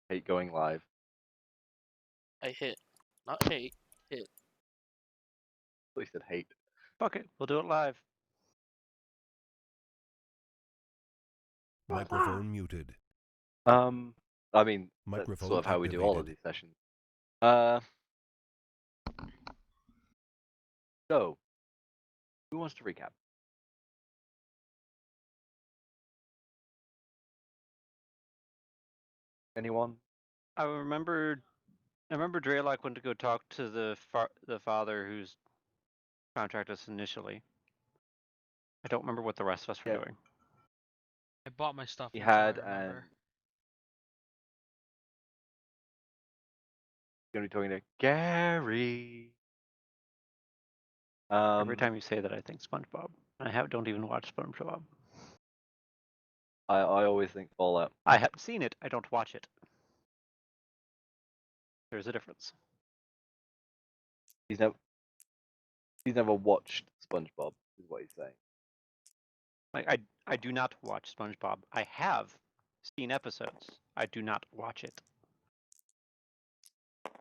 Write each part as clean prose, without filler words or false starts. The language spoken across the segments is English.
Hate going live. I hit. Not hate. Hit. At least it hate. Fuck it, we'll do it live. Microphone muted. I mean, that's Microphone sort of how we do all of activated. these sessions. So, who wants to recap? Anyone? I remember Dralok went to go talk to the father who's contracted us initially. I don't remember what the rest of us were Yeah. doing. I bought my stuff. He That's all I had remember. and going to be talking to Gary. Every time you say that, I think SpongeBob. Don't even watch SpongeBob. I always think Fallout. I haven't seen it. I don't watch it. There's a difference. He's never watched SpongeBob, is what he's saying. Like I do not watch SpongeBob. I have seen episodes. I do not watch it.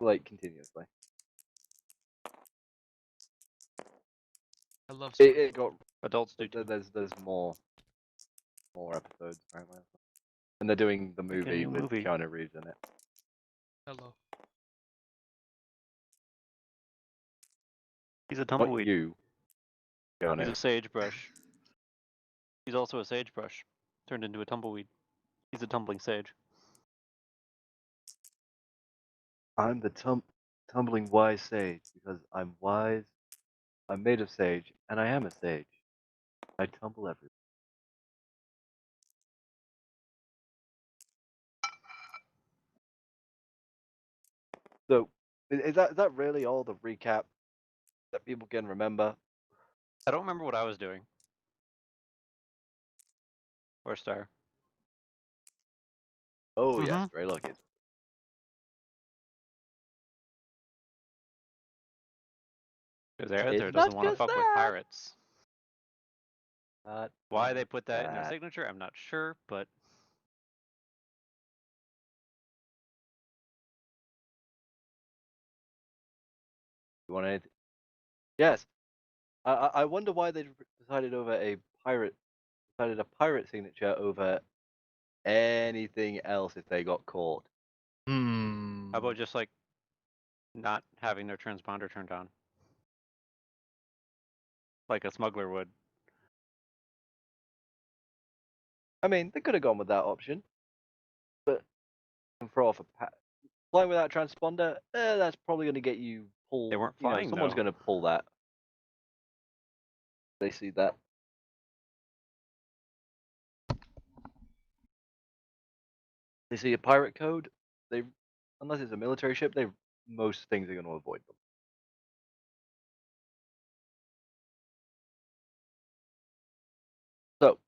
Like continuously. I love It got Adults do too. there's more episodes apparently. And they're doing the a movie new with movie. Keanu Reeves in it. Hello. He's a Not tumbleweed. you. He's Keanu. a sagebrush. He's also a sagebrush turned into a tumbleweed. He's a tumbling sage. I'm the tumbling wise sage because I'm wise. I'm made of sage, and I am a sage. I tumble everywhere. So, is that really all the recap that people can remember? I don't remember what I was doing. Or Star. Oh yes, Dralok is. Because Aether It's doesn't not want to just fuck with that. pirates. Not Why just they put that in their that. signature, I'm not sure, but You want anything? Yes. I wonder why they decided a pirate signature over anything else if they got caught. how about just like not having their transponder turned on? Like a smuggler would. I mean, they could have gone with that option, but throw off flying without transponder, that's probably going to get you pulled. They weren't flying, someone's though. going to pull that. They see that. They see a pirate code. Unless it's a military ship, most things are going to avoid them. So,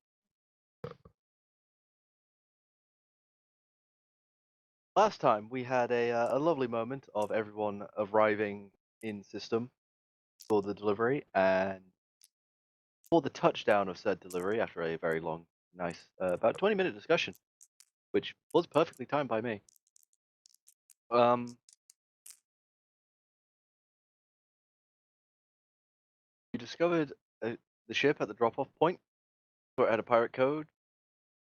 last time we had a lovely moment of everyone arriving in system for the delivery, and for the touchdown of said delivery after a very long, nice, about 20-minute discussion, which was perfectly timed by me. You discovered the ship at the drop-off point, so it had a pirate code.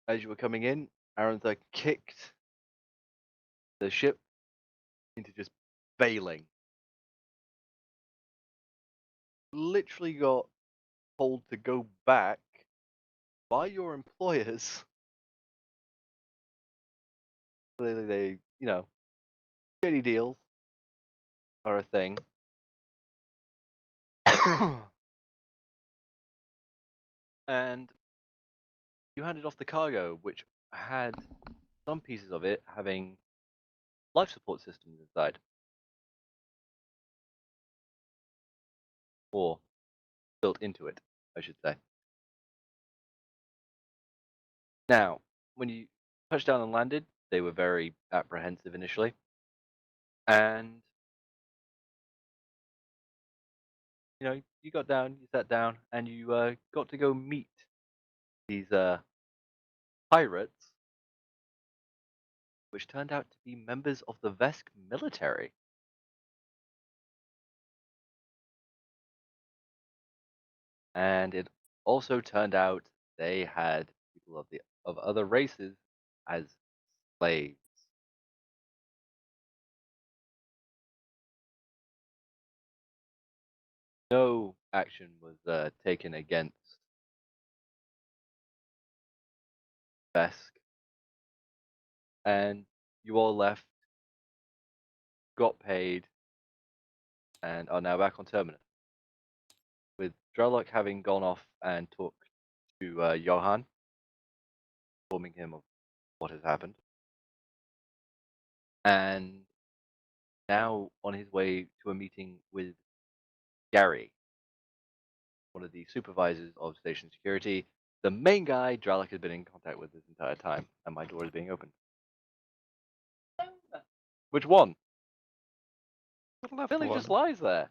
As you were coming in, Arantha kicked the ship into just bailing. Literally got told to go back by your employers. Clearly, shitty deals are a thing. And you handed off the cargo, which had some pieces of it having life support systems inside. Or built into it, I should say. Now, when you touched down and landed, they were very apprehensive initially. And, you got down, you sat down, and you got to go meet these pirates which turned out to be members of the Vesk military. And it also turned out they had people of other races as slaves. No action was taken against Vesk, and you all left, got paid, and are now back on Terminus. With Dralok having gone off and talked to Johan, informing him of what has happened, and now on his way to a meeting with Gary, one of the supervisors of station security, the main guy Dralok has been in contact with this entire time, and my door is being opened. Which one? The left Billy one. just lies there.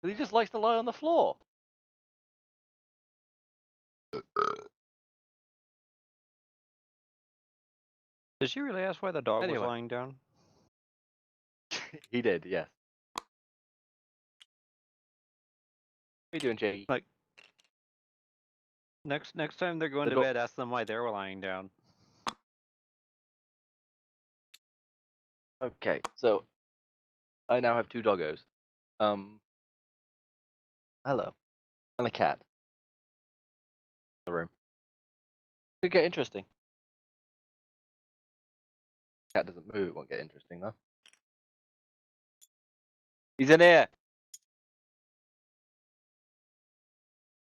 He just likes to lie on the floor. Did you really ask why the dog Anyway. was lying down? He did, yes. How you doing, Jay? Like, next time they're going The to bed, ask them why they were lying down. Okay, so I now have 2 doggos. Hello. And a cat. In the room. Could get interesting. Cat doesn't move, it won't get interesting though. He's in here!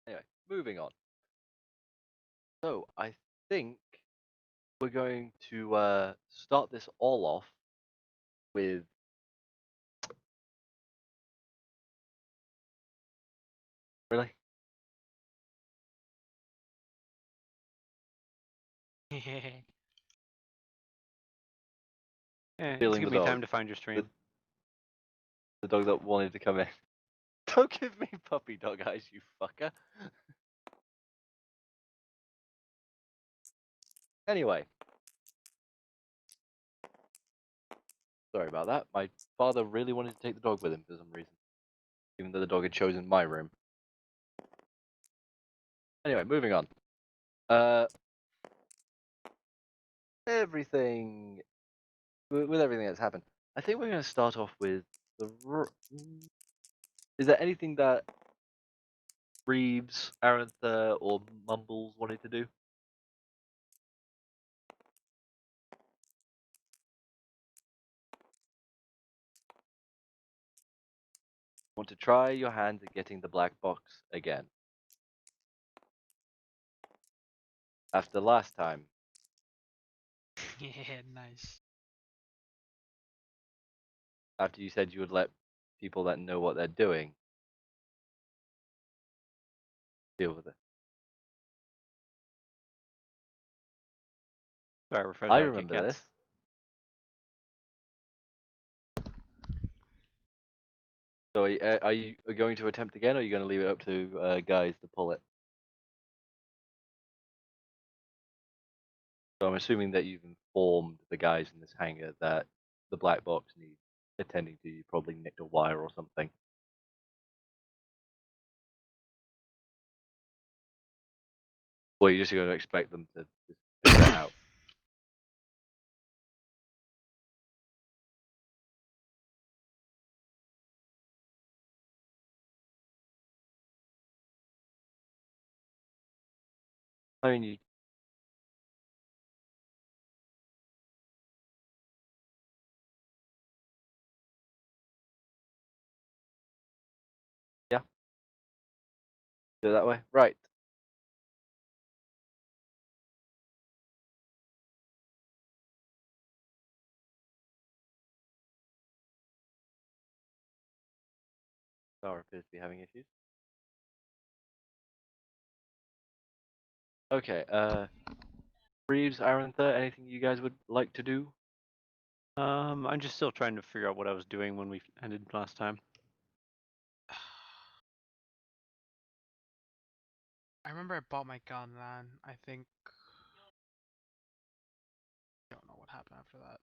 Anyway, moving on. So, I think we're going to start this all off with really? Yeah, Feeling it's giving the me time dog. to find your stream. The dog that wanted to come in. Don't give me puppy dog eyes, you fucker. Anyway. Sorry about that. My father really wanted to take the dog with him for some reason. Even though the dog had chosen my room. Anyway, moving on. Everything with everything that's happened, I think we're going to start off with the. Is there anything that Reeves, Arantha, or Mumbles wanted to do? Want to try your hand at getting the black box again? After last time, Yeah, nice. after you said you would let people that know what they're doing deal with it. Sorry, we're fighting I about Kit remember Kats. this. So are you going to attempt again, or are you going to leave it up to guys to pull it? So I'm assuming that you've informed the guys in this hangar that the black box needs attending to. You probably nicked a wire or something. Or you're just going to expect them to just figure that out. I mean, you. Yeah. Do it that way. Right. Tower appears to be having issues. Okay. Reeves, Arantha, anything you guys would like to do? I'm just still trying to figure out what I was doing when we ended last time. I remember I bought my gun, man. I think happen after that.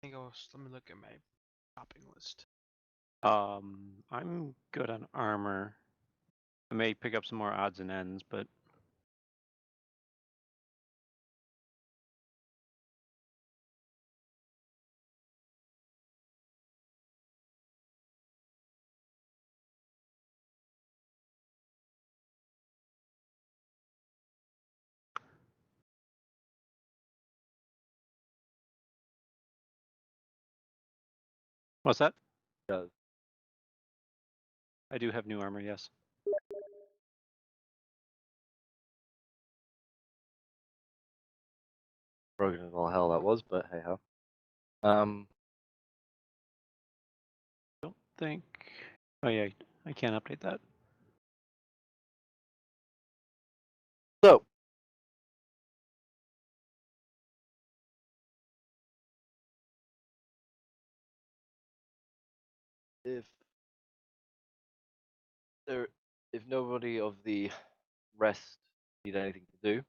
Let me look at my shopping list. I'm good on armor. I may pick up some more odds and ends, but what's that? Does. I do have new armor, yes. Broken as all hell that was, but hey ho. Don't think. Oh yeah, I can't update that. So if there, if nobody of the rest need anything to do,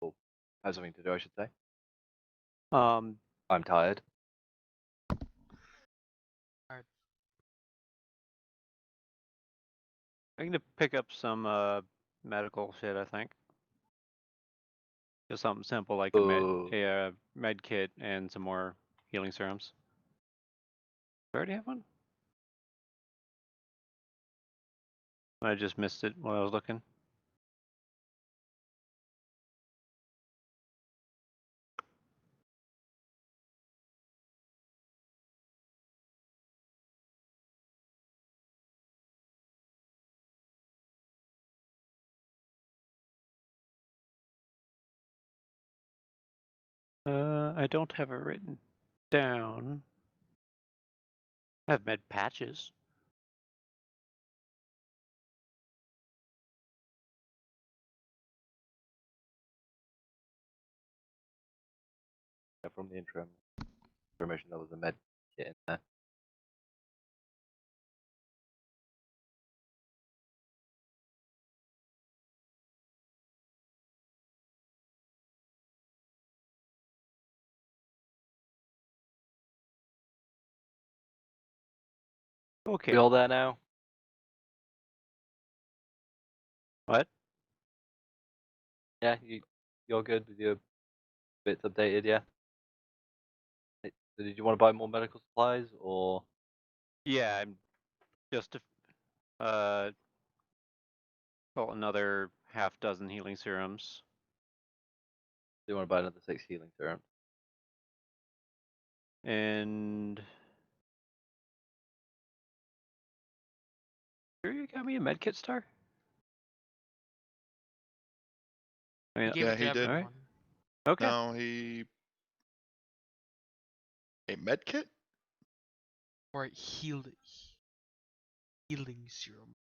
or has something to do, I should say. Um, I'm tired. I need to pick up some medical shit. I think just something simple like Oh. a med kit and some more healing serums. Do I already have one? I just missed it while I was looking. I don't have it written down. I have med patches. From the intro information, there was a med kit in there. Okay. We all there now? What? Yeah, you're good with your bits updated, yeah? So did you want to buy more medical supplies, or Yeah, I'm just well, another half dozen healing serums. do you want to buy another 6 healing serums? And sure you got me a medkit star? I mean, He gave Yeah, it to he did. everyone. Alright. Okay. No, a med kit? Or a healing serum.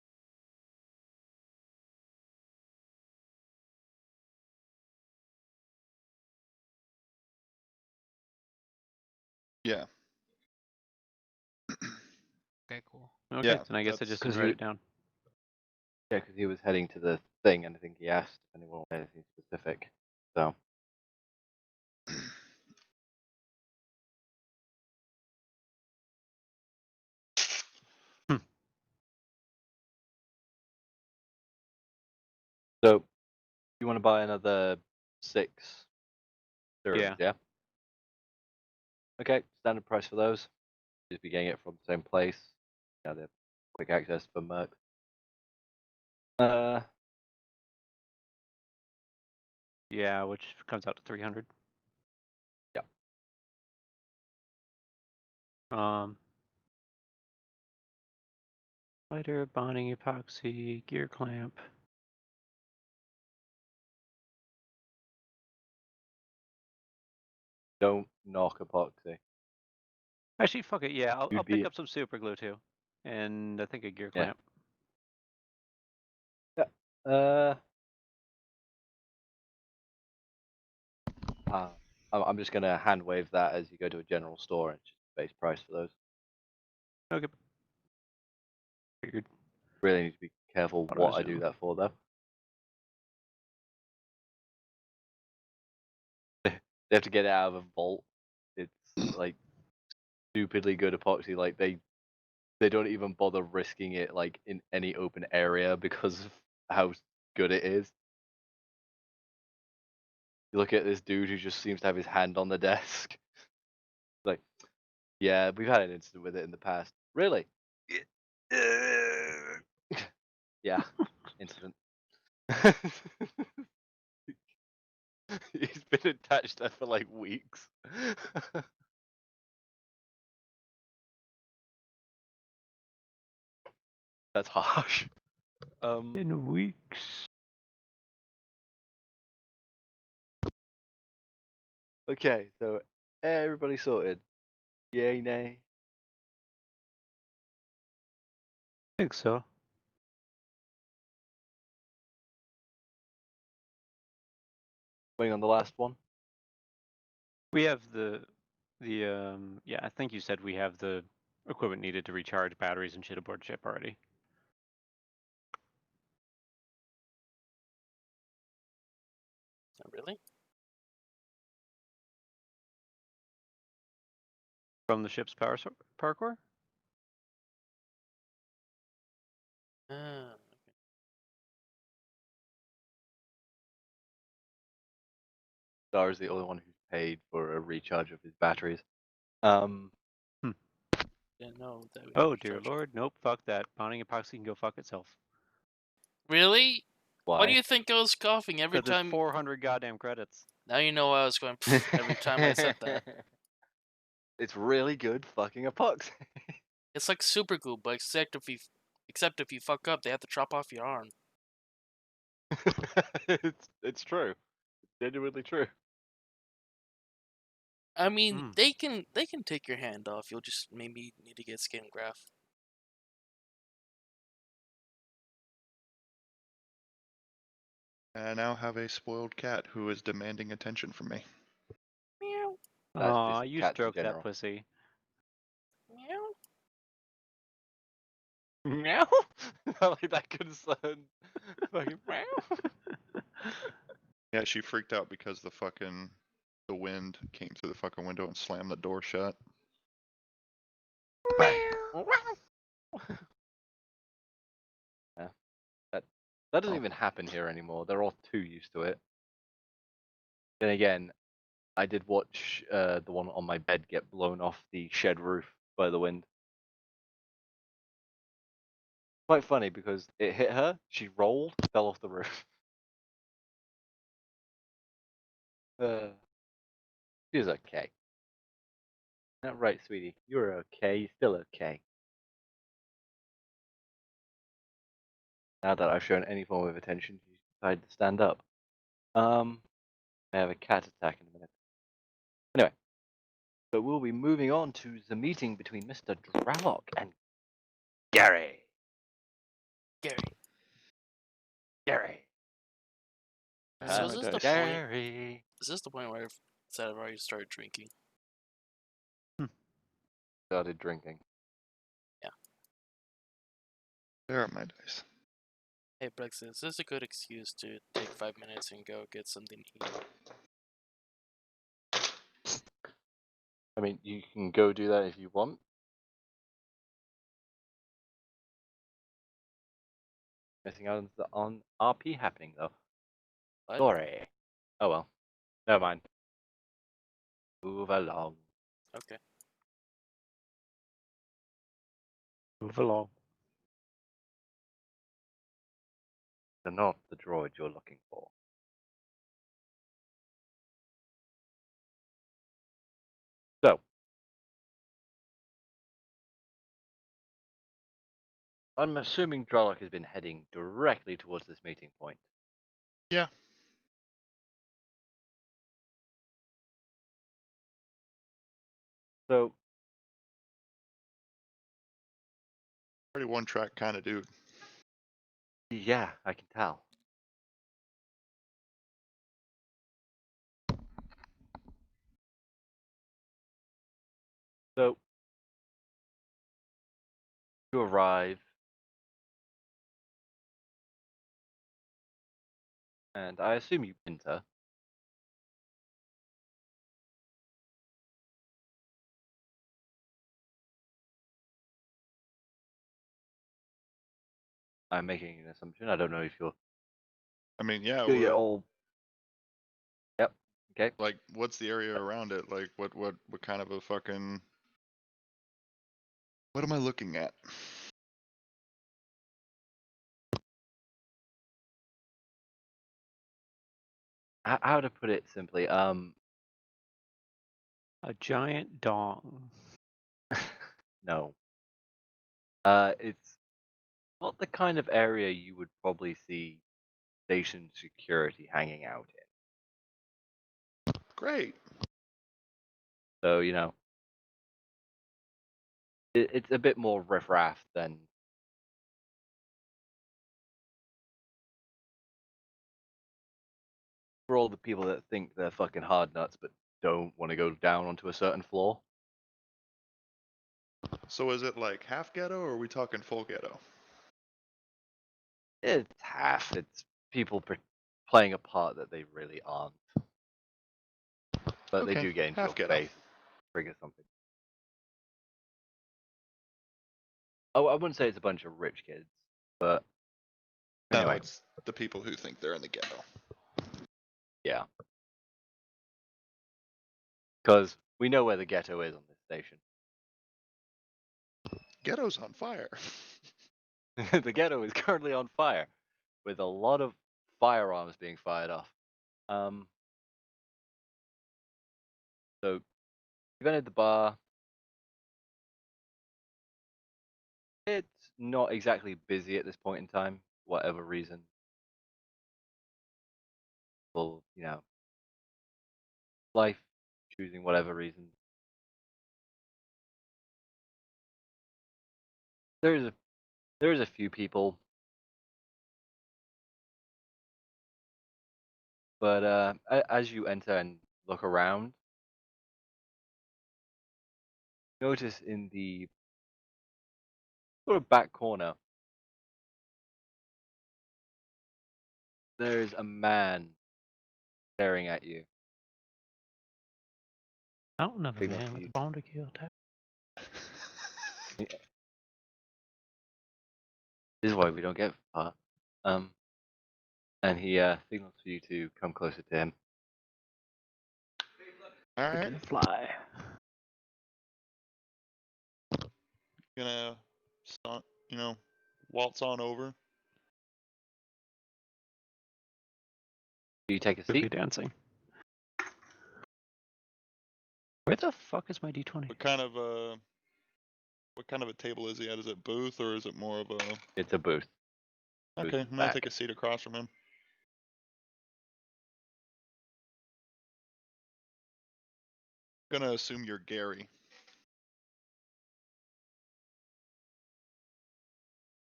Yeah. Okay, cool. Okay, Yeah, then I guess I that's- just 'Cause didn't write it- it down. Yeah, because he was heading to the thing, and I think he asked if anyone wanted anything specific. So Hmm. so you want to buy another 6 serums, yeah? Okay, standard price for those. Just be getting it from the same place. Yeah, they're quick access for Merc. Yeah, which comes out to 300. Yeah. Lighter, bonding epoxy, gear clamp. Don't knock epoxy. Actually, fuck it. Yeah, You'd I'll pick be- up some super glue too, and I think a gear Yeah. clamp. Yeah. I'm just gonna hand wave that as you go to a general store and just base price for those. Okay. Really need to be careful What what I I do do. that for, though. They have to get it out of a vault. It's like stupidly good epoxy. Like they don't even bother risking it like in any open area because of how good it is. You look at this dude who just seems to have his hand on the desk. Like, yeah, we've had an incident with it in the past. Really? Yeah, incident. He's been attached there for like weeks. That's harsh. In weeks. Okay, so everybody sorted. Yay, nay. I think so. Waiting on the last one. We have the yeah, I think you said we have the equipment needed to recharge batteries and shit aboard ship already. Oh, really? From the ship's power core? Ah, Star is the only one who's paid for a recharge of his batteries. didn't know that we could Oh dear recharge. lord, nope, fuck that. Bonding epoxy can go fuck itself. Really? Why? Why do you think I was coughing every Because there's time? 400 goddamn credits. Now you know why I was going "Pff," every time I said that. It's really good fucking epoxy. It's like super glue, but except if you fuck up, they have to chop off your arm. it's true. It's genuinely true. I mean, Mm. they can take your hand off. You'll just maybe need to get skin graft. And I now have a spoiled cat who is demanding attention from me. Meow That's Aw, just you cats in stroked that general. pussy. meow. Meow. I like that concern. Fucking meow. Yeah, she freaked out because the wind came through the fucking window and slammed the door shut. Yeah, that doesn't even happen here anymore. They're all too used to it. Then again, I did watch the one on my bed get blown off the shed roof by the wind. Quite funny because it hit her, she rolled, fell off the roof. She was okay. Not right, sweetie. You're okay. You're still okay. Now that I've shown any form of attention, she's decided to stand up. I have a cat attack in a minute. Anyway, so we'll be moving on to the meeting between Mr. Dralok and Gary. Gary. Gary. So is this the point? Gary. Is this the point where I've said I've already started drinking? Started drinking. There are my dice. Hey Brexit, is this a good excuse to take 5 minutes and go get something to eat? I mean, you can go do that if you want. Anything else on RP happening though? What? Sorry. Oh well. Never mind. Move along. Okay. Move along. They're not the droid you're looking for. So, I'm assuming Dralok has been heading directly towards this meeting point. Yeah. So, Pretty one track kind of dude. yeah, I can tell. So, you arrive. And I assume you enter. I'm making an assumption. I don't know if you're. I mean, yeah, You're all. Yep. Okay. like, what's the area around it? Like, what kind of a fucking... What am I looking at? How to put it simply? A giant dong. No. It's not the kind of area you would probably see station security hanging out in. Great. So it's a bit more riffraff than. For all the people that think they're fucking hard nuts but don't want to go down onto a certain floor. So is it like half ghetto, or are we talking full ghetto? It's half. It's people playing a part that they really aren't. But they Okay, do get into half your ghetto. face, trigger something. Oh, I wouldn't say it's a bunch of rich kids, but No, anyway, it's the people who think they're in the ghetto. yeah. Because we know where the ghetto is on this station. Ghetto's on fire. The ghetto is currently on fire, with a lot of firearms being fired off. So you've entered the bar. It's not exactly busy at this point in time, whatever reason. For life, choosing whatever reason. There's a few people, but as you enter and look around, notice in the sort of back corner there's a man staring at you. Mountain of a Signal man for with you. a bone to kill. This is why we don't get far. And he signals for you to come closer to him. All He right, can fly. gonna start, waltz on over. Do you take a Could be seat? dancing. Where the fuck is my D20? What kind of a table is he at? Is it booth, or is it more of a... It's a booth. Booth Okay, in the I'm gonna back. take a seat across from him. Gonna assume you're Gary.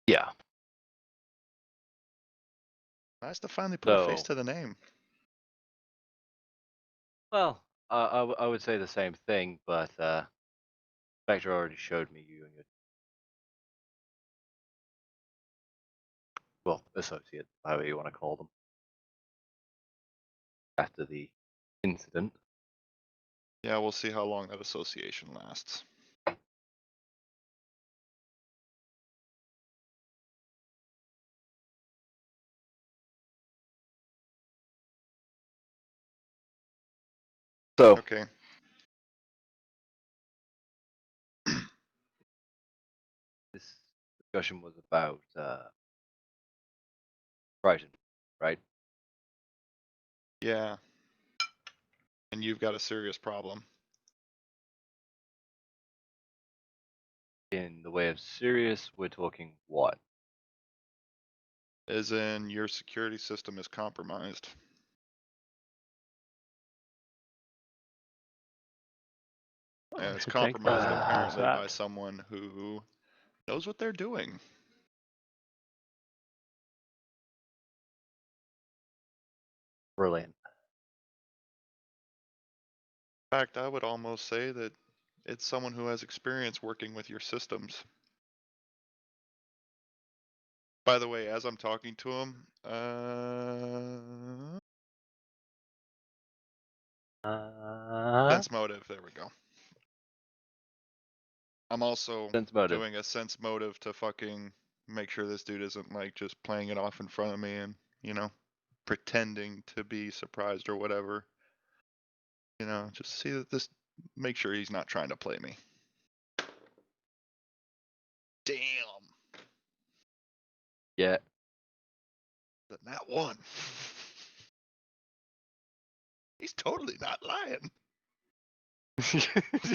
Yeah. Nice to finally put a face So, to the name. well, I would say the same thing, but Spectre already showed me you and your associates, however you want to call them, after the incident. Yeah, we'll see how long that association lasts. So, Okay. this discussion was about Brighton, right? Yeah. And you've got a serious problem. In the way of serious, we're talking what? As in, your security system is compromised. And it's should take compromised that. apparently That. by someone who knows what they're doing. Brilliant. In fact, I would almost say that it's someone who has experience working with your systems. By the way, as I'm talking to him, sense motive. There we go. I'm also Sense motive. doing a sense motive to fucking make sure this dude isn't like just playing it off in front of me and, you know, pretending to be surprised or whatever. You know, just see that this, make sure he's not trying to play me. Damn. Yeah. That one. He's totally not lying.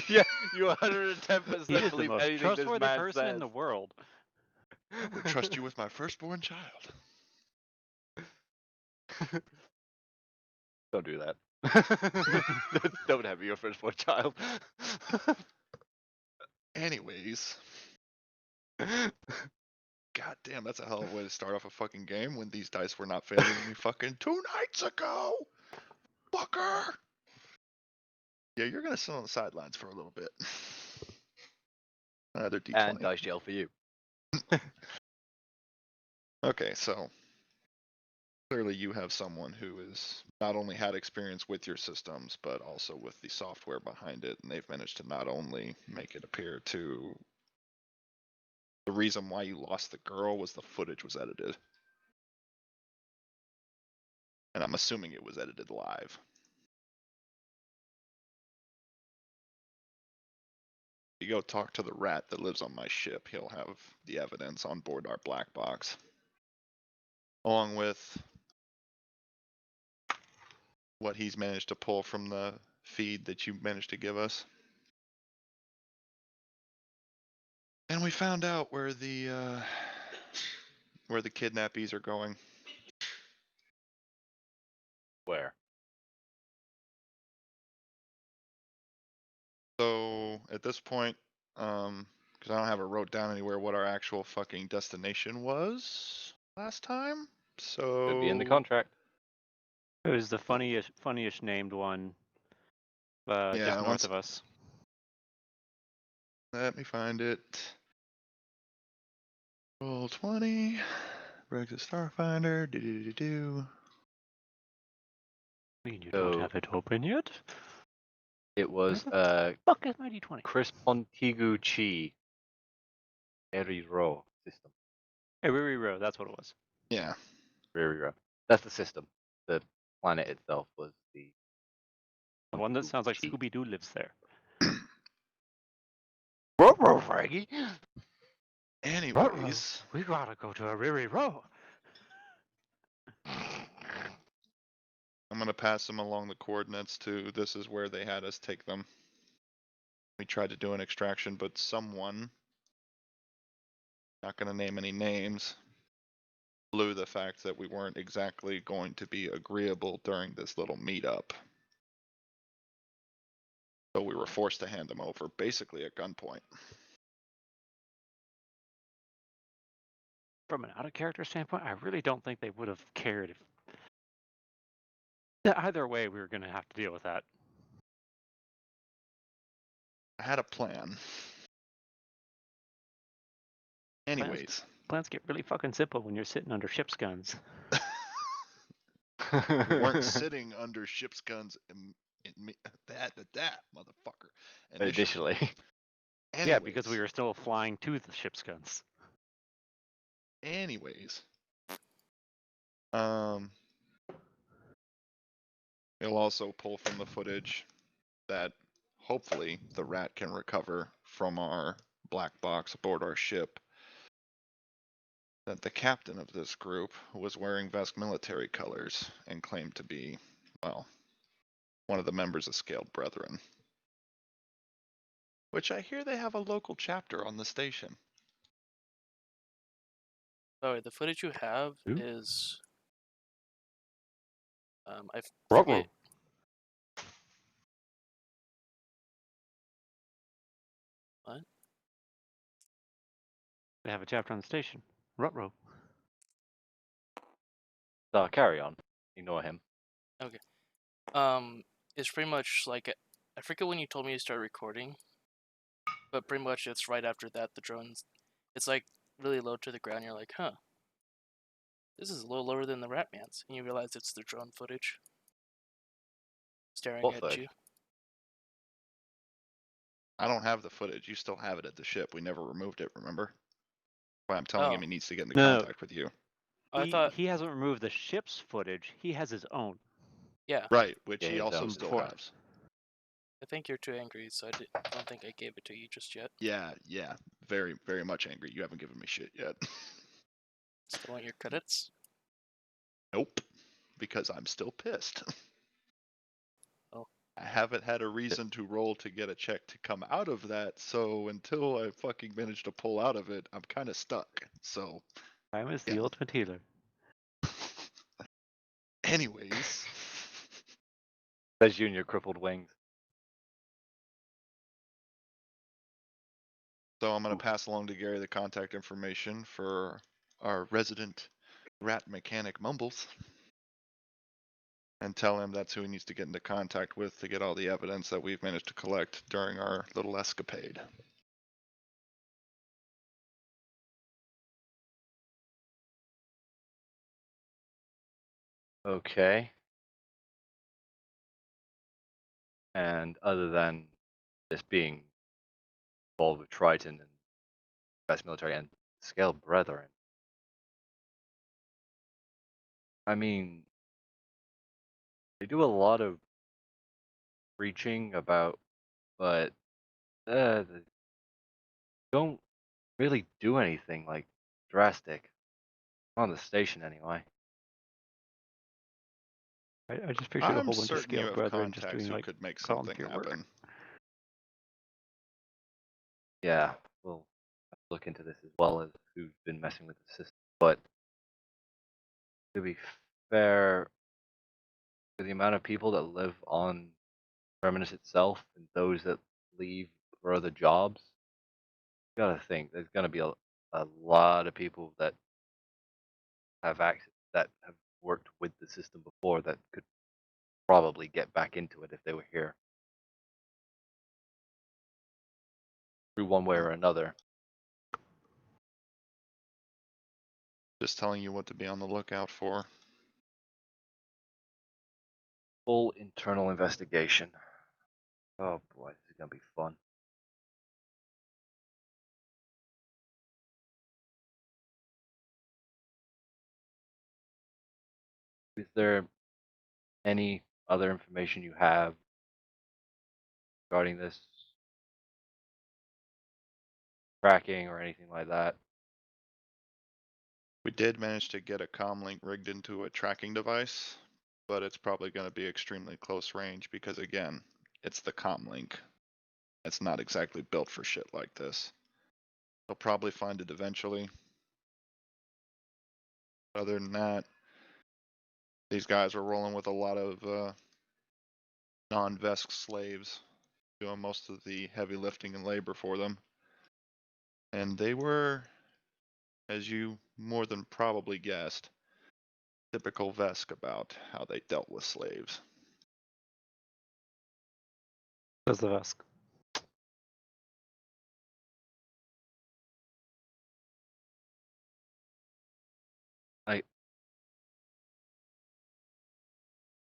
Yeah, you 110% He is the believe most anything this trustworthy man person in says. the world. I would trust you with my firstborn child. Don't do that. Don't have your firstborn child. Anyways. God damn, that's a hell of a way to start off a fucking game when these dice were not failing me fucking 2 nights ago. Fucker. Yeah, you're gonna sit on the sidelines for a little bit. Another D20. And dice jail for you. Okay, so clearly you have someone who is not only had experience with your systems, but also with the software behind it, and they've managed to not only make it appear to the reason why you lost the girl was the footage was edited. And I'm assuming it was edited live. You go talk to the rat that lives on my ship, he'll have the evidence on board our black box. Along with what he's managed to pull from the feed that you managed to give us. And we found out where the kidnappies are going. Where? So at this point, because I don't have it wrote down anywhere what our actual fucking destination was last time. So Could be in the contract. It was the funniest named one, Yeah, just north of us. Let me find it. Roll 20. Brexit Starfinder. Do. I mean, you So- don't have it open yet? It was Fuck is my D20? Chris Pontigucci Eriro system. Hey, Riri, that's what it was. Yeah. Eriro. That's the system. The planet itself was the The one that sounds like Pontigucci. Scooby-Doo lives there. Ruh-roh, Fraggy. Anyways, We gotta go to a Riri. I'm gonna pass them along the coordinates to this is where they had us take them. We tried to do an extraction, but someone, not gonna name any names, blew the fact that we weren't exactly going to be agreeable during this little meetup. So we were forced to hand them over, basically at gunpoint. From an out-of-character standpoint, I really don't think they would have cared if... Either way, we were gonna have to deal with that. I had a plan. Anyways. Plans get really fucking simple when you're sitting under ship's guns. We weren't sitting under ship's guns that motherfucker. Initially. Yeah, because we were still flying to the ship's guns. Anyways. It'll also pull from the footage that hopefully the rat can recover from our black box aboard our ship. That the captain of this group was wearing Vesk military colors and claimed to be, well, one of the members of Scaled Brethren. Which I hear they have a local chapter on the station. Oh, the footage you have Who? is. I Ruh-roh. forget. What? They have a chapter on the station. Ruh-roh. So carry on. Ignore him. It's pretty much like I forget when you told me to start recording, but pretty much it's right after that the drones. It's like really low to the ground. You're like, huh? This is a little lower than the Ratman's, and you realize it's the drone footage staring What at footage? you. I don't have the footage. You still have it at the ship. We never removed it, remember? Why I'm telling him Oh. he needs to get into No. contact with you. I thought, He hasn't removed the ship's footage. He has his own. yeah. Right, which Yeah, he his also own still before. has. I think you're too angry, so I don't think I gave it to you just yet. Yeah, very, very much angry. You haven't given me shit yet. Still want your credits? Nope, because I'm still pissed. Oh. I haven't had a reason to roll to get a check to come out of that, so until I fucking manage to pull out of it, I'm kind of stuck. So, Time is Yeah. the ultimate healer. anyways, Says you and your crippled wings. so I'm gonna pass along to Gary the contact information for our resident rat mechanic Mumbles, and tell him that's who he needs to get into contact with to get all the evidence that we've managed to collect during our little escapade. Okay. And other than this being involved with Triton and best military and Scale Brethren, I mean, they do a lot of preaching about, but they don't really do anything like drastic on the station anyway. I just pictured a I'm whole bunch of certain you scaled have brethren just contacts doing who like could make something volunteer work. happen. Yeah, we'll have to look into this as well as who's been messing with the system. But to be fair, for the amount of people that live on Terminus itself and those that leave for other jobs, you gotta think there's gonna be a lot of people that have access that have worked with the system before that could probably get back into it if they were here through one way or another. Just telling you what to be on the lookout for. Full internal investigation. Oh boy, this is gonna be fun. Is there any other information you have regarding this tracking or anything like that? We did manage to get a comlink rigged into a tracking device, but it's probably going to be extremely close range because, again, it's the comlink. It's not exactly built for shit like this. They'll probably find it eventually. Other than that, these guys are rolling with a lot of non-Vesk slaves doing most of the heavy lifting and labor for them. And they were, as you more than probably guessed, typical Vesk about how they dealt with slaves. Says the Vesk.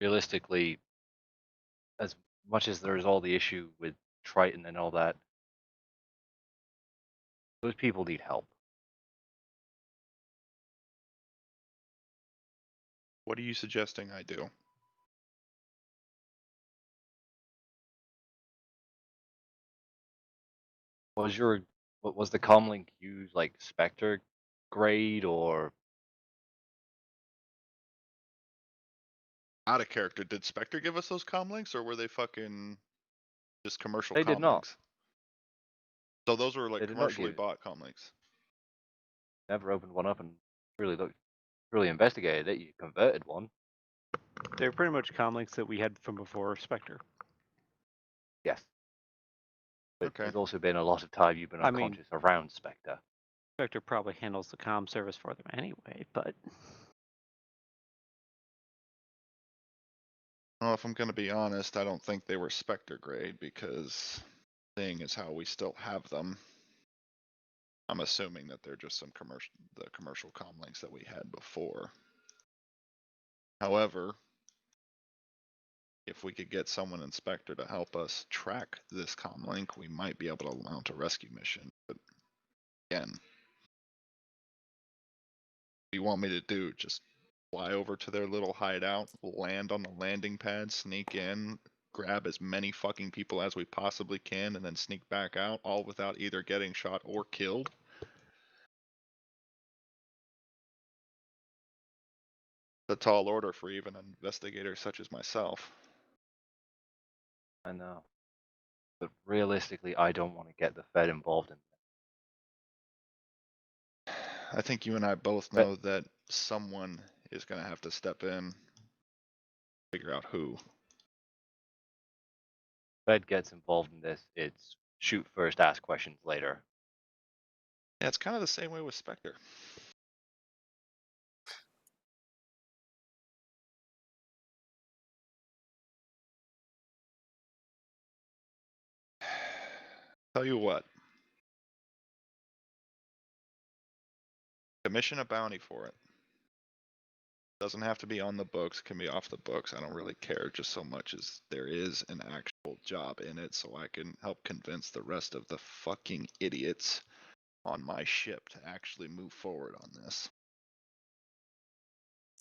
Realistically, as much as there's all the issue with Triton and all that, those people need help. What are you suggesting I do? What was the comlink used, like Spectre grade or Out of character, did Spectre give us those comlinks or were they fucking just commercial They did not. comlinks? So those were like They did not commercially give- bought comlinks. never opened one up and really investigated it? You converted one. They're pretty much comlinks that we had from before Spectre. Yes. But Okay. there's also been a lot of time you've been I mean- unconscious around Spectre. Spectre probably handles the comm service for them anyway, but Well, if I'm going to be honest, I don't think they were Spectre grade because seeing as how we still have them, I'm assuming that they're just the commercial comm links that we had before. However, if we could get someone inspector to help us track this comm link, we might be able to mount a rescue mission. But again, what do you want me to do? Just fly over to their little hideout, land on the landing pad, sneak in, grab as many fucking people as we possibly can, and then sneak back out, all without either getting shot or killed? A tall order for even an investigator such as myself. I know. But realistically, I don't want to get the Fed involved in this. I think you and I both know that someone is going to have to step in, figure out who. Fed gets involved in this, it's shoot first, ask questions later. Yeah, it's kind of the same way with Spectre. Tell you what. Commission a bounty for it. Doesn't have to be on the books, can be off the books. I don't really care just so much as there is an actual job in it, so I can help convince the rest of the fucking idiots on my ship to actually move forward on this.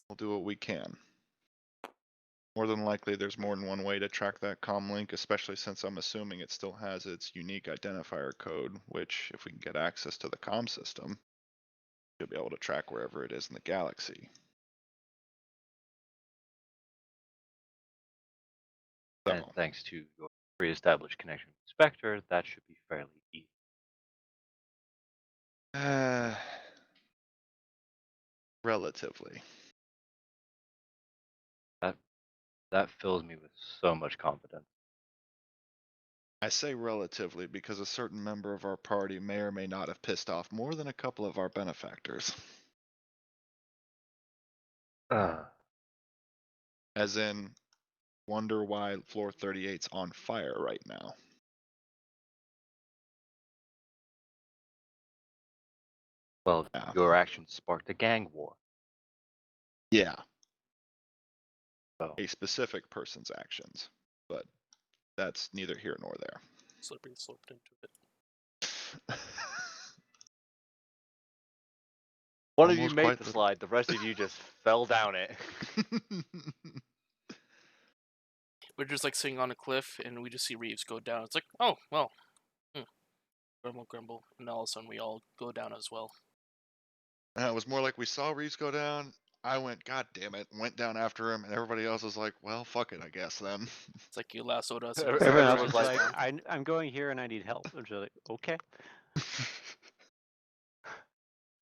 We'll do what we can. More than likely, there's more than one way to track that comm link, especially since I'm assuming it still has its unique identifier code, which, if we can get access to the comm system, should be able to track wherever it is in the galaxy. So, And thanks to your pre-established connection with Spectre, that should be fairly easy. relatively. That fills me with so much confidence. I say relatively because a certain member of our party may or may not have pissed off more than a couple of our benefactors. As in, wonder why floor 38's on fire right now. Well, Yeah. your actions sparked a gang war. Yeah, So a specific person's actions, but that's neither here nor there. Slippery sloped into it. one of you Almost made quite the the- slide, the rest of you just fell down it. We're just like sitting on a cliff, and we just see Reeves go down. It's like, oh well, grumble, grumble, and all of a sudden we all go down as well. It was more like we saw Reeves go down. I went, God damn it, went down after him, and everybody else was like, well, fuck it, I guess then. It's like you lassoed us. Everyone Everyone else was was like, like, I'm going here and I need help. I'm just like, okay.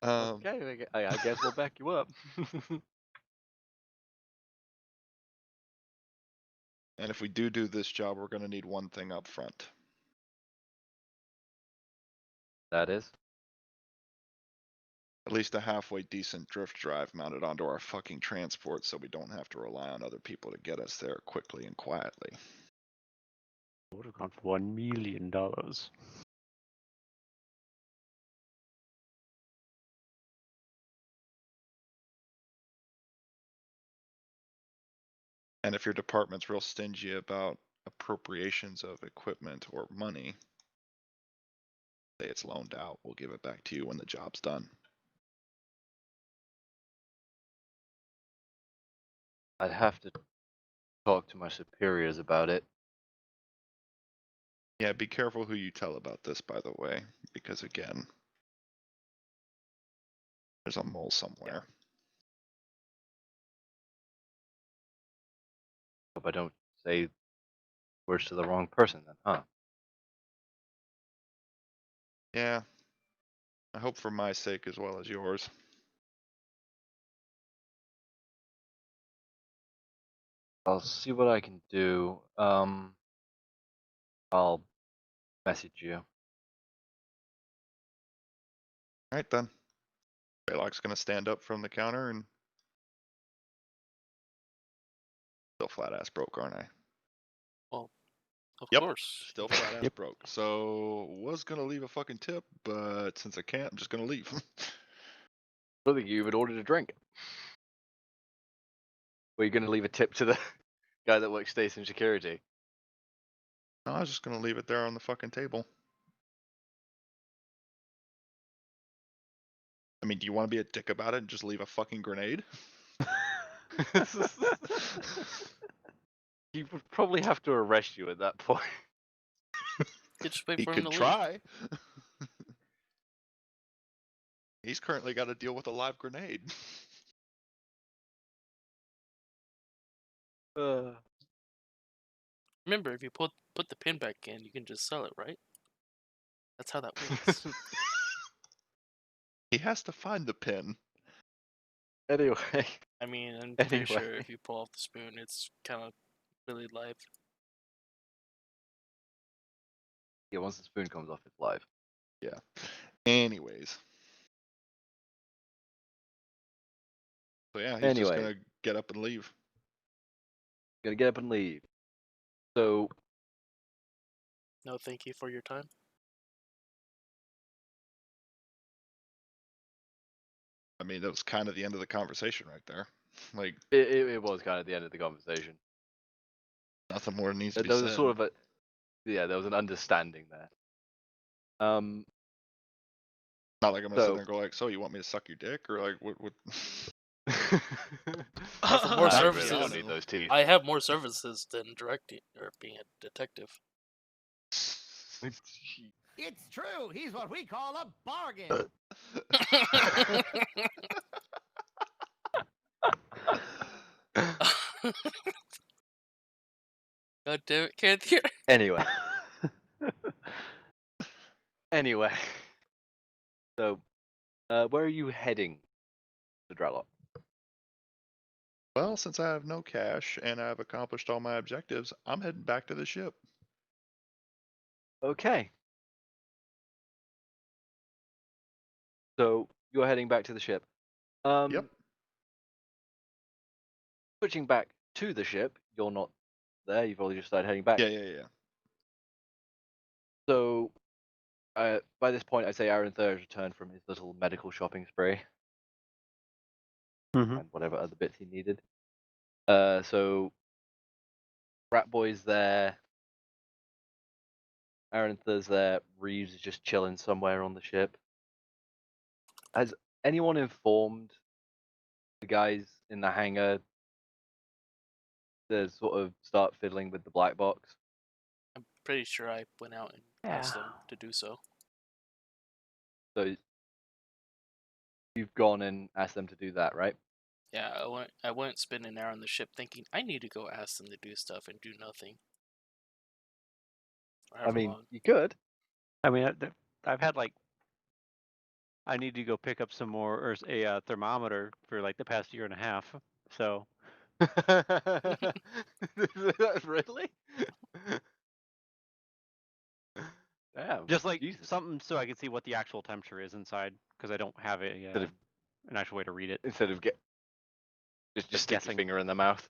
Okay, I guess we'll back you up. And if we do this job, we're going to need one thing up front. That is? At least a halfway decent drift drive mounted onto our fucking transport so we don't have to rely on other people to get us there quickly and quietly. Would have gone for $1 million. And if your department's real stingy about appropriations of equipment or money, say it's loaned out, we'll give it back to you when the job's done. I'd have to talk to my superiors about it. Yeah, be careful who you tell about this, by the way, because again, there's a mole somewhere. Hope I don't say words to the wrong person then, huh? Yeah, I hope for my sake as well as yours. I'll see what I can do. I'll message you. Alright then. Dralok's gonna stand up from the counter and still flat ass broke, aren't I? Of Yep. course. Still flat ass broke. So was gonna leave a fucking tip, but since I can't, I'm just gonna leave. I don't think you even ordered a drink. Were you going to leave a tip to the guy that works station security? No, I was just gonna leave it there on the fucking table. I mean, do you want to be a dick about it and just leave a fucking grenade? He would probably have to arrest you at that point. You just wait He for him could to try. He's currently got to deal with a live grenade. leave. Remember, if you put the pin back in, you can just sell it, right? That's how that works. He has to find the pin. Anyway, I mean, I'm pretty sure Anyway. if you pull off the spoon, it's kind of really live. yeah, once the spoon comes off, it's live. Anyways. So yeah, he's just Anyway. gonna get up and leave. Gonna get up and leave. So, No, thank you for your time. I mean, that was kind of the end of the conversation right there. Like, it was kind of the end of the conversation. nothing more needs to be There was said. a sort of there was an understanding there. Not like I'm gonna sit so- there and go like, so you want me to suck your dick? Or like, what? Offer more I don't services. really don't need those teeth. I have more services than directing or being a detective. It's true. He's what we call a bargain. God damn it, can't hear. Anyway. Anyway. So, where are you heading to Dralok? Well, since I have no cash and I've accomplished all my objectives, I'm heading back to the ship. Okay. So, you're heading back to the ship. Yep. Switching back to the ship, you're not there. You've already just started heading back. Yeah. So, by this point, I'd say Aaron Thur has returned from his little medical shopping spree Mm-hmm. and whatever other bits he needed. So, Rat Boy's there. Aaron Thur's there. Reeves is just chilling somewhere on the ship. Has anyone informed the guys in the hangar to sort of start fiddling with the black box? I'm pretty sure I went out and asked them to do so. So, you've gone and asked them to do that, right? Yeah, I went spending an hour on the ship thinking I need to go ask them to do stuff and do nothing. Or I however mean, long. you could. I mean, I've had like, I need to go pick up some more, or a thermometer for like the past year and a half. So Really? Damn. just like Jesus. something so I can see what the actual temperature is inside, because I don't have Instead of- an actual way to read it. Instead of just stick your guessing. finger in the mouth.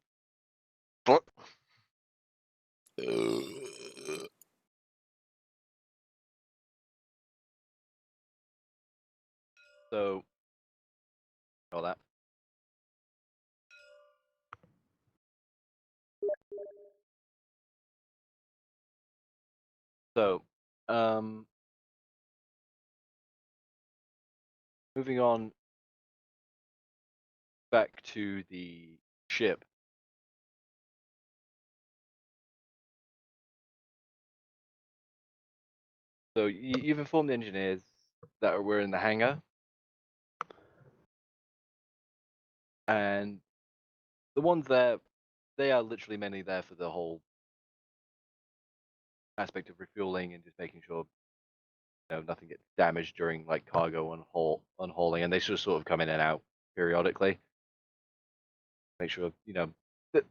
So, all that. So, moving on back to the ship. So, you've informed the engineers that we're in the hangar. And the ones there, they are literally mainly there for the whole aspect of refueling and just making sure nothing gets damaged during like cargo unhauling, and they should sort of come in and out periodically. Make sure that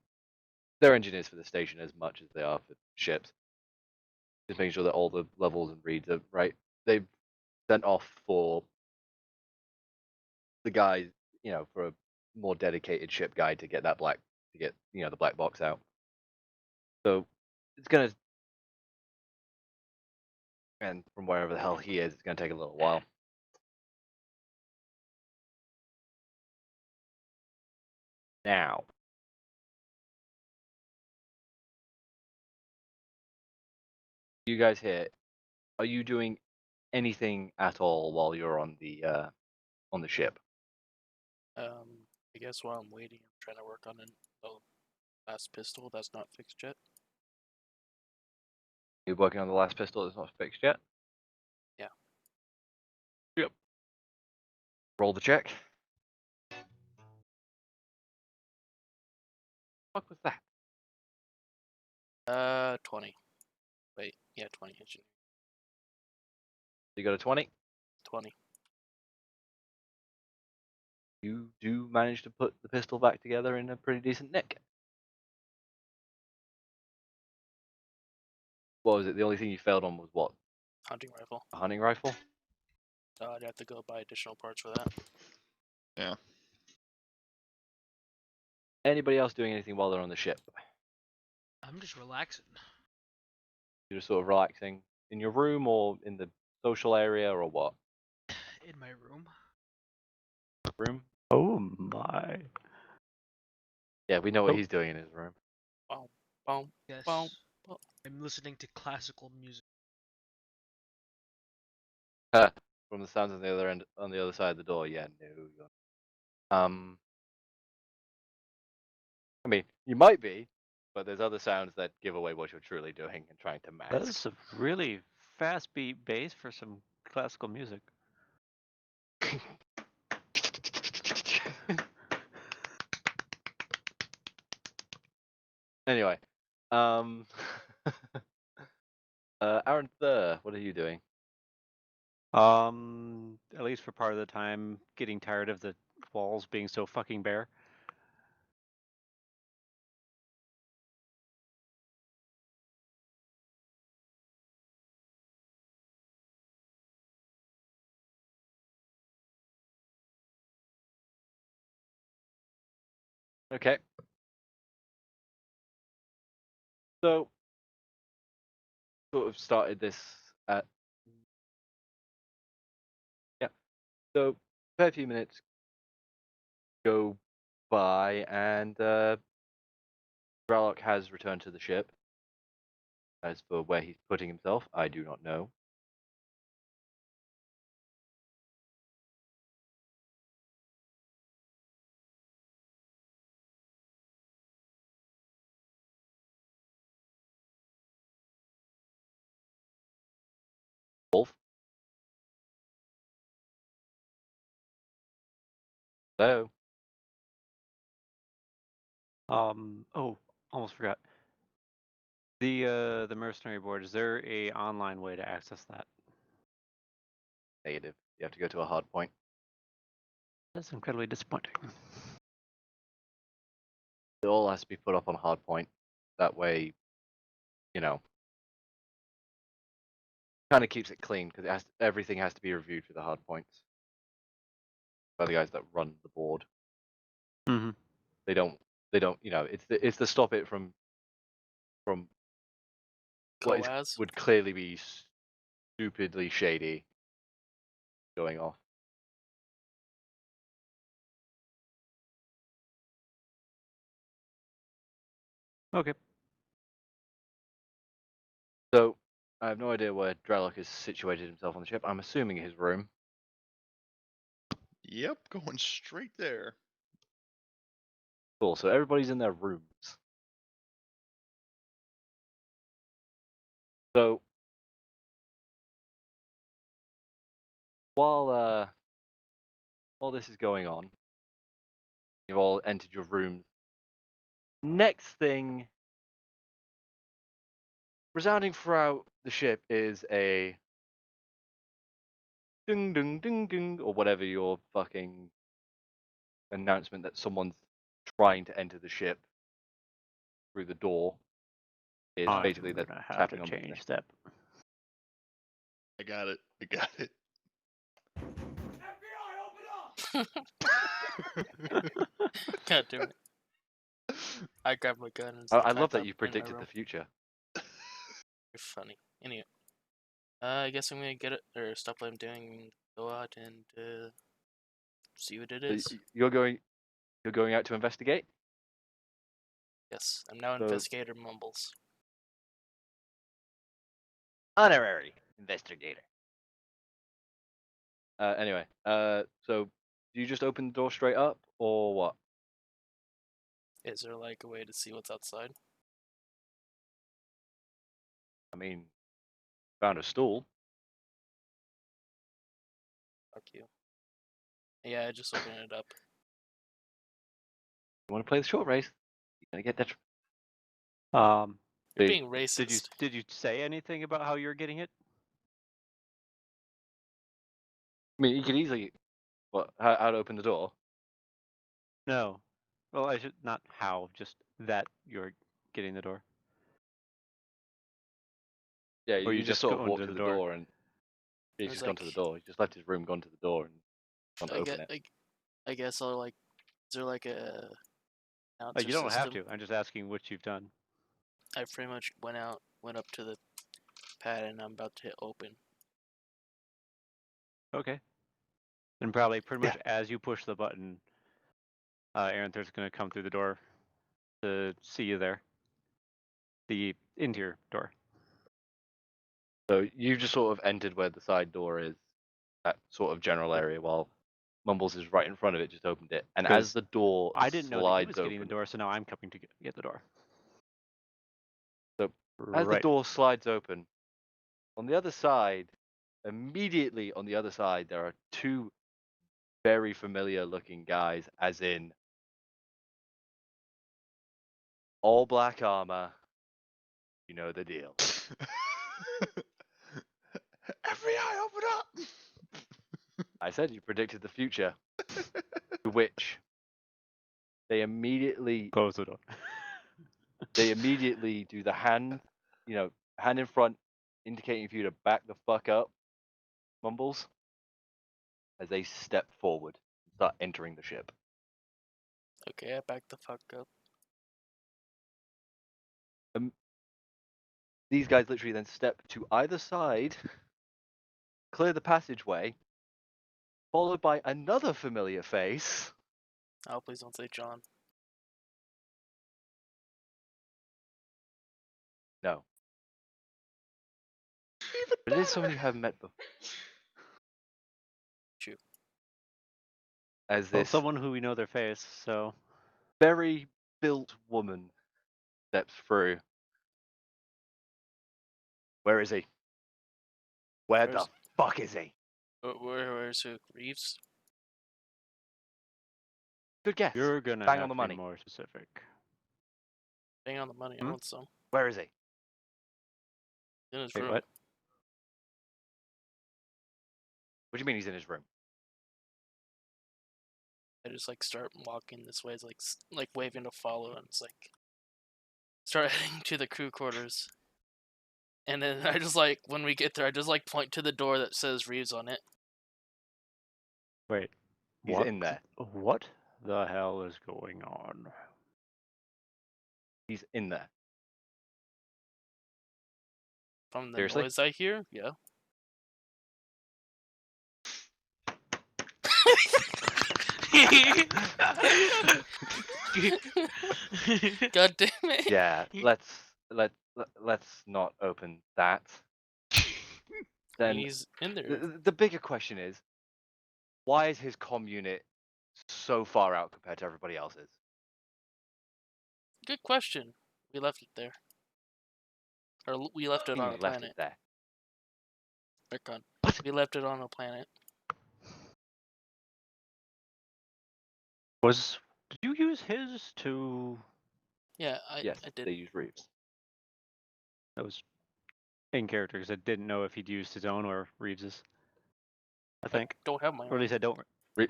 they're engineers for the station as much as they are for ships. Just making sure that all the levels and reads are right. They've sent off for the guys, for a more dedicated ship guide to get the black box out. So it's gonna And from wherever the hell he is, it's going to take a little while. Now, you guys here, are you doing anything at all while you're on the ship? I guess while I'm waiting, I'm trying to work on the last pistol that's not fixed yet. You're working on the last pistol that's not fixed yet? Yeah. Yep. Roll the check. What was that? 20. Wait, yeah, 20. You got a 20? 20. You do manage to put the pistol back together in a pretty decent nick. What was it? The only thing you failed on was what? Hunting rifle. A hunting rifle? I'd have to go buy additional parts for that. Yeah. Anybody else doing anything while they're on the ship? I'm just relaxing. You're just sort of relaxing in your room or in the social area or what? In my room. Room? Oh my. Yeah, we know what Oh. he's doing in his room. Boom. Yes. Boom. I'm listening to classical music. From the sounds on the other end, on the other side of the door. Yeah, no. I mean, you might be, but there's other sounds that give away what you're truly doing and trying to mask. That is a really fast beat bass for some classical music. Anyway, Aaron Thur, what are you doing? At least for part of the time, getting tired of the walls being so fucking bare. Okay. So, sort of started this at. Yeah. So, a fair few minutes go by, and Dralok has returned to the ship. As for where he's putting himself, I do not know. Wolf? Hello? Oh, almost forgot. The mercenary board, is there a online way to access that? Negative. You have to go to a hard point. That's incredibly disappointing. It all has to be put up on hard point. That way, you know, kind of keeps it clean because everything has to be reviewed for the hard points by the guys that run the board. Mm-hmm. They don't. You know, it's to stop it from what Coaz. would clearly be stupidly shady going off. Okay. So I have no idea where Dralok has situated himself on the ship. I'm assuming his room. Yep, going straight there. Cool. So everybody's in their rooms. So while this is going on, you've all entered your rooms. Next thing, resounding throughout the ship is a ding ding ding ding or whatever your fucking announcement that someone's trying to enter the ship through the door is I'm basically that gonna have tapping to on the change thing. that. I got it. I got it. God damn it. I grabbed my gun and I love typed that up you in my predicted room. the future. You're funny. Anyway. I guess I'm gonna get it or stop what I'm doing and go out and see what it So is. you're going out to investigate. Yes, I'm now So- Investigator Mumbles. Honorary investigator. Anyway, so do you just open the door straight up, or what? Is there like a way to see what's outside? I mean, found a stool. Fuck you. Yeah, I just open it up. You want to play the short race? You're gonna get that. You're See, being racist. Did you say anything about how you're getting it? I mean, you could easily. What? How to open the door? No. Well, I should not how, just that you're getting the door. Yeah, Or you you just just sort go of walk into to the the door? door and he's There's just gone to the like- door. He just left his room, gone to the door, and gone to I open get, it. I guess I'll like. Is there like a announcer You don't have system? to. I'm just asking what you've done. I pretty much went up to the pad, and I'm about to hit open. Okay. And probably pretty Yeah. much as you push the button, Aranther's going to come through the door to see you there. The interior door. So you just sort of entered where the side door is, that sort of general area, while Mumbles is right in front of it, just opened it. And 'Cause as the door I didn't know that he slides was getting open, the door, so now I'm coming to get the door. So as the Right. door slides open, on the other side, immediately on the other side, there are two very familiar looking guys, as in all black armor. You know the deal. Every eye open up. I said you predicted the future. To which they immediately Close the door. do the hand, hand in front, indicating for you to back the fuck up, Mumbles, as they step forward and start entering the ship. Okay, I backed the fuck up. These guys literally then step to either side, clear the passageway, followed by another familiar face. Oh, please don't say John. No, Even but it is someone better. you haven't met before. True. As Well, this someone who we know their face, so very built woman steps through. Where is he? Where the Where's- fuck is he? Where's Reeves? Good guess. you're gonna Bang have on the to money. be more specific. Bang on the money. I Hmm? want some. Where is he? In his Wait, room. what? What do you mean he's in his room? I just like start walking this way, it's like waving to follow, and it's like start heading to the crew quarters. And then I just like when we get there, I just like point to the door that says Reeves on it. Wait. He's what? in there. What the hell is going on? He's in there. From the Seriously? noise I hear, yeah. God damn it! Yeah, let's not open that. I Then mean, he's in there. the bigger question is, why is his comm unit so far out compared to everybody else's? Good question. We left it there, or we left it on We a left planet. it there. Recon. What? We left it on a planet. Did you use his to? Yeah, Yes, I did. they use Reeves. That was in character because I didn't know if he'd used his own or Reeves's. I think, Don't have my or at own. least I don't.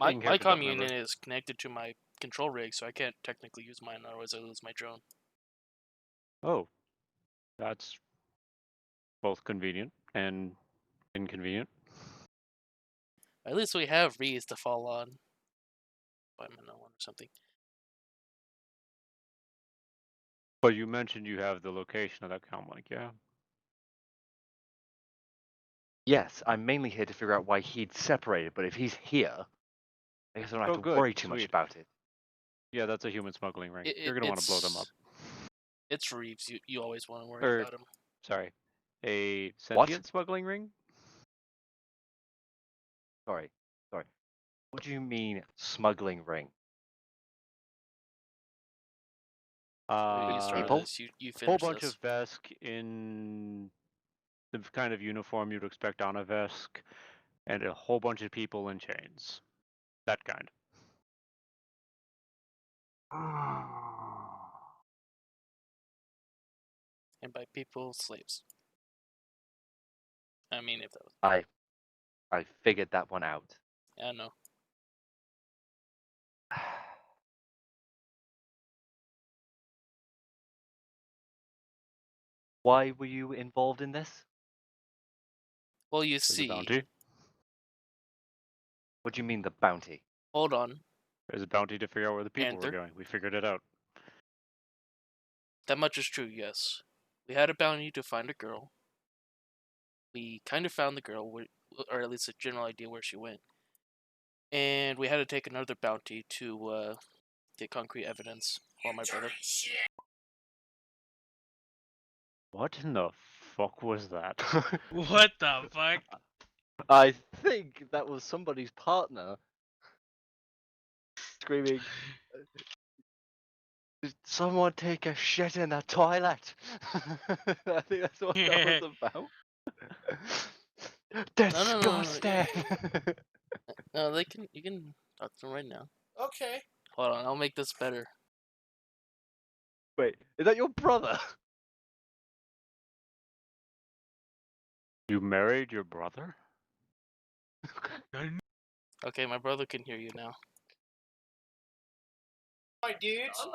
My in character, don't comm remember. unit is connected to my control rig, so I can't technically use mine, otherwise I lose my drone. Oh, that's both convenient and inconvenient. At least we have Reeves to fall on. Buy him another one or something. But you mentioned you have the location of that comm link, yeah? Yes, I'm mainly here to figure out why he'd separated, but if he's here, I guess I don't have Oh, to good. worry too much Sweet. about it. Yeah, that's a human smuggling ring. It, You're gonna want to blow them up. It's Reeves. You always want to worry Or- about him. Sorry, a What? sentient smuggling ring. Sorry. What do you mean, smuggling ring? You Uh, started people? this. You whole finished bunch this. of Vesk in the kind of uniform you'd expect on a Vesk, and a whole bunch of people in chains. That kind. And by people, slaves. I mean, if that was. I figured that one out. I know. Why were you involved in this? Well, you There's a see. bounty. What do you mean, the bounty? Hold on. There's a bounty to figure out where the people Panther. were going. We figured it out. That much is true, yes. We had a bounty to find a girl. We kind of found the girl, or at least a general idea where she went. And we had to take another bounty to get concrete evidence on my brother. What in the fuck was that? What the fuck? I think that was somebody's partner screaming, "Did someone take a shit in the toilet?" I think that's what that was about. Disgusting. No, you can talk to them right now. Okay. Hold on, I'll make this better. Wait, is that your brother? You married your brother? Okay, my brother can hear you now. Hi, dudes. Hello.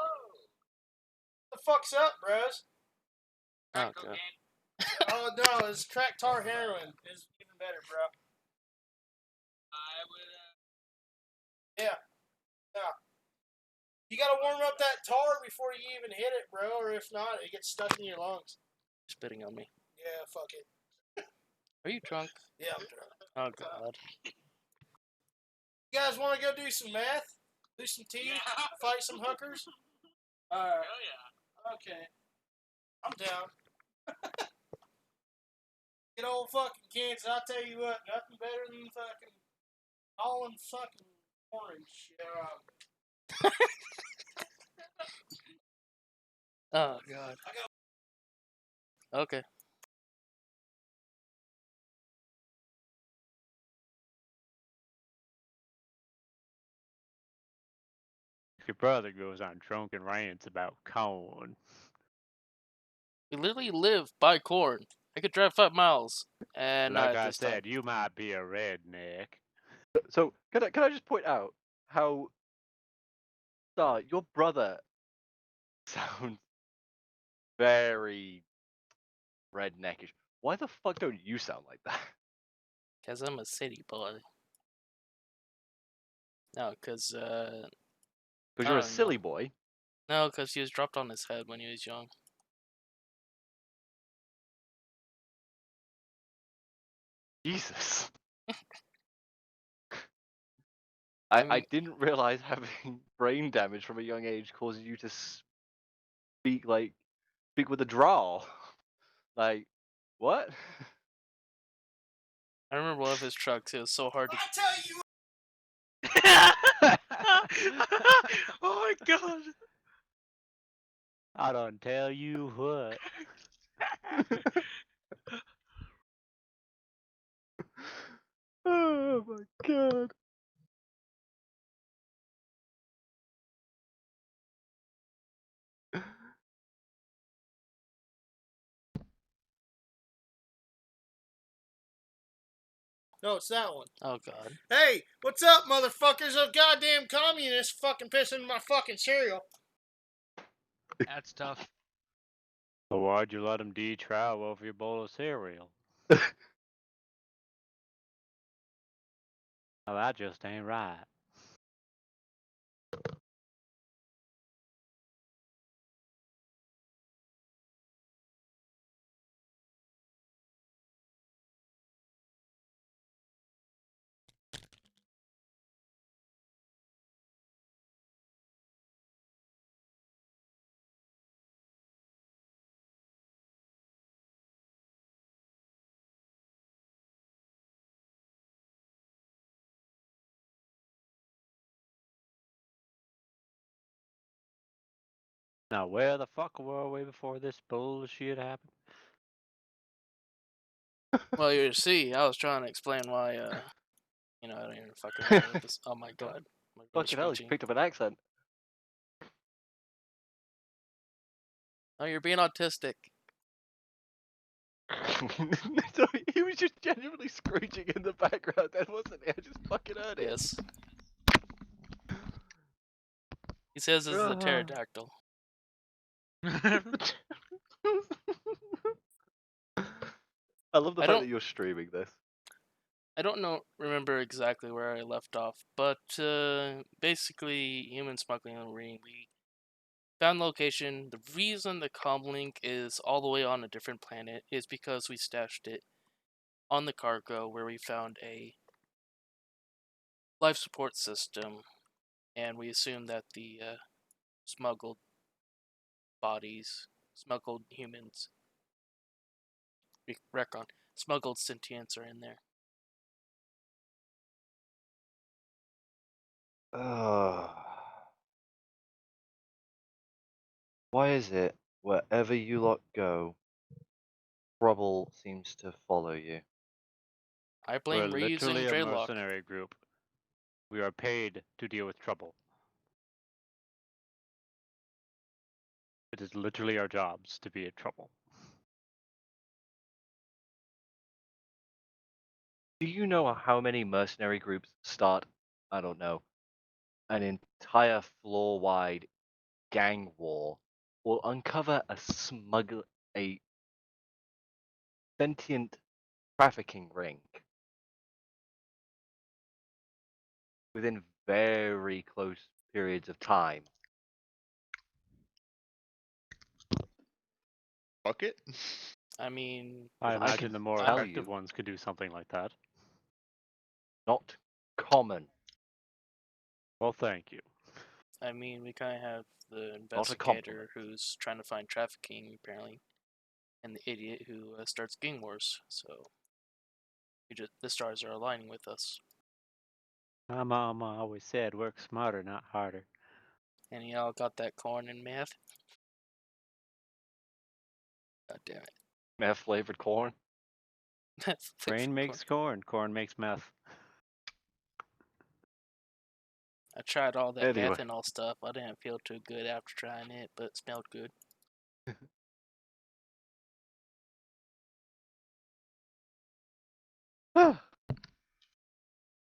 The fuck's up, bros? Oh, God. Oh no, it's crack tar heroin. It's even better, bro. Yeah. You gotta warm up that tar before you even hit it, bro, or if not, it gets stuck in your lungs. Spitting on me. Yeah, fuck it. Are you drunk? Yeah, I'm drunk. Oh, God. You guys wanna go do some math? Do some teeth? Fight some hookers? Alright. Hell yeah. Okay. I'm down. Good old fucking Kansas, I'll tell you what, nothing better than fucking all in fucking orange. Oh, God. Okay. If your brother goes on drunken rants about corn. We literally live by corn. I could drive 5 miles. And not Like at I this said, time. you might be a redneck. So can I just point out how your brother sounds very redneckish. Why the fuck don't you sound like that? Because I'm a city boy. No, because, Because I you're a don't silly know. boy. No, because he was dropped on his head when he was young. Jesus. I I mean- didn't realize having brain damage from a young age causes you to speak with a drawl. Like, what? I remember one of his trucks. It was so hard to. I tell you Oh my god. I don't tell you what. Oh my god. No, it's that one. Oh, God. Hey, what's up, motherfuckers? Those goddamn communists fucking pissing my fucking cereal. That's tough. So why'd you let him de-trow over your bowl of cereal? Now that just ain't right. Now, where the fuck were we before this bullshit happened? Well, you see, I was trying to explain why. I don't even fucking know what this. Oh my god, my voice Fucking hell, he's screeching. picked up an accent. Oh, you're being autistic. So he was just genuinely screeching in the background, then, wasn't he? I just fucking heard it. Yes. He says this is a pterodactyl. I love the I fact don't- that you're streaming this. I don't remember exactly where I left off, but basically, human smuggling and marine. We found location. The reason the comlink is all the way on a different planet is because we stashed it on the cargo where we found a life support system, and we assumed that the smuggled bodies, smuggled humans, recon, smuggled sentients are in there. Why is it wherever you lot go, trouble seems to follow you? I We're blame reusing literally a Dralok. mercenary group. We are paid to deal with trouble. It is literally our jobs to be in trouble. Do you know how many mercenary groups start, I don't know, an entire floor-wide gang war or uncover a sentient trafficking ring within very close periods of time? Fuck it. I mean, I 'Cause I imagine can the more tell effective you, ones could do something like that. not common. Well, thank you. we kind of have the Not a investigator who's trying to find trafficking, apparently, and the idiot who starts gang wars. So, the stars are aligning with us. My mama always said, work smarter, not harder. And y'all got that corn and meth? God damn it. Meth flavored corn. That's Rain makes corn, corn makes meth. I tried all that Anyway. ethanol stuff. I didn't feel too good after trying it, but it smelled good.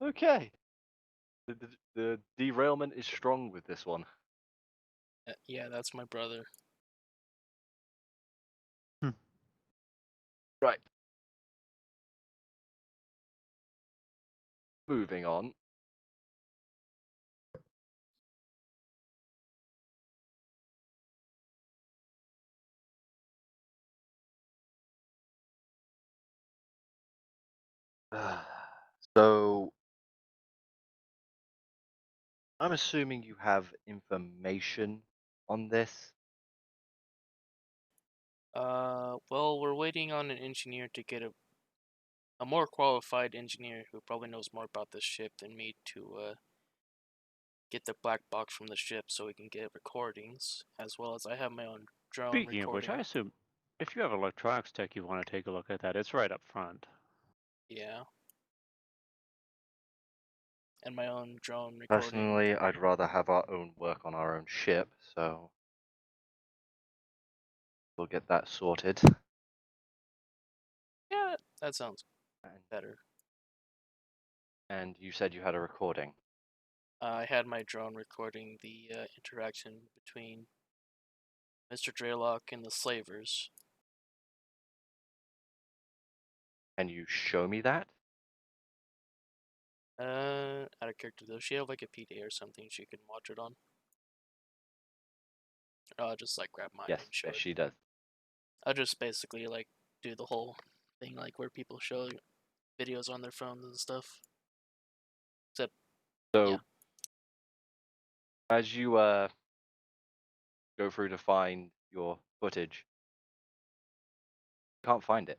Okay. The derailment is strong with this one. Yeah, that's my brother. Right. Moving on. So, I'm assuming you have information on this. Well, we're waiting on an engineer to get a more qualified engineer who probably knows more about this ship than me to get the black box from the ship so we can get recordings, as well as I have my own drone Speaking of recording. which, I assume if you have electronics tech, you want to take a look at that. It's right up front. Yeah. And my own drone recording. Personally, I'd rather have our own work on our own ship, so we'll get that sorted. Yeah, that sounds better. And you said you had a recording. I had my drone recording the interaction between Mr. Dralok and the slavers. Can you show me that? Out of character, does she have like a PDA or something she can watch it on? I'll just like grab mine Yes, and show yes, it. she does. I'll just basically like do the whole thing like where people show videos on their phones and stuff. Except, So, yeah. as you go through to find your footage, you can't find it.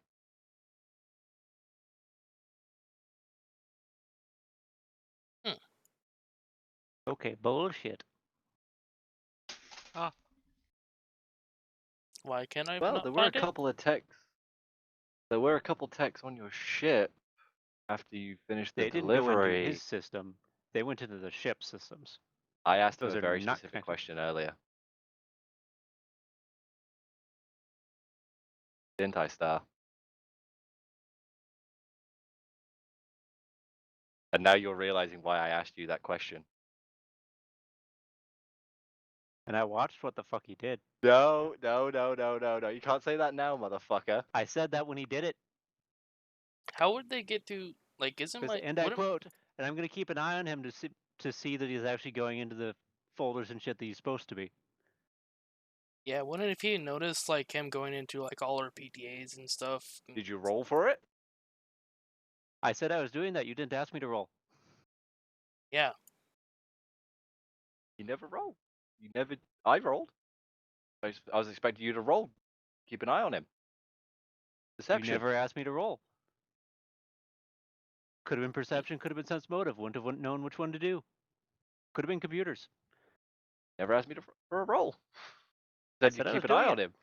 Okay, bullshit. Why can't I Well, not there were a find it? couple of techs. There were a couple techs on your ship after you finished the They didn't go into delivery. his system. They went into the ship systems. I asked him Those a are very not specific connected. question earlier. Didn't I, Star? And now you're realizing why I asked you that question. And I watched what the fuck he did. No. You can't say that now, motherfucker. I said that when he did it. How would they get to like? Isn't my And I wouldn't- quote, and I'm going to keep an eye on him to see that he's actually going into the folders and shit that he's supposed to be. Yeah, wouldn't if he noticed like him going into like all our PDAs and stuff? Did you roll for it? I said I was doing that. You didn't ask me to roll. Yeah, You never rolled. You never. I rolled. I was expecting you to roll. Keep an eye on him. Deception. You never asked me to roll. Could have been perception. Could have been sense motive. Wouldn't have known which one to do. Could have been computers. Never asked me for a roll. Said you Said I keep was an eye doing on it. him.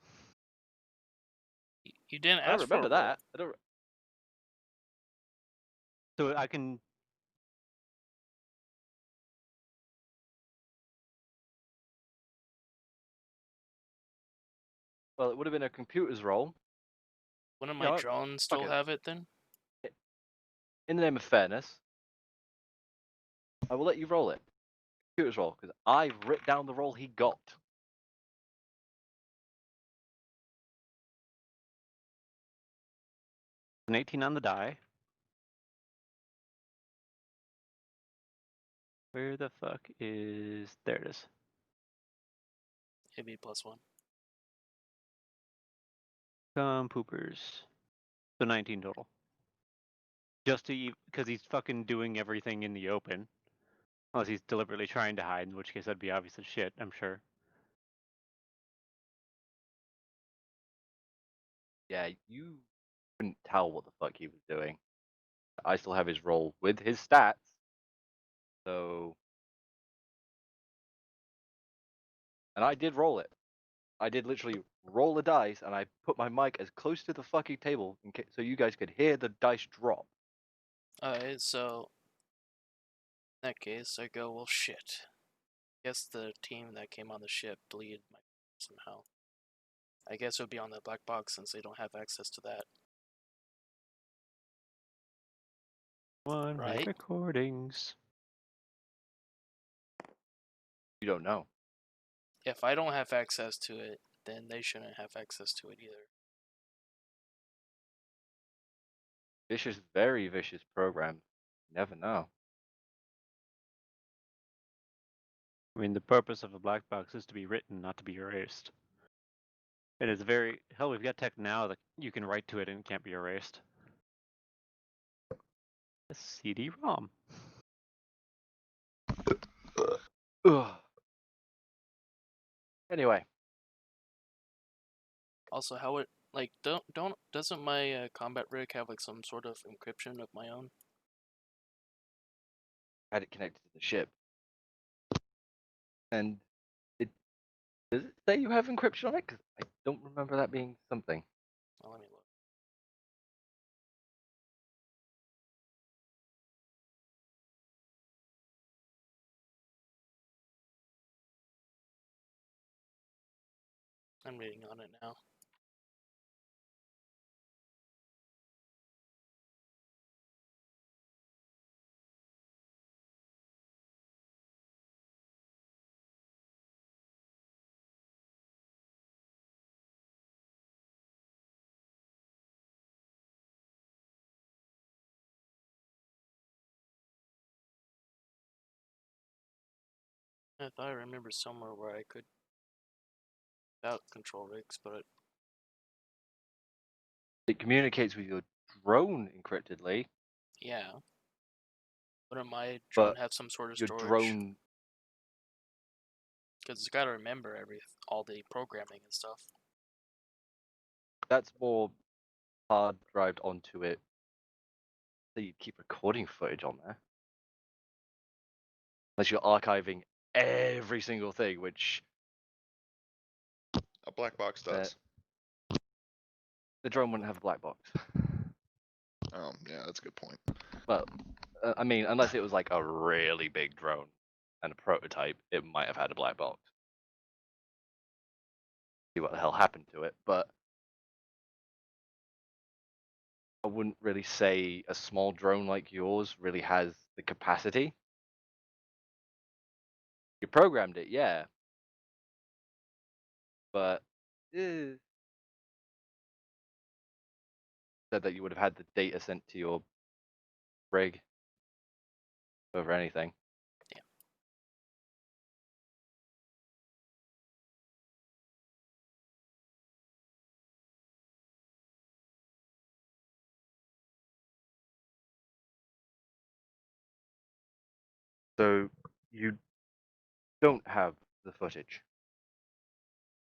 you didn't I don't ask for a remember roll. that. I don't. So I can. Well, it would have been a computer's roll. Wouldn't You know my what? drone Fuck still it. have it then? In the name of fairness, I will let you roll it. Computer's roll, because I writ down the roll he got. An 18 on the die. Where the fuck is... There it is. It'd be +1. Come poopers. So 19 total. Just to... Because he's fucking doing everything in the open. Unless he's deliberately trying to hide, in which case that'd be obvious as shit, I'm sure. Yeah, you couldn't tell what the fuck he was doing. I still have his roll with his stats. So. And I did roll it. I did literally roll the dice, and I put my mic as close to the fucking table so you guys could hear the dice drop. Alright, so in that case, I go, well, shit. Guess the team that came on the ship deleted my somehow. I guess it would be on the black box since they don't have access to that. One Right. recordings. You don't know. If I don't have access to it, then they shouldn't have access to it either. Vicious, very vicious program. You never know. I mean, the purpose of a black box is to be written, not to be erased. It is very... Hell, we've got tech now that you can write to it and it can't be erased. A CD-ROM. Ugh. Anyway, Also, how it like doesn't my combat rig have like some sort of encryption of my own? I had it connected to the ship. And does it say you have encryption on it? Because I don't remember that being something. Oh, let me look. I'm reading on it now. I thought I remember somewhere where I could without control rigs, but It communicates with your drone encryptedly, yeah. Wouldn't my drone but have some sort of your storage? drone. Because it's got to remember all the programming and stuff. That's more hard drived onto it. So you keep recording footage on there. Unless you're archiving every single thing, which A black box does. the drone wouldn't have a black box. Oh, yeah, that's a good point. Well, I mean, unless it was like a really big drone and a prototype, it might have had a black box. See what the hell happened to it, but I wouldn't really say a small drone like yours really has the capacity. You programmed it, yeah, but said that you would have had the data sent to your rig over anything. Yeah. So you don't have the footage.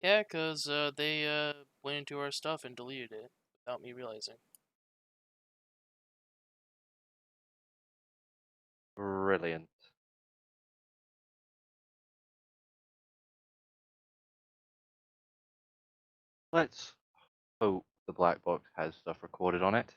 Yeah, because they went into our stuff and deleted it without me realizing. Brilliant. Let's hope the black box has stuff recorded on it.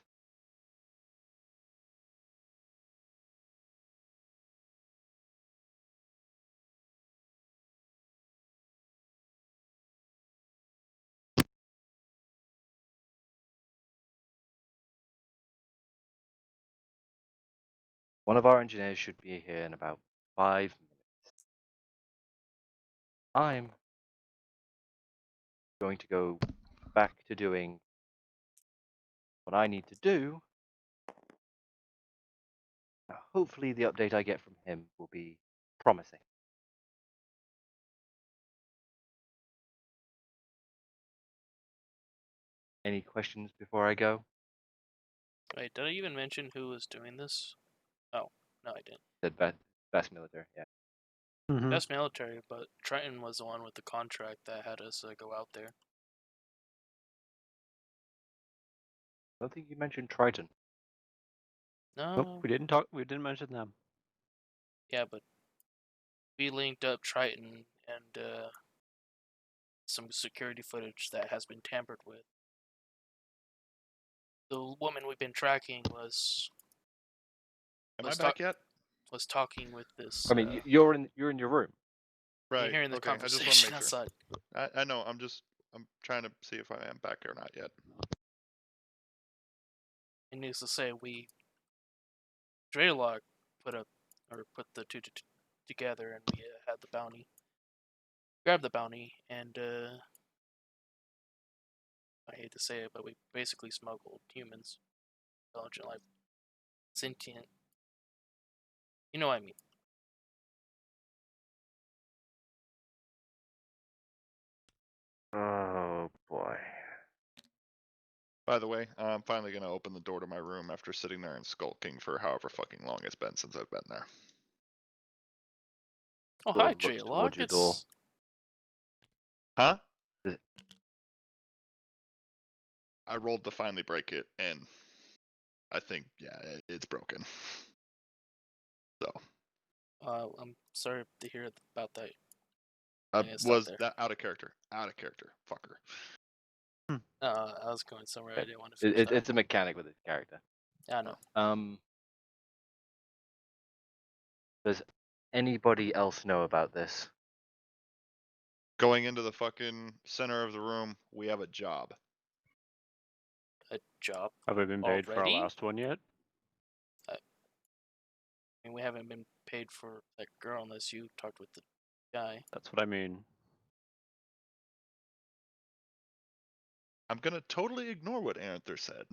One of our engineers should be here in about 5 minutes. I'm going to go back to doing what I need to do. Now, hopefully the update I get from him will be promising. Any questions before I go? Wait, did I even mention who was doing this? Oh, no, I didn't. Said best military, yeah. Mm-hmm. Best military, but Triton was the one with the contract that had us go out there. I don't think you mentioned Triton. No, Nope, we didn't talk. We didn't mention them. yeah, but we linked up Triton and some security footage that has been tampered with. The woman we've been tracking was Am Let's I back yet? was talking with this. I mean, you're in your room. Right. Hearing the Okay. I just want conversation to make outside. sure. I know. I'm trying to see if I am back or not yet. And needless to say, Dralok put the two together, and we had the bounty. Grabbed the bounty, and I hate to say it, but we basically smuggled humans, intelligent life, sentient. You know what I mean? Oh boy. By the way, I'm finally gonna open the door to my room after sitting there and skulking for however fucking long it's been since I've been there. Oh, Sort hi, of looks Dralok. towards your door. Huh? Is- I rolled to finally break it, and I think it's broken. So I'm sorry to hear about that. I Yeah, stop was there. that out of character, fucker. I was going somewhere. I Okay. didn't want to finish that. It's a mechanic with his character. I know. Does anybody else know about this? Going into the fucking center of the room, we have a job. A job. Have we been paid for our Already? last one yet? I mean, we haven't been paid for that girl unless you talked with the guy. That's what I mean. I'm gonna totally ignore what Arthur said.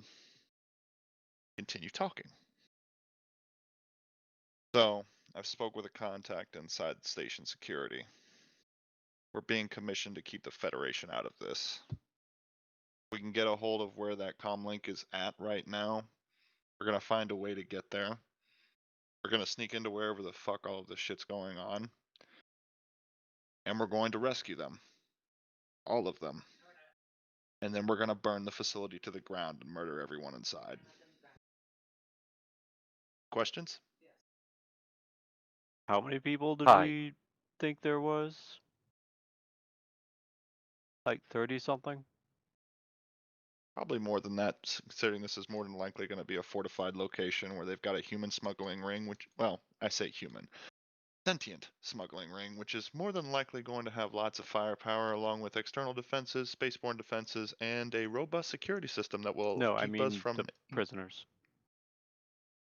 Continue talking. So, I've spoke with a contact inside station security. We're being commissioned to keep the Federation out of this. We can get a hold of where that comlink is at right now. We're gonna find a way to get there. We're gonna sneak into wherever the fuck all of this shit's going on. And we're going to rescue them. All of them. And then we're gonna burn the facility to the ground and murder everyone inside. Questions? How many people did Hi. we think there was? Like 30 something? Probably more than that, considering this is more than likely going to be a fortified location where they've got a human smuggling ring, which, well, I say human, sentient smuggling ring, which is more than likely going to have lots of firepower along with external defenses, spaceborne defenses, and a robust security system that will No, I keep us mean from. the prisoners.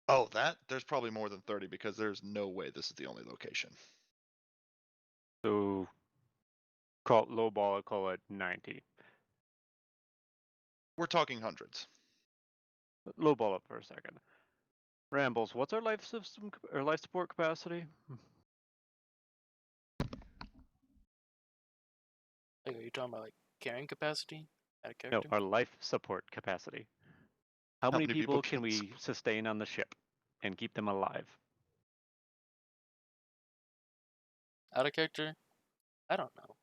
Oh, that? There's probably more than 30 because there's no way this is the only location. So lowball it, call it 90. We're talking hundreds. Lowball it for a second. Rambles, what's our life system or life support capacity? Like, are you talking about like carrying capacity? Out of No, character? our life support capacity. How many people can we sustain on the ship and keep them alive? Out of character? I don't know.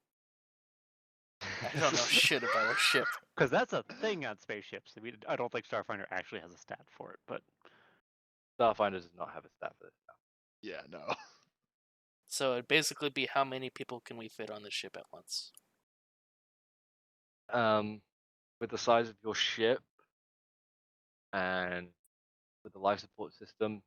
I don't know shit about our ship. Because that's a thing on spaceships. I mean, I don't think Starfinder actually has a stat for it, but Starfinder does not have a stat for this now. Yeah, no. So it'd basically be how many people can we fit on the ship at once? With the size of your ship and with the life support system,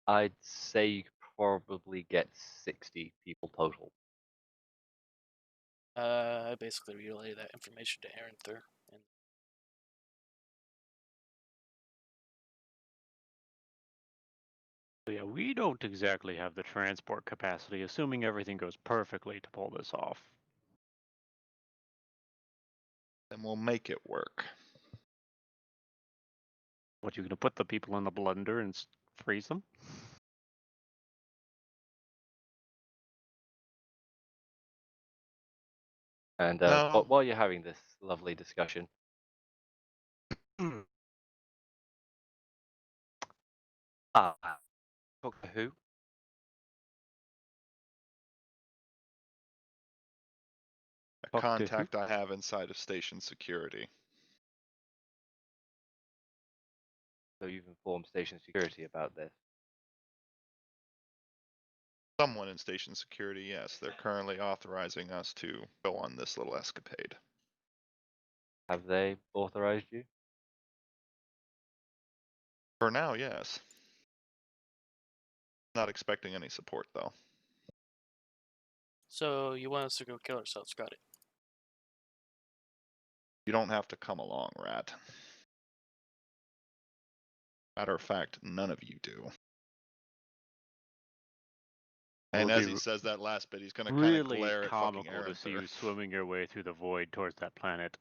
I'd say you could probably get 60 people total. I basically relay that information to Aaron through. And so yeah, we don't exactly have the transport capacity, assuming everything goes perfectly to pull this off. Then we'll make it work. What, you gonna put the people in the blender and freeze them? And No. while you're having this lovely discussion, talk to who? A Talk to who? contact I have inside of station security. So you've informed station security about this. Someone in station security, yes. They're currently authorizing us to go on this little escapade. Have they authorized you? For now, yes. Not expecting any support, though. so you want us to go kill ourselves? Got it. You don't have to come along, Rat. Matter of fact, none of you do. And Would as be he says that last bit, he's going to kind of really glare at fucking comical Aaron. to see you swimming your way through the void towards that planet.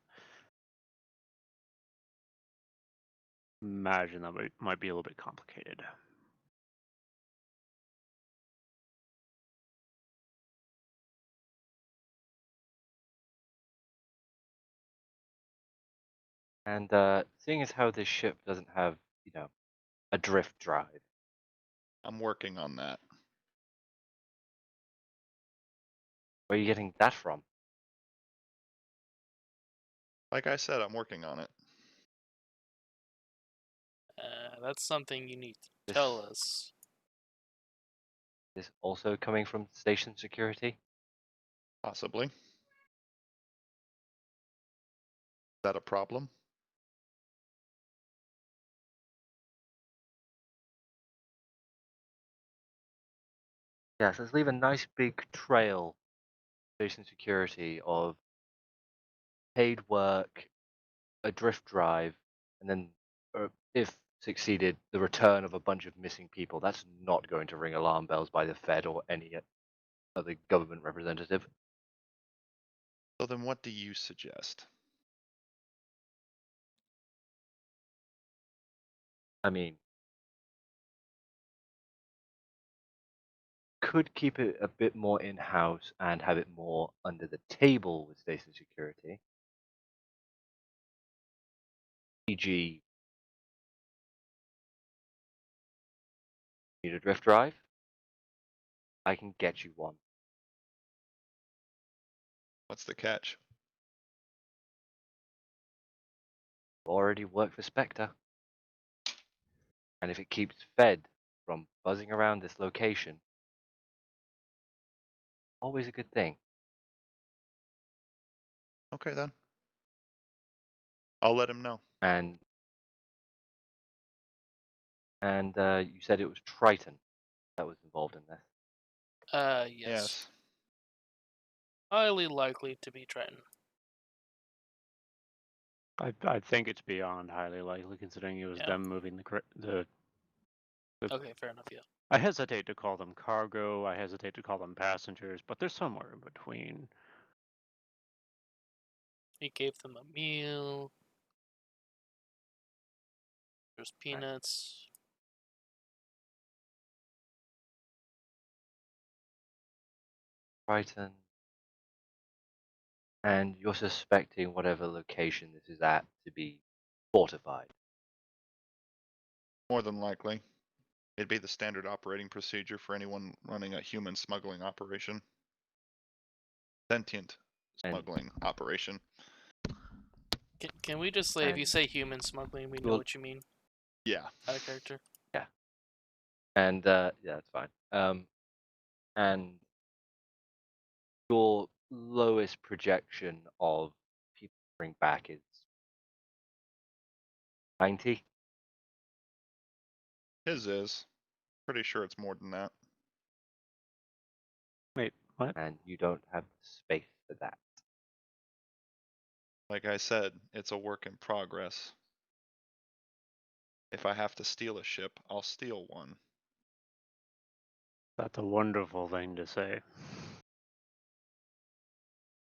Imagine that might be a little bit complicated. And seeing as how this ship doesn't have, a drift drive, I'm working on that. where are you getting that from? Like I said, I'm working on it. That's something you need to tell us. This also coming from station security? Possibly. Is that a problem? Yes, let's leave a nice big trail, station security, of paid work, a drift drive, and then, if succeeded, the return of a bunch of missing people. That's not going to ring alarm bells by the Fed or any other government representative. So then what do you suggest? I mean, could keep it a bit more in-house and have it more under the table with station security. E.g., need a drift drive? I can get you one. What's the catch? Already worked for Spectre. And if it keeps Fed from buzzing around this location, always a good thing. Okay then. I'll let him know. And you said it was Triton that was involved in this. Yes. Yes. Highly likely to be Triton. I think it's beyond highly likely, considering it was Yeah. them moving the. Okay, fair enough. Yeah. I hesitate to call them cargo. I hesitate to call them passengers, but they're somewhere in between. He gave them a meal. There's peanuts. Triton. And you're suspecting whatever location this is at to be fortified. More than likely. It'd be the standard operating procedure for anyone running a human smuggling operation. Sentient And smuggling operation. Can we just say, if you And say human smuggling, we know well- what you mean Yeah. out of character? and yeah, that's fine. And your lowest projection of people to bring back is 90, His is. Pretty sure it's more than that. Wait, what? and you don't have the space for that. Like I said, it's a work in progress. If I have to steal a ship, I'll steal one. That's a wonderful thing to say.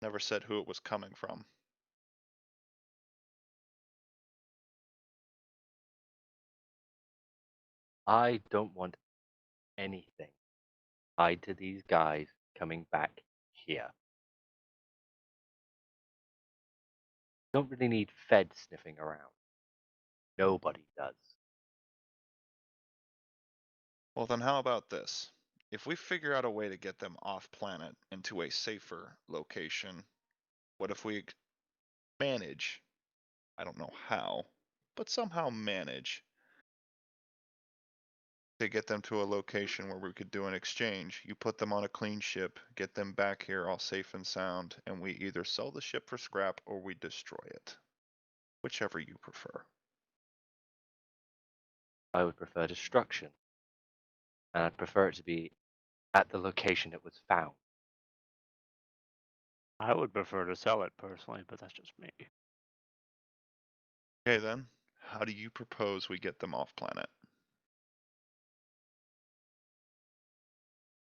Never said who it was coming from. I don't want anything tied to these guys coming back here. Don't really need Fed sniffing around. Nobody does. Well, then how about this? If we figure out a way to get them off planet into a safer location, what if we manage, I don't know how, but somehow manage to get them to a location where we could do an exchange? You put them on a clean ship, get them back here all safe and sound, and we either sell the ship for scrap or we destroy it. Whichever you prefer. I would prefer destruction. And I'd prefer it to be at the location it was found. I would prefer to sell it personally, but that's just me. Okay then, how do you propose we get them off planet?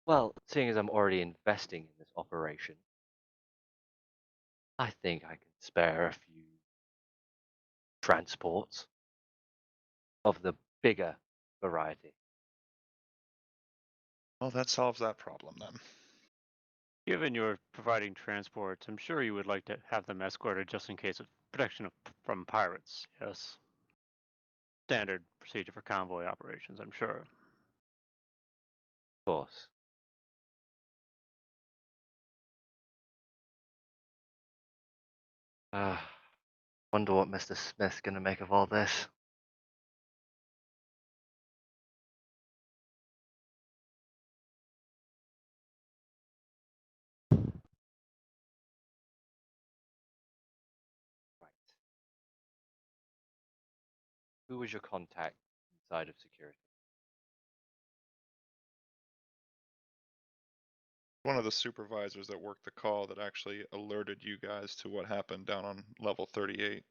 Well, seeing as I'm already investing in this operation, I think I can spare a few transports of the bigger variety. Well, that solves that problem then. Given you're providing transports, I'm sure you would like to have them escorted just in case of protection from pirates, yes? Standard procedure for convoy operations, I'm sure. Of course. Wonder what Mr. Smith's gonna make of all this. Right. Who was your contact inside of security? One of the supervisors that worked the call that actually alerted you guys to what happened down on level 38.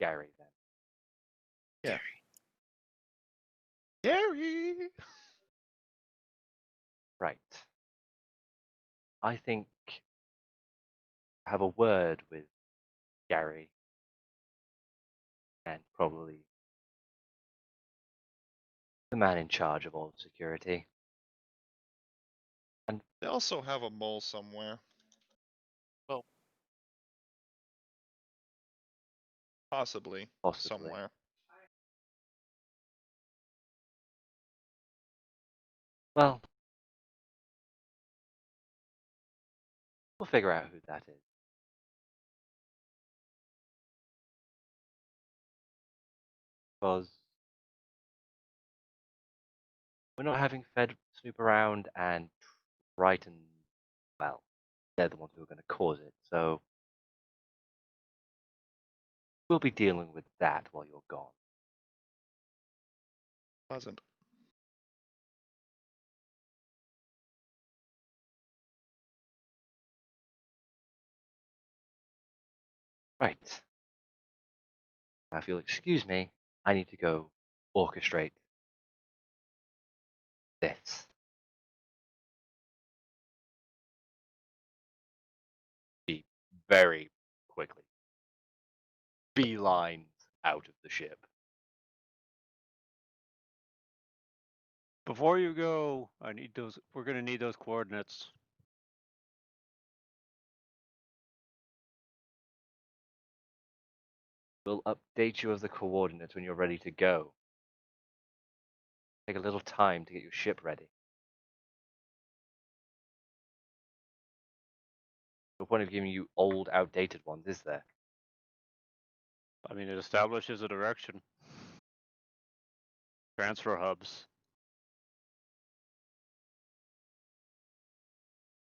Gary, then. Yeah. Gary! Right. I think have a word with Gary and probably the man in charge of all security. They also have a mole somewhere. Oh. Possibly. Possibly. Somewhere. Well, we'll figure out who that is. Because we're not having Fed snoop around and Triton, well, they're the ones who are going to cause it. So we'll be dealing with that while you're gone. Pleasant. Right. Now, if you'll excuse me, I need to go orchestrate this. Be very quickly. Beelines out of the ship. Before you go, I need those. We're gonna need those coordinates. We'll update you of the coordinates when you're ready to go. Take a little time to get your ship ready. No point of giving you old, outdated ones, is there? I mean, it establishes a direction. Transfer hubs.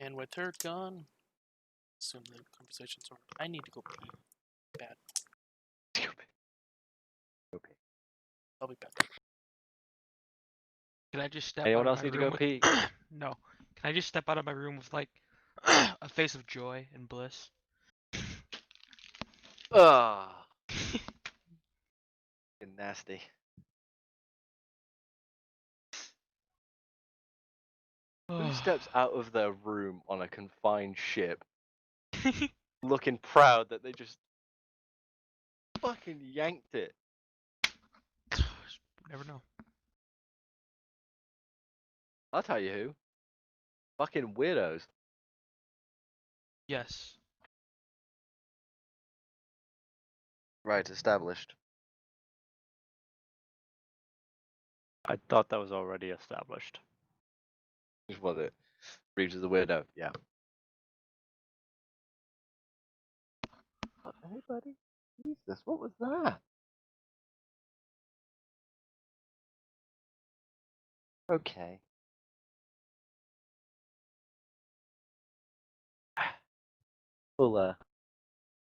And with her gone, assume the conversation's over. I need to go pee. Bad. Stupid. Okay. I'll be back. Can I just step Anyone out else of my need to room go with... pee? No. Can I just step out of my room with like a face of joy and bliss? Ah. Nasty. Who steps out of their room on a confined ship looking proud that they just fucking yanked it? Never know. I'll tell you who. Fucking weirdos. Yes. Right, established. I thought that was already established. Which was it? Reeves is a weirdo. Yeah. Hey, buddy. Jesus, what was that? Okay. We'll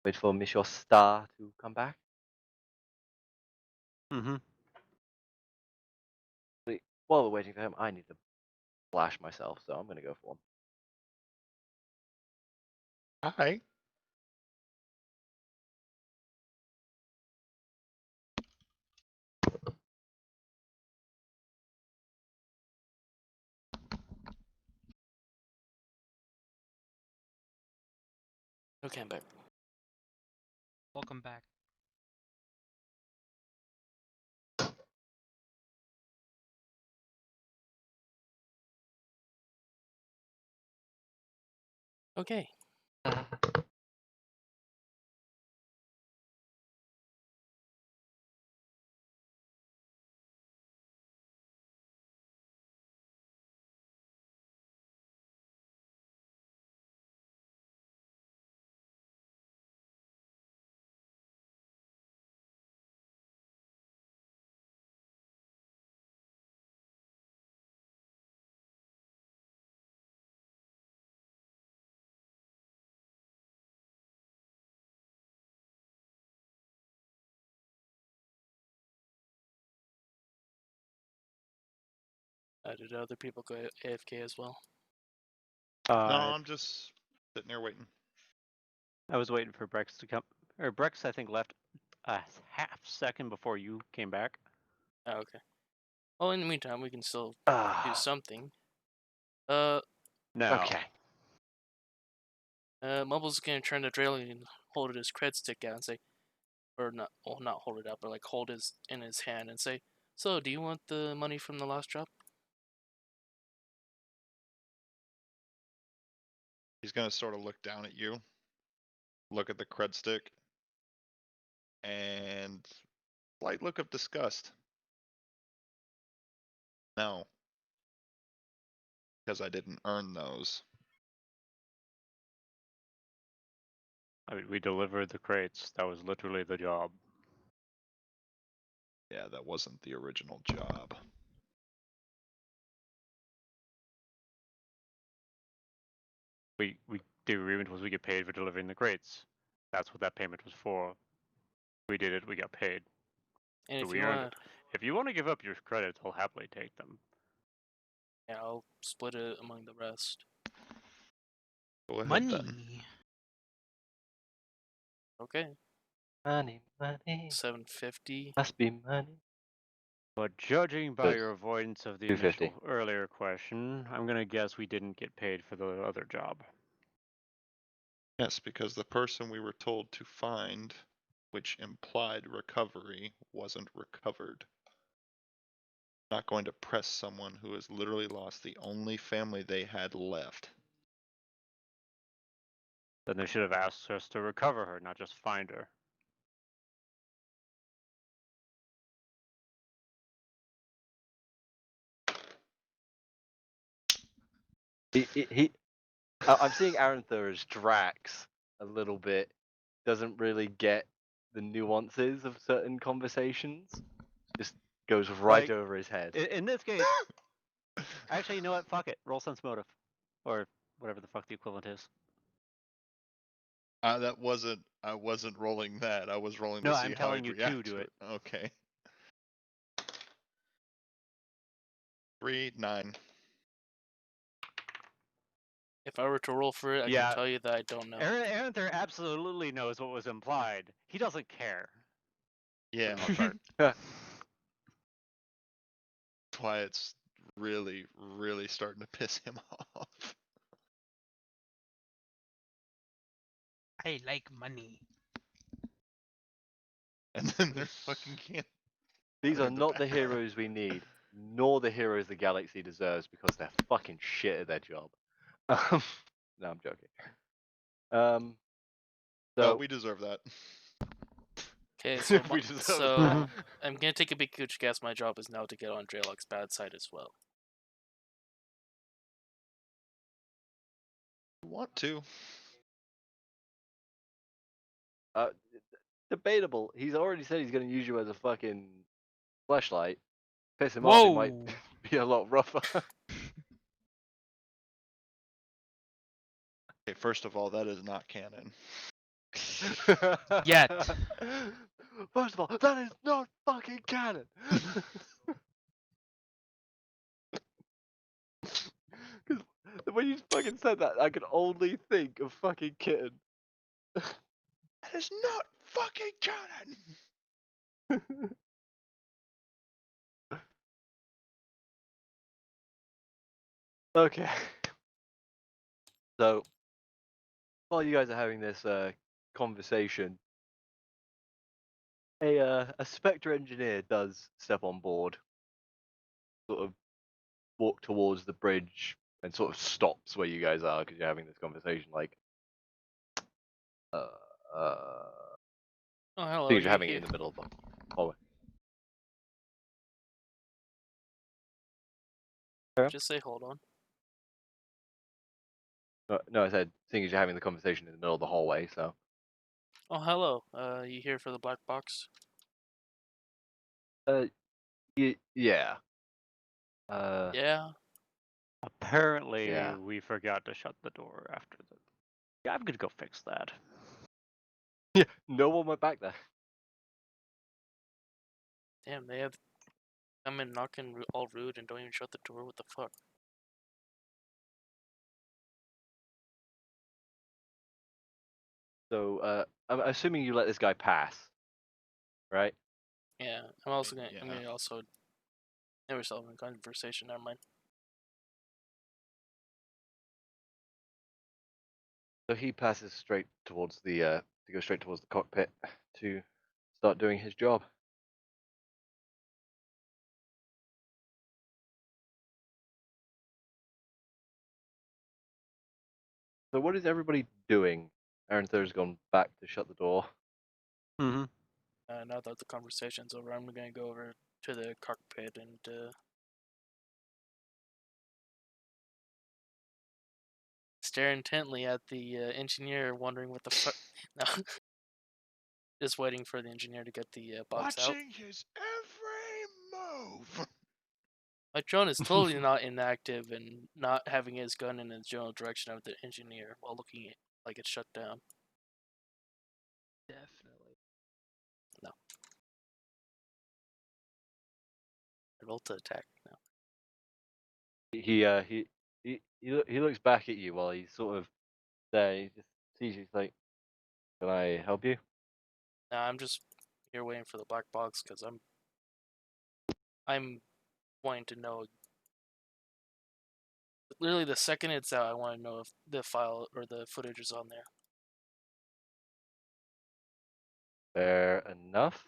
wait for Monsieur Star to come back. Mm-hmm. While we're waiting for him, I need to flash myself, so I'm gonna go for him. Hi. Okay, I'm back. Welcome back. Okay. Did other people go AFK as well? No, I'm just sitting there waiting. I was waiting for Brex to come. Or Brex, I think, left a half second before you came back. Oh, okay. Well, in the meantime, we can still do Ah. something. No. Okay. Mumble's gonna turn to Dralok and hold his cred stick out and say, or not, well, not hold it out, but like hold his in his hand and say, "So, do you want the money from the last drop?" He's gonna sort of look down at you, look at the cred stick, and slight look of disgust. No. Because I didn't earn those. I mean, we delivered the crates. That was literally the job. Yeah, that wasn't the original job. We the agreement was we get paid for delivering the crates. That's what that payment was for. We did it, we got paid. And So if we you earned want, it. If you want to give up your credits, I'll happily take them. yeah, I'll split it among the rest. Go ahead Money. then. Okay, Money, money, 750. must be money. But judging by Good. your avoidance of the 250. initial earlier question, I'm gonna guess we didn't get paid for the other job. Yes, because the person we were told to find, which implied recovery, wasn't recovered. Not going to press someone who has literally lost the only family they had left. Then they should have asked us to recover her, not just find her. I'm seeing Aranthur as Drax a little bit. Doesn't really get the nuances of certain conversations. Just goes right Like, over his head. In this case, actually, you know what? Fuck it. Roll sense motive, or whatever the fuck the equivalent is. That wasn't. I wasn't rolling that. I was rolling to No, see I'm how telling he'd you react to do it. Okay. 3, 9. If I were to roll for it, I Yeah. can tell you that I don't know. Aranthur absolutely knows what was implied. He doesn't care. Yeah. For the most part. That's why it's really, really starting to piss him off. I like money. And then they're fucking can't. These are Running not the back. heroes we need, nor the heroes the galaxy deserves because they're fucking shit at their job. No, I'm joking. Well, So we deserve that. Okay, so, we deserve so that. I'm gonna take a big huge guess. My job is now to get on Dralok's bad side as well. Want to? Debatable. He's already said he's going to use you as a fucking flashlight. Piss him off, it might Whoa. be a lot rougher. Okay, first of all, that is not canon. Yet. First of all, that is not fucking canon. Because when you fucking said that, I could only think of fucking Kitten. That is not fucking canon. Okay. So, while you guys are having this conversation, a Spectre engineer does step on board, sort of walk towards the bridge, and sort of stops where you guys are because you're having this conversation. Like, Oh, hello. things you're You having it here? in the middle of the hallway. Just say hold on. No, I said, seeing as you're having the conversation in the middle of the hallway, so. Oh, hello. You here for the black box? Yeah. Yeah. Apparently, Yeah. we forgot to shut the door after the. Yeah, I'm gonna go fix that. Yeah, no one went back there. Damn, they have come in knocking all rude and don't even shut the door. What the fuck? So, I'm assuming you let this guy pass, right? Yeah. I'm also gonna. Yeah. I'm gonna also. Never solve a conversation. Never mind. So he passes straight towards the to go straight towards the cockpit to start doing his job. So what is everybody doing? Aaron Thur's gone back to shut the door. Mm-hmm. Now that the conversation's over, I'm gonna go over to the cockpit and stare intently at the engineer, wondering what the fuck. No. Just waiting for the engineer to get the box out. Watching his every move. My drone is totally not inactive and not having his gun in the general direction of the engineer while looking at like it's shut down. Definitely. No. Roll to attack now. He looks back at you while he's sort of there. He just sees you. He's like, "Can I help you?" Nah, I'm just here waiting for the black box because I'm wanting to know. Literally, the second it's out, I want to know if the file or the footage is on there. Fair enough.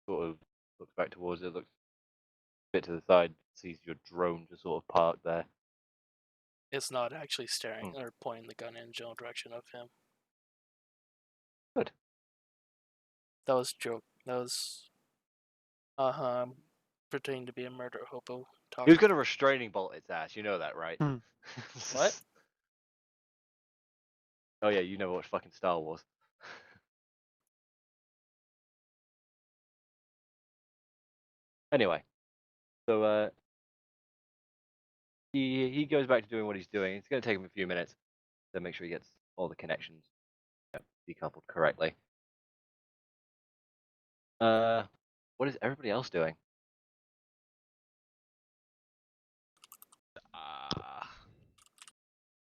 Sort of looks back towards it. Looks a bit to the side. Sees your drone just sort of parked there. It's not actually staring or pointing the gun in general direction of him. Good. That was joke. That was. I'm pretending to be a murder hobo. He was gonna restraining bolt its ass. You know that, right? What? Oh yeah, you never watched fucking Star Wars. Anyway, so he goes back to doing what he's doing. It's gonna take him a few minutes to make sure he gets all the connections decoupled correctly. What is everybody else doing?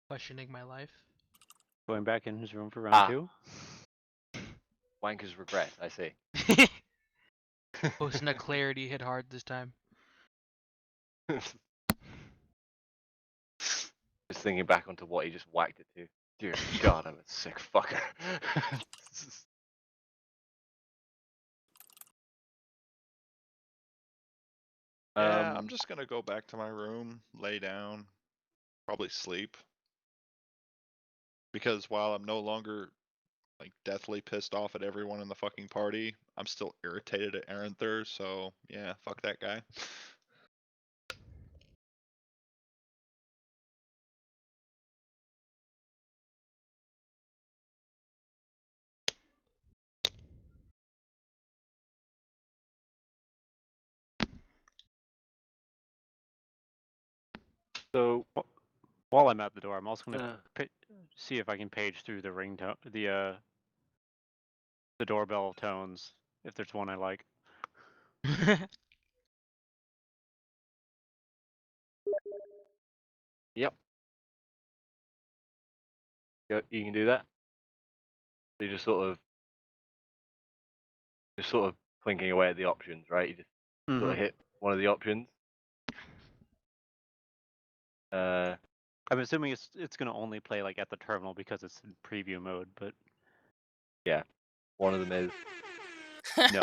Questioning my life. Going back in his room for round 2. Wanker's regret. I see. Posting a clarity hit hard this time. Just thinking back onto what he just whacked it to. Dear God, I'm a sick fucker. Yeah, I'm just gonna go back to my room, lay down, probably sleep. Because while I'm no longer like deathly pissed off at everyone in the fucking party, I'm still irritated at Arenther, so yeah, fuck that guy. So while I'm at the door, I'm also gonna see if I can page through the ringtone, the doorbell tones, if there's one I like. Yep. You can do that. So you just sort of thinking away at the options, right? You just sort of hit one of the options. I'm assuming it's gonna only play like at the terminal because it's in preview mode, but yeah, one of them is no.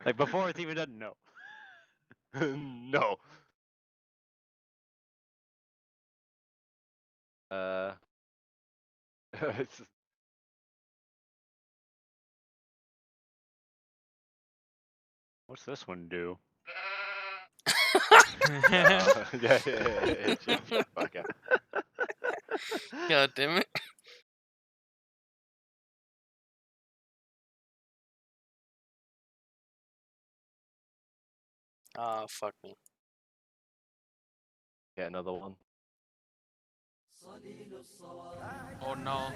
Like before it's even done, no. no. It's What's this one do? yeah. Fuck out. God damn it. Ah, fuck me. Get another one. Oh no.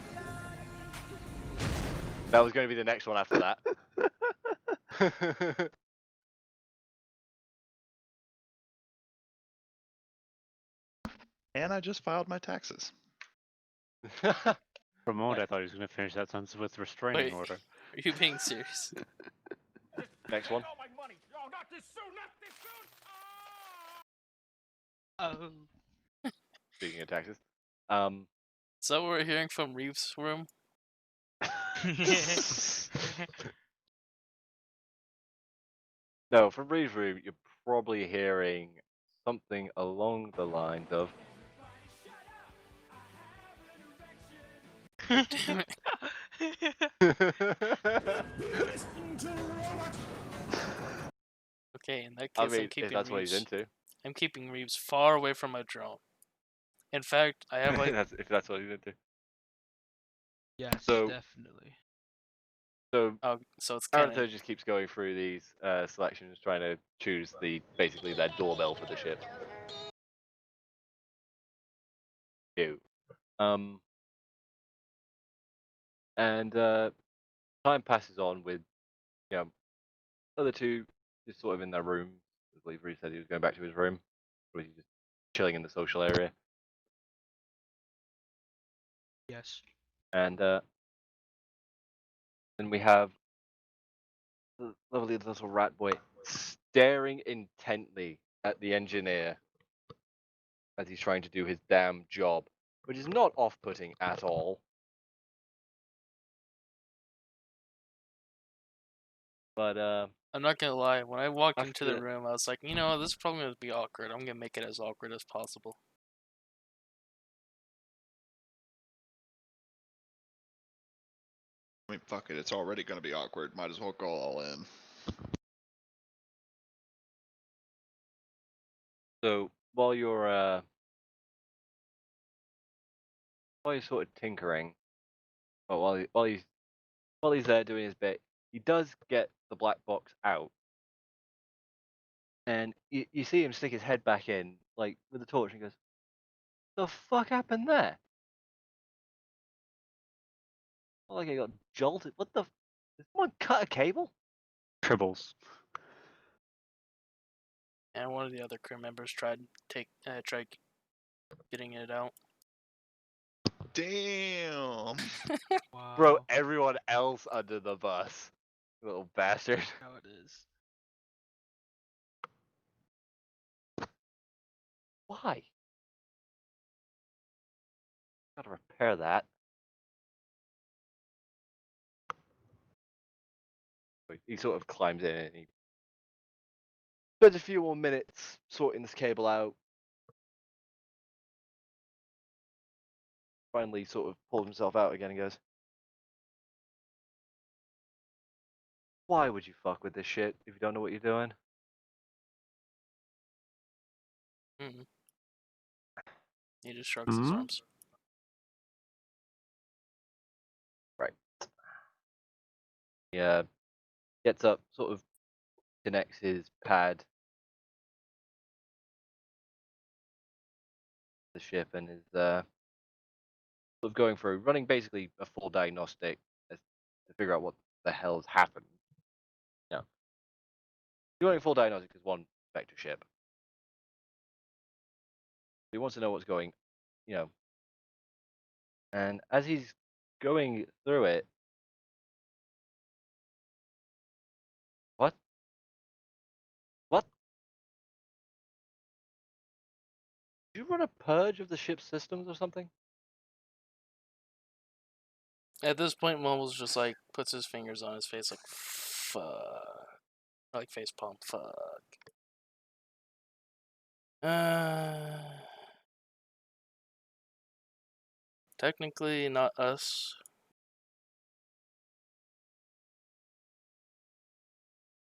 That was going to be the next one after that. And I just filed my taxes. For a moment I thought he was gonna finish that sentence with restraining Wait. order. Are you being serious? Next one. my money. No, not this soon, not this soon. Oh. Speaking of taxes. Is that what we're hearing from Reeves' room? No, from Reeves' room, you're probably hearing something along the lines of. Damn it. Okay, in that case, I mean, I'm if keeping that's what he's Reeves. into. I'm keeping Reeves far away from my drone. In fact, I have like If that's what he's into. Yes, So- definitely. So Oh, so it's Naruto canon. just keeps going through these selections, trying to choose basically their doorbell for the ship. Ew. And time passes on with, you know, other two just sort of in their room. I believe he said he was going back to his room, or he's just chilling in the social area. Yes. And then we have the lovely little rat boy staring intently at the engineer as he's trying to do his damn job, which is not off-putting at all. But I'm not gonna lie. When I walked into the after room, I was like, you know, this is probably gonna be awkward. I'm gonna make it as awkward as possible. I mean, fuck it, it's already gonna be awkward. Might as well go all in. so while you're sort of tinkering, well, while he's there doing his bit, he does get the black box out, and you see him stick his head back in, like with the torch, and he goes, "The fuck happened there?" Not like I got jolted. What the? Did someone cut a cable? Tribbles. And one of the other crew members tried getting it out. Damn. Wow. Bro, everyone else under the bus. Little bastard. How it is. Why? Gotta repair that. He sort of climbs in and he spends a few more minutes sorting this cable out. Finally, sort of pulls himself out again and goes, "Why would you fuck with this shit if you don't know what you're doing?" Mm-hmm. He just shrugs his Hmm? arms. Right. He gets up, sort of connects his pad to the ship, and is sort of going through, running basically a full diagnostic to figure out what the hell's happened. Yeah. Doing full diagnostic is one vector ship. He wants to know what's going, you know. And as he's going through it, what? What? Did you run a purge of the ship's systems or something? At this point, Mumbles just like puts his fingers on his face, like fuck, like face palm, fuck. Technically, not us.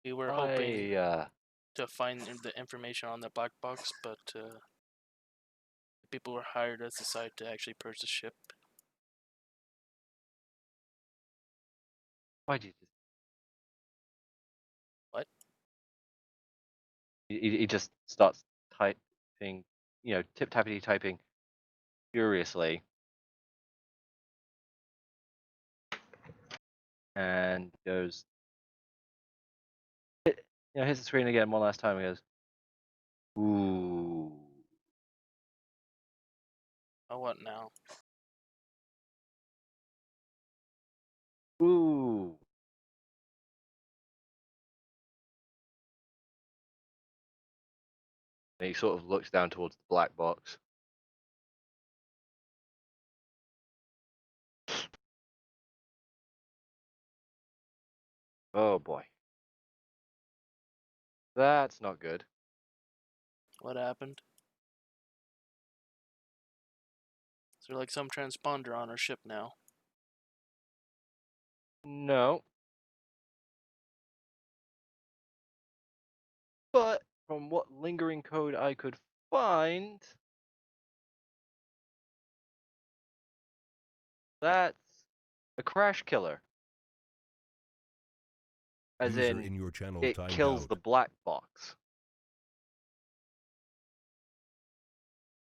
We were hoping to find the information on the black box, but the people who hired us decided to actually purge the ship. Why did you just... What? He just starts typing, you know, tip-tappity typing furiously. And goes, you know, hits the screen again one last time and goes, "Ooh." Oh, what now? Ooh. And he sort of looks down towards the black box. Oh boy. That's not good. What happened? Is there like some transponder on our ship now? No. But from what lingering code I could find, that's a crash killer. As User in, your channel it timed kills out. the black box.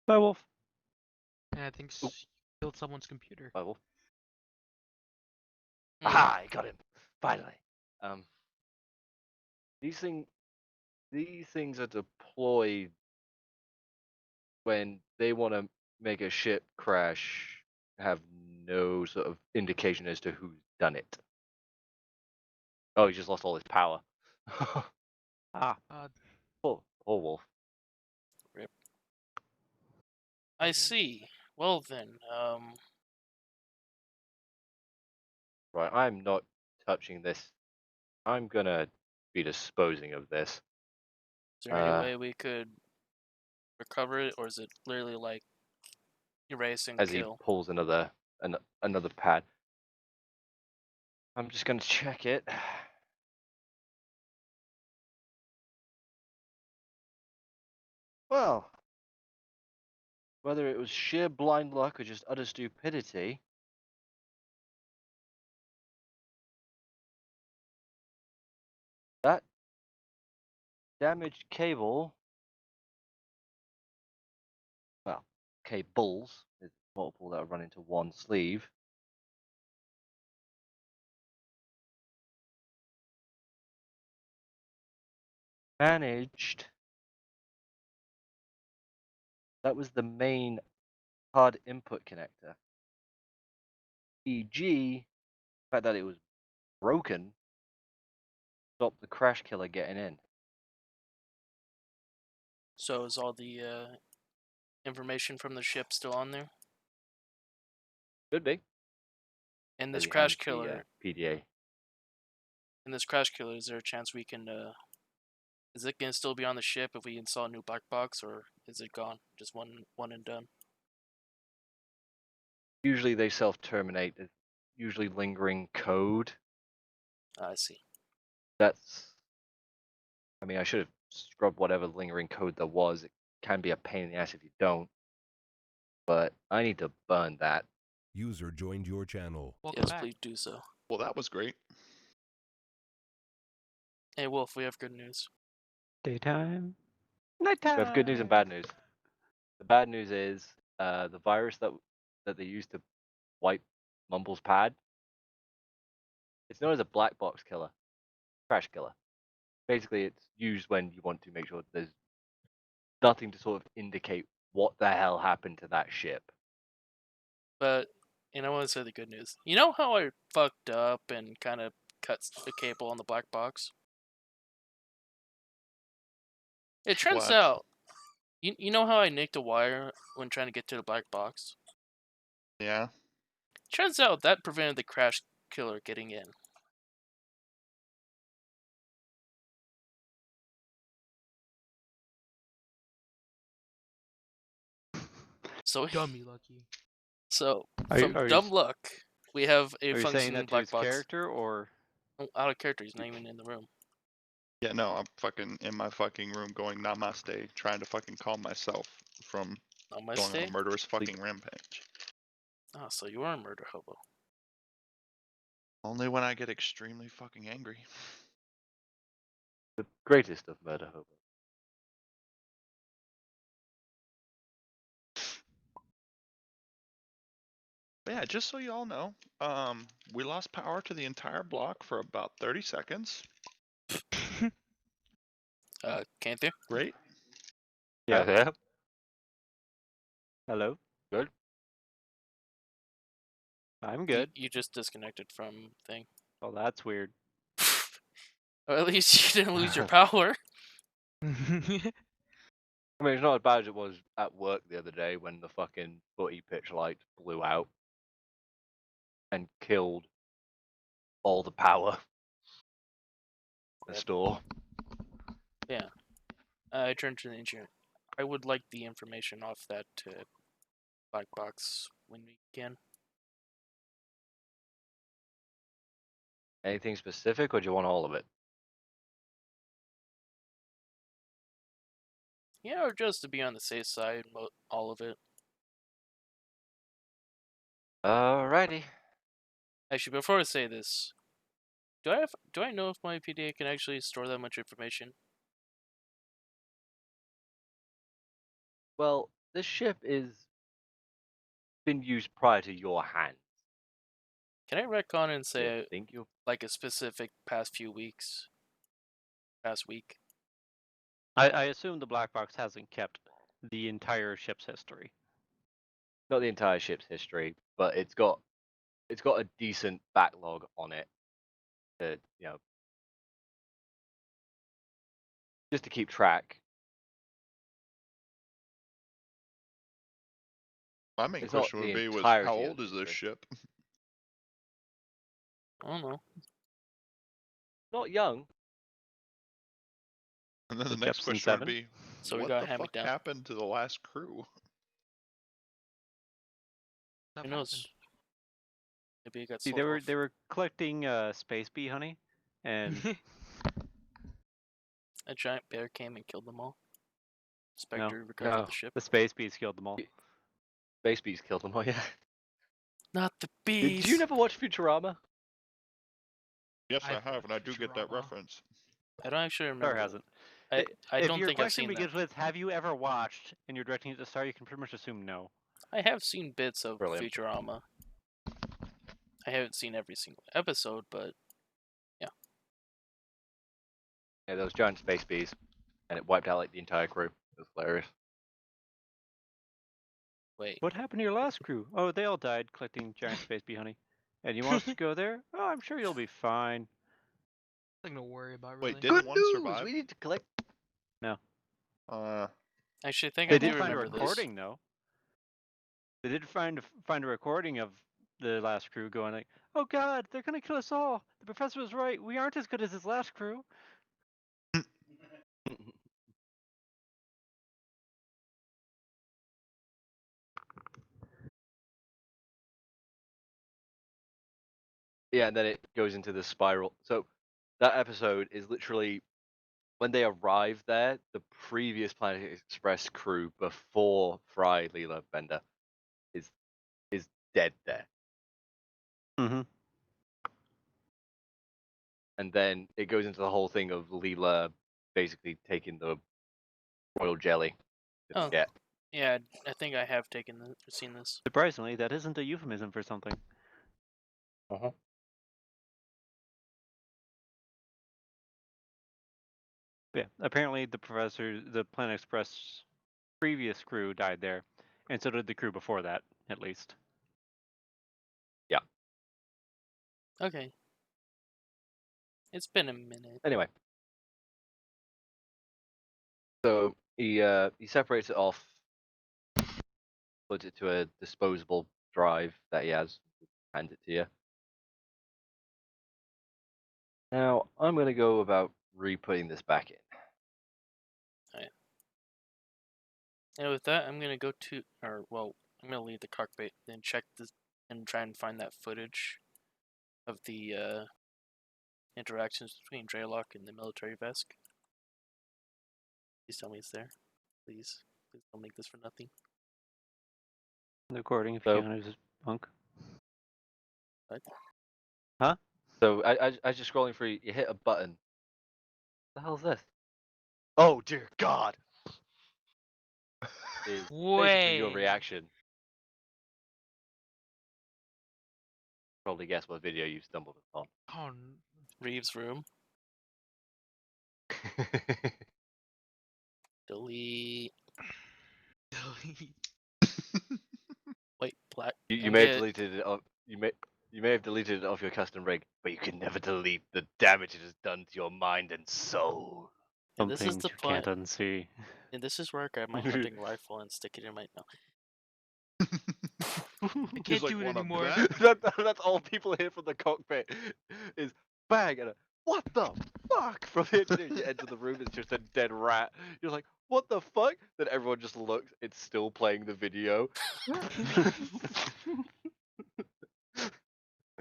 Bye, Wolf. Yeah, I think Oop. you killed someone's computer. By Wolf. Hmm. Aha! I got him. Finally. These things are deployed when they want to make a ship crash, have no sort of indication as to who's done it. Oh, he just lost all his power. Ah, Poor Wolf. I see. Well then, Right, I'm not touching this. I'm gonna be disposing of this. is there any way we could recover it, or is it literally like erase and As kill? he pulls another pad. I'm just gonna check it. Well, whether it was sheer blind luck or just utter stupidity, that damaged cable, well, cables, there's multiple that run into one sleeve, managed. That was the main hard input connector. E.g., the fact that it was broken stopped the crash killer getting in. So is all the information from the ship still on there? Could be. And As this he crash hands the, killer, PDA. is there a chance we can? Is it gonna still be on the ship if we install a new black box, or is it gone? Just one and done. Usually they self-terminate. There's usually lingering code. I see. I mean, I should have scrubbed whatever lingering code there was. It can be a pain in the ass if you don't. But I need to burn that. User joined your channel. Welcome Yes, back. please do so. Well, that was great. Hey Wolf, we have good news. daytime. We Nighttime. have good news and bad news. The bad news is the virus that they used to wipe Mumble's pad. It's known as a black box killer, crash killer. Basically, it's used when you want to make sure there's nothing to sort of indicate what the hell happened to that ship. But I want to say the good news. You know how I fucked up and kind of cut the cable on the black box? It turns What? out, you know how I nicked a wire when trying to get to the black box? Yeah. Turns out that prevented the crash killer getting in. So, Dummy lucky. so Are you- from are you dumb s- luck, we have a Are you saying functioning that to black his box. character or? Oh, out of character, he's not even in the room. Yeah, no, I'm fucking in my fucking room going namaste, trying to fucking calm myself from On my going on stay? a murderous fucking rampage. Oh, so you are a murder hobo. Only when I get extremely fucking angry. The greatest of murder hobos. But yeah, just so you all know, we lost power to the entire block for about 30 seconds. Can't you? Great. Yeah. Yeah. Hello. Good. I'm good. You just disconnected from thing. Oh, that's weird. Or at least you didn't lose your power. I mean, it's not as bad as it was at work the other day when the fucking footy pitch light blew out and killed all the power in the Rip. store. Yeah. I turned to the engineer. I would like the information off that black box when we can. Anything specific, or do you want all of it? Yeah, or just to be on the safe side, all of it. Alrighty. Actually, before I say this, Do I know if my PDA can actually store that much information? Well, this ship is been used prior to your hand. Can I retcon and So I say think you'll like a specific past few weeks, past week? I assume the black box hasn't kept the entire ship's history. not the entire ship's history, but it's got a decent backlog on it to just to keep track. My main It's not question would the be was entirety how of old the is this history. ship? I don't know. Not young. And then The the next Jepson question would 7? be, So we what got the fuck hand-me-down. happened to the last crew? Stuff Who happened. knows? Maybe it got See, sold off. they were collecting space bee honey, and A giant bear came and killed them all. no, Spectre recovered No. the ship. the space bees killed them all. Space bees killed them all. Yeah. Not the Did bees. you never watch Futurama? Yes, I I've have, and I do get that Futurama. reference. I don't actually Star remember. hasn't. I If don't your think I've question seen that. begins with "Have you ever watched?" and you're directing it to Star, you can pretty much assume no. I have seen bits of Brilliant. Futurama. I haven't seen every single episode, but Yeah, those giant space bees, and it wiped out like the entire crew. It was hilarious. wait. What happened to your last crew? Oh, they all died collecting giant space bee honey. And you want us to go there? Oh, I'm sure you'll be fine. Nothing to worry about, really. Wait, didn't Good one news! survive? We need to collect. Actually, I think They I do did find a remember this. recording though. They did find a recording of the last crew going like, "Oh God, they're gonna kill us all. The professor was right. We aren't as good as his last crew." Yeah, and then it goes into the spiral. So that episode is literally when they arrive there, the previous Planet Express crew before Fry Leela Bender is dead there. Mm-hmm. And then it goes into the whole thing of Leela basically taking the royal jelly to Oh. forget. Yeah, I think I have seen this. Surprisingly, that isn't a euphemism for something. Uh-huh. Yeah, apparently the Planet Express previous crew died there, and so did the crew before that, at least. Yeah. Okay. It's been a minute. Anyway. So he separates it off, puts it to a disposable drive that he has, hands it to you. Now I'm gonna go about re-putting this back in. And with that, I'm gonna go to, I'm gonna leave the cockpit and check this and try and find that footage of the interactions between Dralok and the military Vesk. Please tell me it's there. Please don't make this for nothing. The recording, if So- you can, is punk. What? Huh? So I just scrolling through. You hit a button. What the hell's this? Oh dear God! Is basically your Wait. reaction. Probably guess what video you stumbled upon. Oh, Reeves' room. Delete. Wait, black. You may have deleted it off. You may have deleted it off your custom rig, but you can never delete the damage it has done to your mind and soul. And Some this is things the you can't point. unsee. And this is where I grab my hunting rifle and stick it in my mouth. I He's can't like, do it "Wanna anymore. bet?" That's all people hear from the cockpit is bang and a what the fuck from the engineer. You enter the room, it's just a dead rat. You're like, what the fuck? Then everyone just looks, it's still playing the video.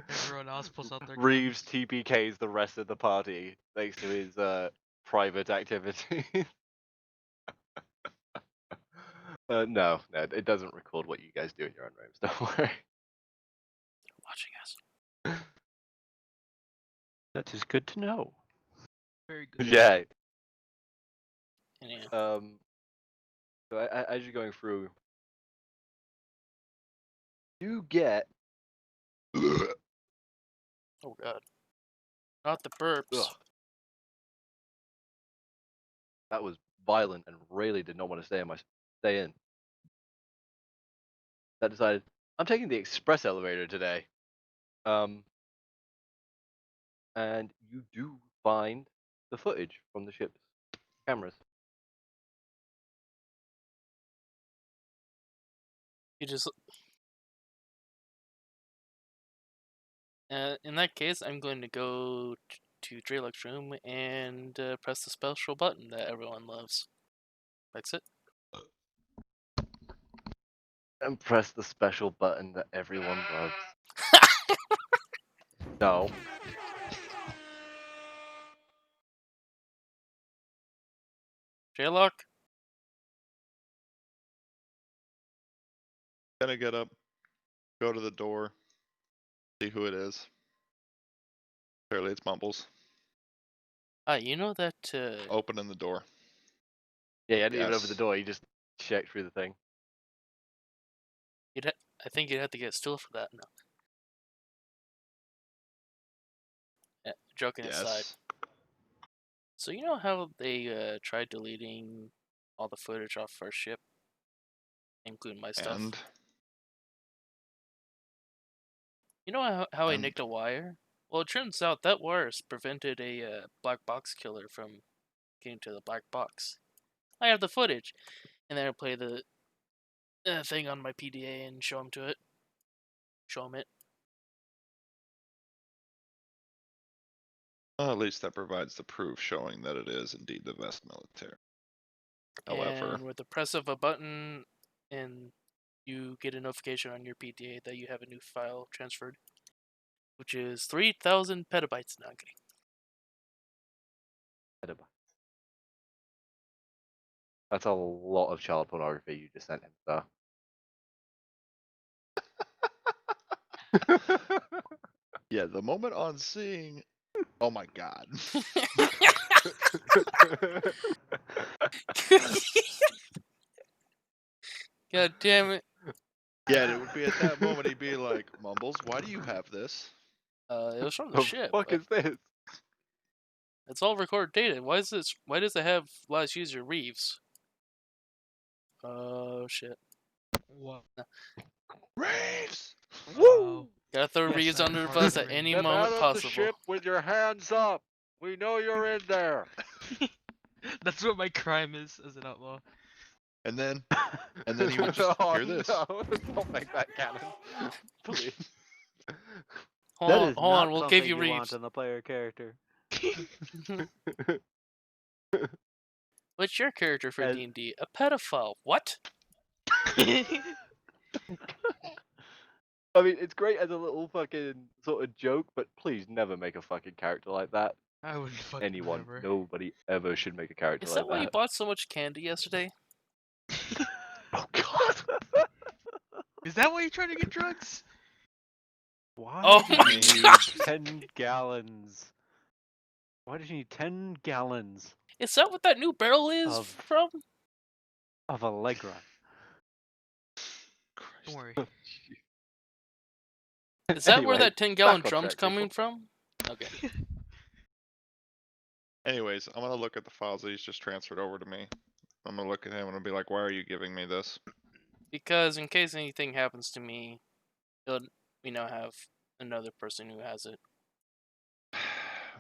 Everyone else pulls out their Reeves guns. TPKs the rest of the party thanks to his private activity. No, it doesn't record what you guys do in your own rooms. Don't worry. Watching us. That is good to know. Very good. Yeah. Yeah. So as you're going through, you get Oh god. Not the burps. ugh, that was violent and really did not want to stay in. That decided I'm taking the express elevator today. And you do find the footage from the ship's cameras. You just. In that case, I'm going to go to Dralok's room and press the special button that everyone loves. That's it. And press the special button that everyone loves. No. Dralok? Gonna get up, go to the door, see who it is. Clearly it's Mumbles. You know that. Opening the door. Yeah, I didn't even open the Yes. door. You just checked through the thing. I think you'd have to get still for that. No. Joking aside. Yes. So you know how they tried deleting all the footage off our ship, including my stuff. And You know how I And- nicked a wire? Well, it turns out that wire prevented a black box killer from getting to the black box. I have the footage, and then I play the thing on my PDA and show him it. well, at least that provides the proof showing that it is indeed the Vest military. However, And with the press of a button, and you get a notification on your PDA that you have a new file transferred, which is 3,000 petabytes. No, I'm kidding. That's a lot of child pornography you just sent him, sir. yeah, the moment on seeing, oh my god. God damn it. Yeah, and it would be at that moment he'd be like, Mumbles, why do you have this? It was from the The ship. fuck is this? It's all recorded data. Why does it have last user Reeves? Oh shit. Wow. Reeves! Wow. Gotta throw Yes, Reeves I'm under the hard bus of at hearing. any Step moment out of possible. the ship with your hands up. We know you're in there. That's what my crime is as an outlaw. And then he would just Oh, hear this. No, don't make that canon. Please. That is Hold not on, we'll something give you want Reeves. in the player character. What's your character for As- D&D? A pedophile. What? I mean, it's great as a little fucking sort of joke, but please never make a fucking character like that. I would fucking Anyone, never. nobody ever should make a character Is like that why you that. bought so much candy yesterday? Oh god. Is that why you're trying to get drugs? Why Oh did my you need God. 10 gallons? Why did you need 10 gallons Is that what that new barrel is Of- from? of Allegra? Don't worry. Is that where Anyway, that 10-gallon back on drum's track, coming people. from? Okay. Anyways, I'm gonna look at the files that he's just transferred over to me. I'm gonna look at him and I'll be like, why are you giving me this? Because in case anything happens to me, we now have another person who has it.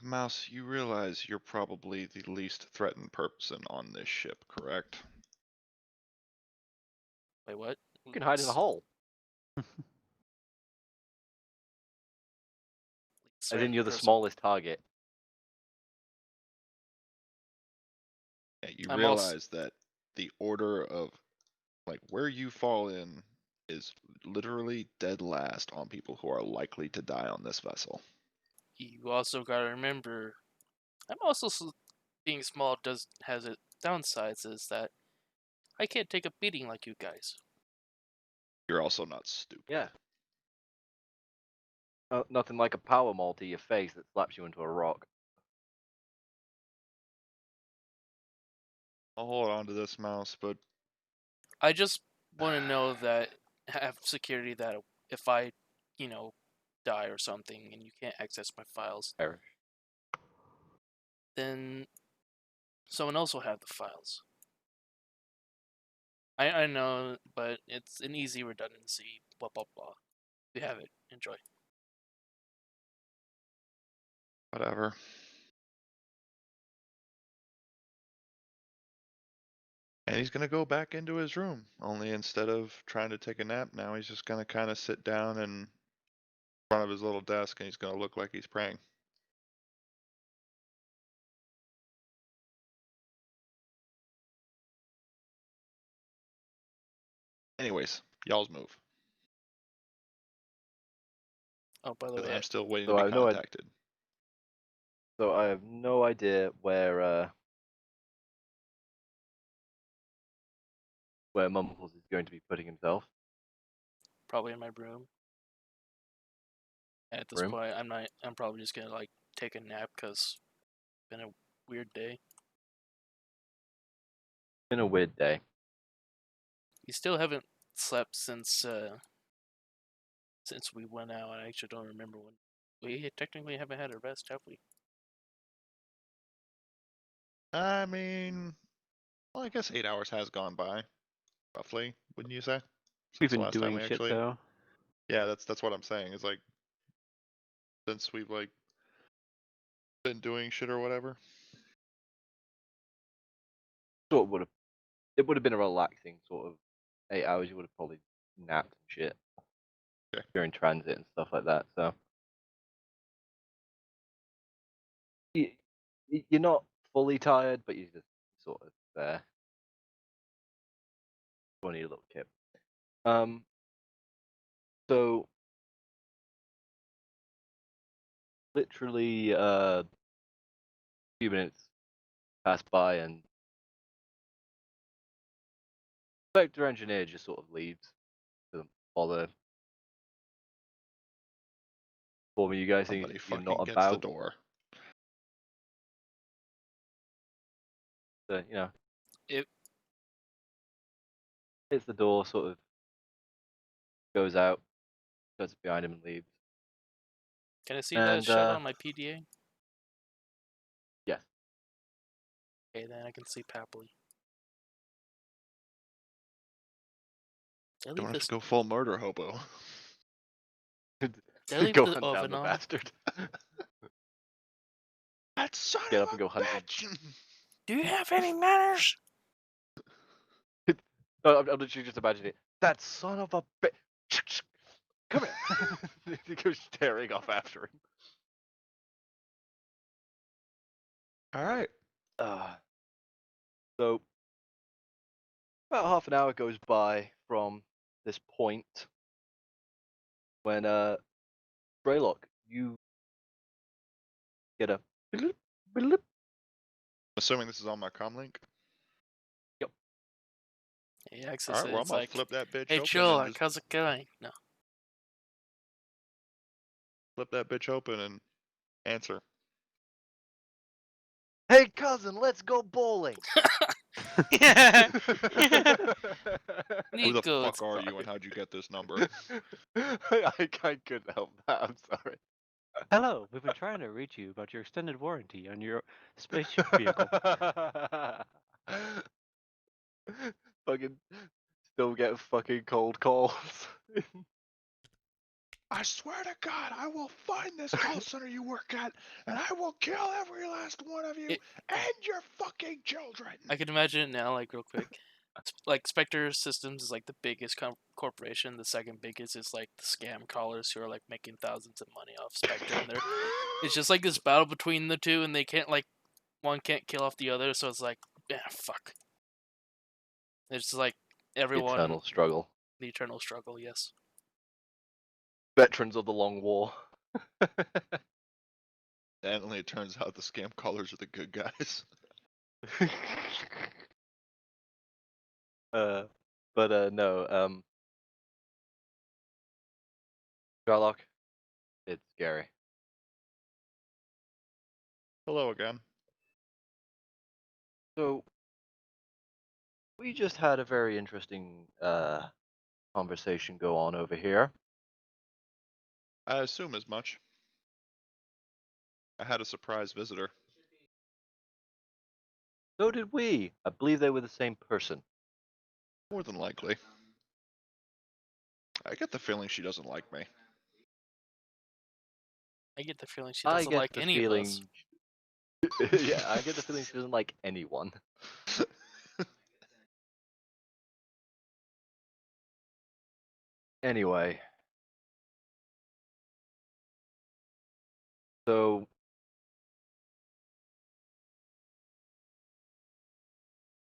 Mouse, you realize you're probably the least threatened person on this ship, correct? Wait, what? You can hide in a hole. As in, you're the smallest target. Yeah, you I'm also- realize that the order of like where you fall in is literally dead last on people who are likely to die on this vessel. You also gotta remember, I'm also being small has its downsides. Is that I can't take a beating like you guys. You're also not stupid. Yeah. Nothing like a power maul to your face that slaps you into a rock. I'll hold on to this mouse, but I just want to know that have security that if I, die or something and you can't access my files, Perish. then someone else will have the files. I know, but it's an easy redundancy. Blah blah blah. We have it. Enjoy. whatever. And he's gonna go back into his room. Only instead of trying to take a nap now, he's just gonna kind of sit down in front of his little desk, and he's gonna look like he's praying. Anyways, y'all's move. Oh, by the 'Cause way, I'm still waiting So to I be have no contacted. So I have no idea where Mumbles is going to be putting himself. probably in my room. At this Room? point, I'm probably just gonna like take a nap because it's been a weird day. Been a weird day. You still haven't slept since we went out. I actually don't remember when. We technically haven't had a rest, have we? I mean, well, I guess 8 hours has gone by, roughly. Wouldn't you say? We've Since the been last time doing we shit actually. though. Yeah, that's what I'm saying. It's like since we've like been doing shit or whatever. Sort of it would have been a relaxing sort of 8 hours. You would have probably napped and shit Okay. during transit and stuff like that. So you're not fully tired, but you're just sort of there. Funny little kid. So literally a few minutes pass by and Vector Engineer just sort of leaves. Doesn't bother informing you guys Somebody you're fucking not gets the about. door. So, It. hits the door, sort of goes out, shuts it behind him and leaves. Can I see And, that shut on my PDA? Yes. Okay, then I can sleep happily. Did I Don't leave have this? to go full murder hobo. Did I leave Go the hunt down oven the on? bastard. That son Get of up and a go hunt. bitch! Do you have any manners? I'm literally just imagining it. That son of a bitch. Come here. He goes tearing off after him. All right. So about half an hour goes by from this point when Dralok, you get a bloop, bloop. Assuming this is on my comm link. He All access right. it. Well, I'm It's gonna like, flip that bitch hey, open chill. and just How's it going? No. flip that bitch open and answer. Hey cousin, let's go bowling. Yeah. Who the Nico, fuck are you and how'd you get this number? I couldn't help that. I'm sorry. Hello, we've been trying to reach you about your extended warranty on your spaceship vehicle. Fucking still get fucking cold calls. I swear to God, I will find this call center you work at, and I will kill every last one of you It- and your fucking children. I can imagine it now, like real quick. Like Spectre Systems is like the biggest corporation. The second biggest is like the scam callers who are like making thousands of money off Spectre, and it's just like this battle between the two, and they can't one can't kill off the other, so it's like, yeah, fuck. It's just like everyone Eternal struggle. the eternal struggle. Yes. Veterans of the long war. And only it turns out the scam callers are the good guys. No. Dralok, It's Gary. Hello again. So we just had a very interesting conversation go on over here. I assume as much. I had a surprise visitor. So did we. I believe they were the same person. More than likely. I get the feeling she doesn't like me. I get the feeling she I doesn't get like the any of us. feeling. Yeah, I get the feeling she doesn't like anyone. Anyway. So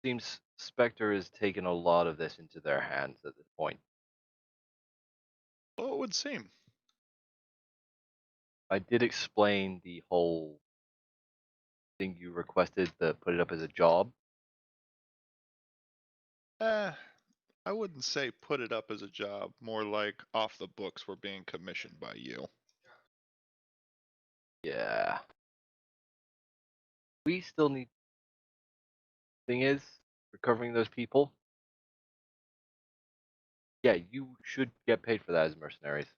seems Spectre has taken a lot of this into their hands at this point. Well, it would seem. I did explain the whole thing you requested to put it up as a job. I wouldn't say put it up as a job. More like off the books we're being commissioned by you. Yeah. We still need. Thing is, recovering those people. Yeah, you should get paid for that as mercenaries.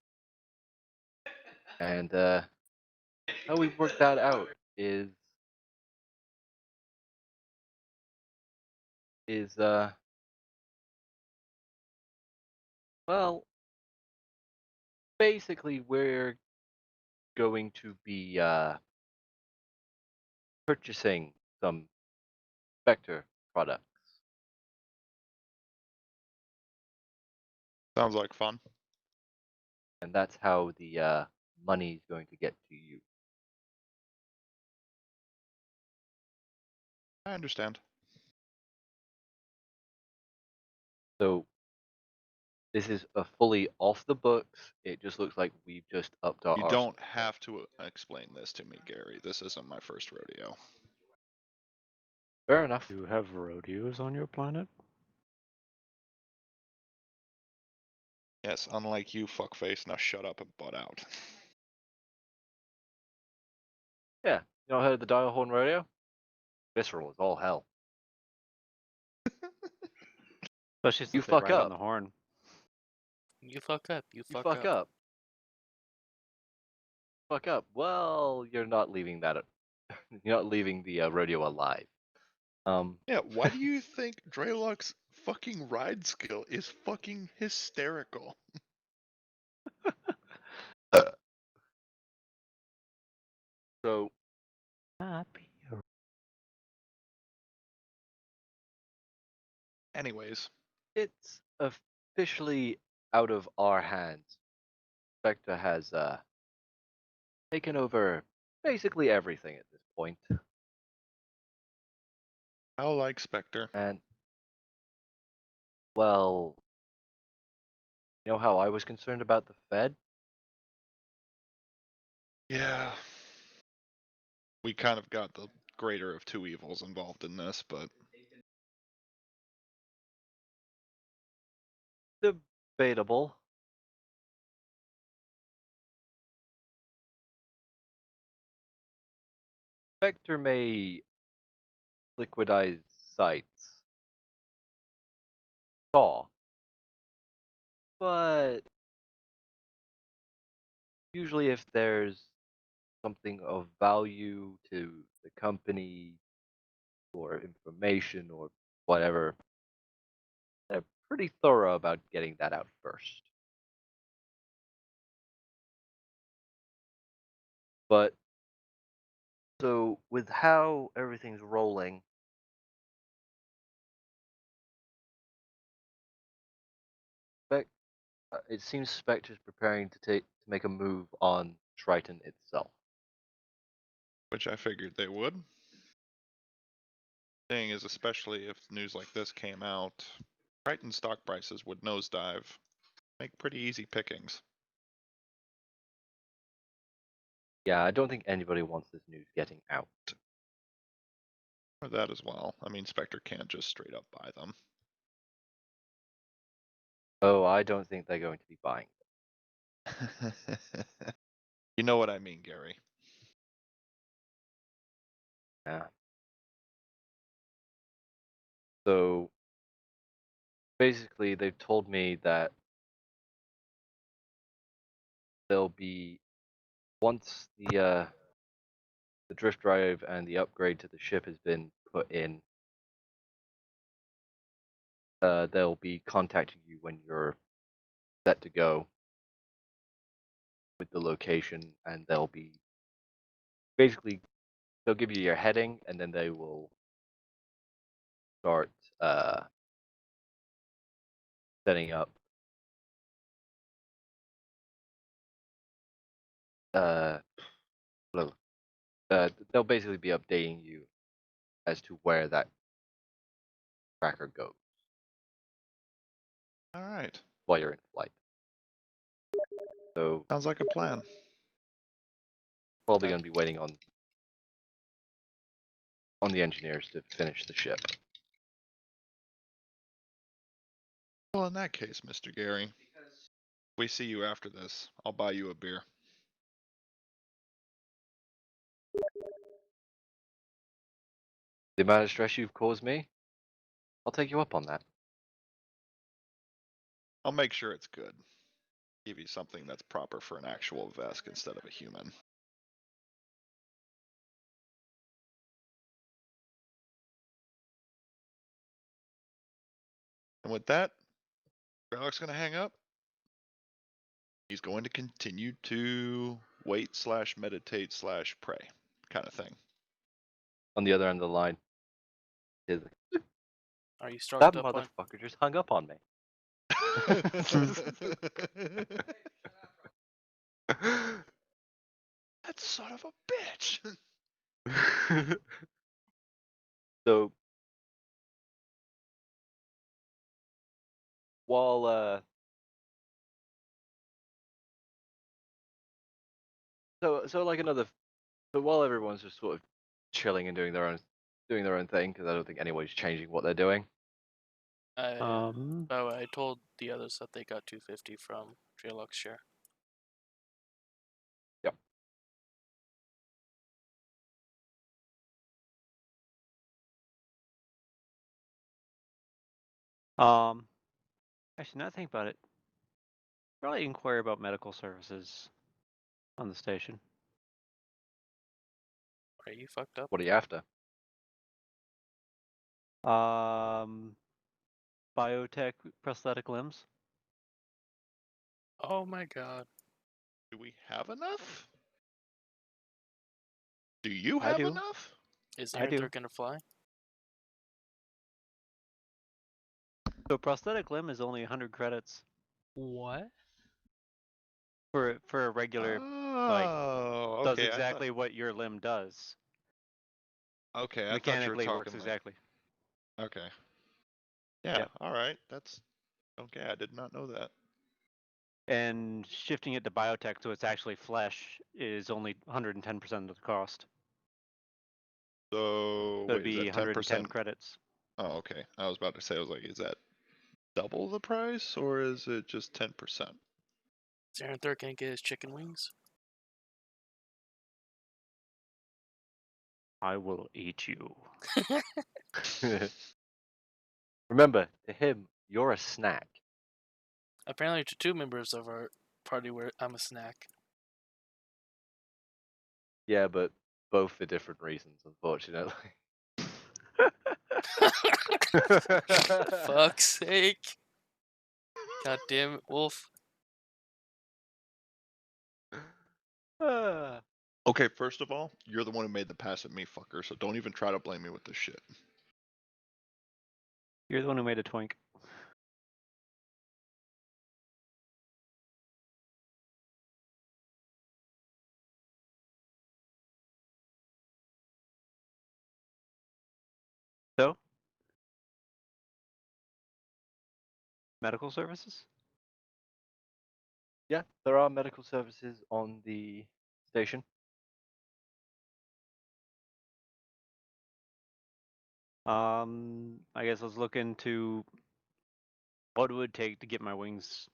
And how we work that out is well, basically we're going to be purchasing some Spectre products, Sounds like fun. and that's how the money is going to get to you. I understand. So this is a fully off the books. It just looks like we've just upped our You arsenal. don't have to explain this to me, Gary. This isn't my first rodeo. Fair enough. You have rodeos on your planet? Yes, unlike you, fuckface. Now shut up and butt out. Yeah, you know, heard of the Dial Horn Rodeo? Visceral is all hell. Especially You since they fuck ride on up. the horn. You fuck up. You You fuck, fuck up. Fuck up. Well, you're not leaving that. You're not leaving the rodeo alive. Yeah, why do you think Dralok's fucking ride skill is fucking hysterical? So Anyways, it's officially out of our hands. Spectre has taken over basically everything at this point. I like Spectre. And well, you know how I was concerned about the Fed? Yeah. We kind of got the greater of two evils involved in this, but Debatable. Spectre may liquidize sites. Saw. But usually if there's something of value to the company or information or whatever, they're pretty thorough about getting that out first. But so with how everything's rolling, it seems Spectre's preparing to make a move on Triton itself. which I figured they would. Thing is, especially if news like this came out, Triton stock prices would nosedive. Make pretty easy pickings. Yeah, I don't think anybody wants this news getting out. Or that as well. I mean, Spectre can't just straight up buy them. Oh, I don't think they're going to be buying. You know what I mean, Gary. Yeah. So basically, they've told me that there'll be once the drift drive and the upgrade to the ship has been put in, they'll be contacting you when you're set to go with the location, and they'll be basically they'll give you your heading, and then they will start setting up uh, well, they'll basically be updating you as to where that tracker goes All right. while you're in flight. So Sounds like a plan. probably going to be waiting on the engineers to finish the ship. Well, in that case, Mr. Gary, if we see you after this, I'll buy you a beer. The amount of stress you've caused me, I'll take you up on that. I'll make sure it's good. Give you something that's proper for an actual Vesk instead of a human. And with that, Dralok's going to hang up. He's going to continue to wait / meditate / pray kind of thing. On the other end of the line, is Are you that struck up on? motherfucker just hung up on me. That son of a bitch. So while so like another so while everyone's just sort of chilling and doing their own thing, because I don't think anybody's changing what they're doing. I told the others that they got 250 from Dralok's share. Yep. Actually, now that I think about it, probably inquire about medical services on the station. Are you fucked up? What are you after? Biotech prosthetic limbs. Oh my god. Do we have enough? Do you I have do. enough? Is I do. Aaron gonna fly? So prosthetic limb is only 100 credits What? for a regular, Oh, does okay. exactly what your limb does. Okay, I thought you were Mechanically talking works like- exactly. Okay. Yeah. Yep. All right. That's okay. I did not know that. And shifting it to biotech so it's actually flesh is only 110% of the cost. So So it'd wait, is be that 10%? 110 credits. Oh, okay. I was about to say, I was like, is that double the price or is it just 10%? Is Aaron gonna get his chicken wings? I will eat you. Remember, to him, you're a snack. Apparently, to 2 members of our party, where I'm a snack. Yeah, but both for different reasons, unfortunately. Fuck's sake! God damn it, Wolf. Okay, first of all, you're the one who made the pass at me, fucker, so don't even try to blame me with this shit. You're the one who made a twink. So? Medical services? Yeah, there are medical services on the station. I guess let's look into what it would take to get my wings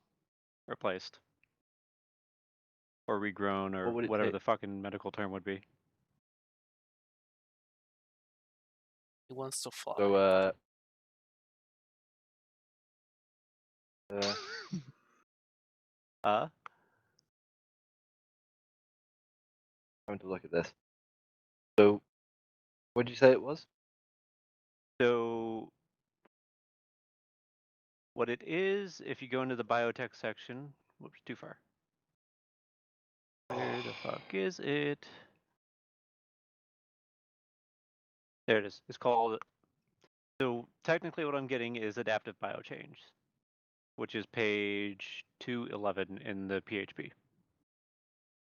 replaced. or regrown, or What would it whatever take? the fucking medical term would be. He wants to fly. So, having to look at this. So, what did you say it was? So what it is, if you go into the biotech section, whoops, too far. Where the fuck is it? There it is. It's called. So technically, what I'm getting is adaptive biochange, which is page 211 in the PHP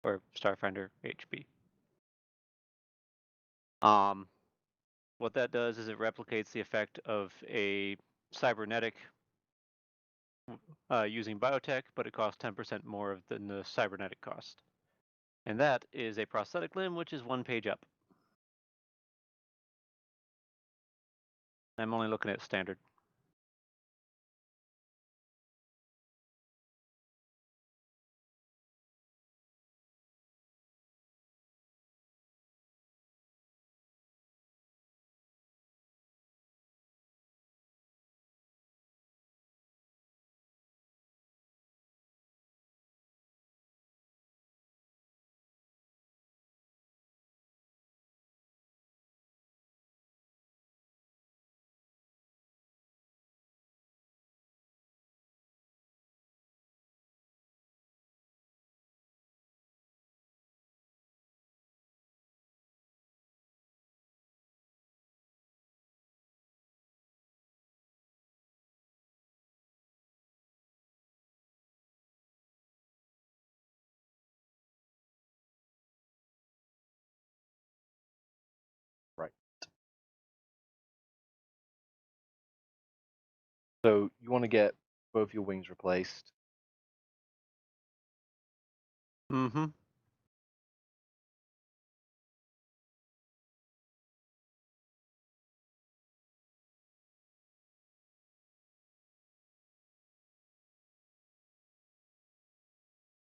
or Starfinder HP. What that does is it replicates the effect of a cybernetic using biotech, but it costs 10% more than the cybernetic cost. And that is a prosthetic limb, which is 1 page up. I'm only looking at standard. Right. So you want to get both your wings replaced. Mm-hmm.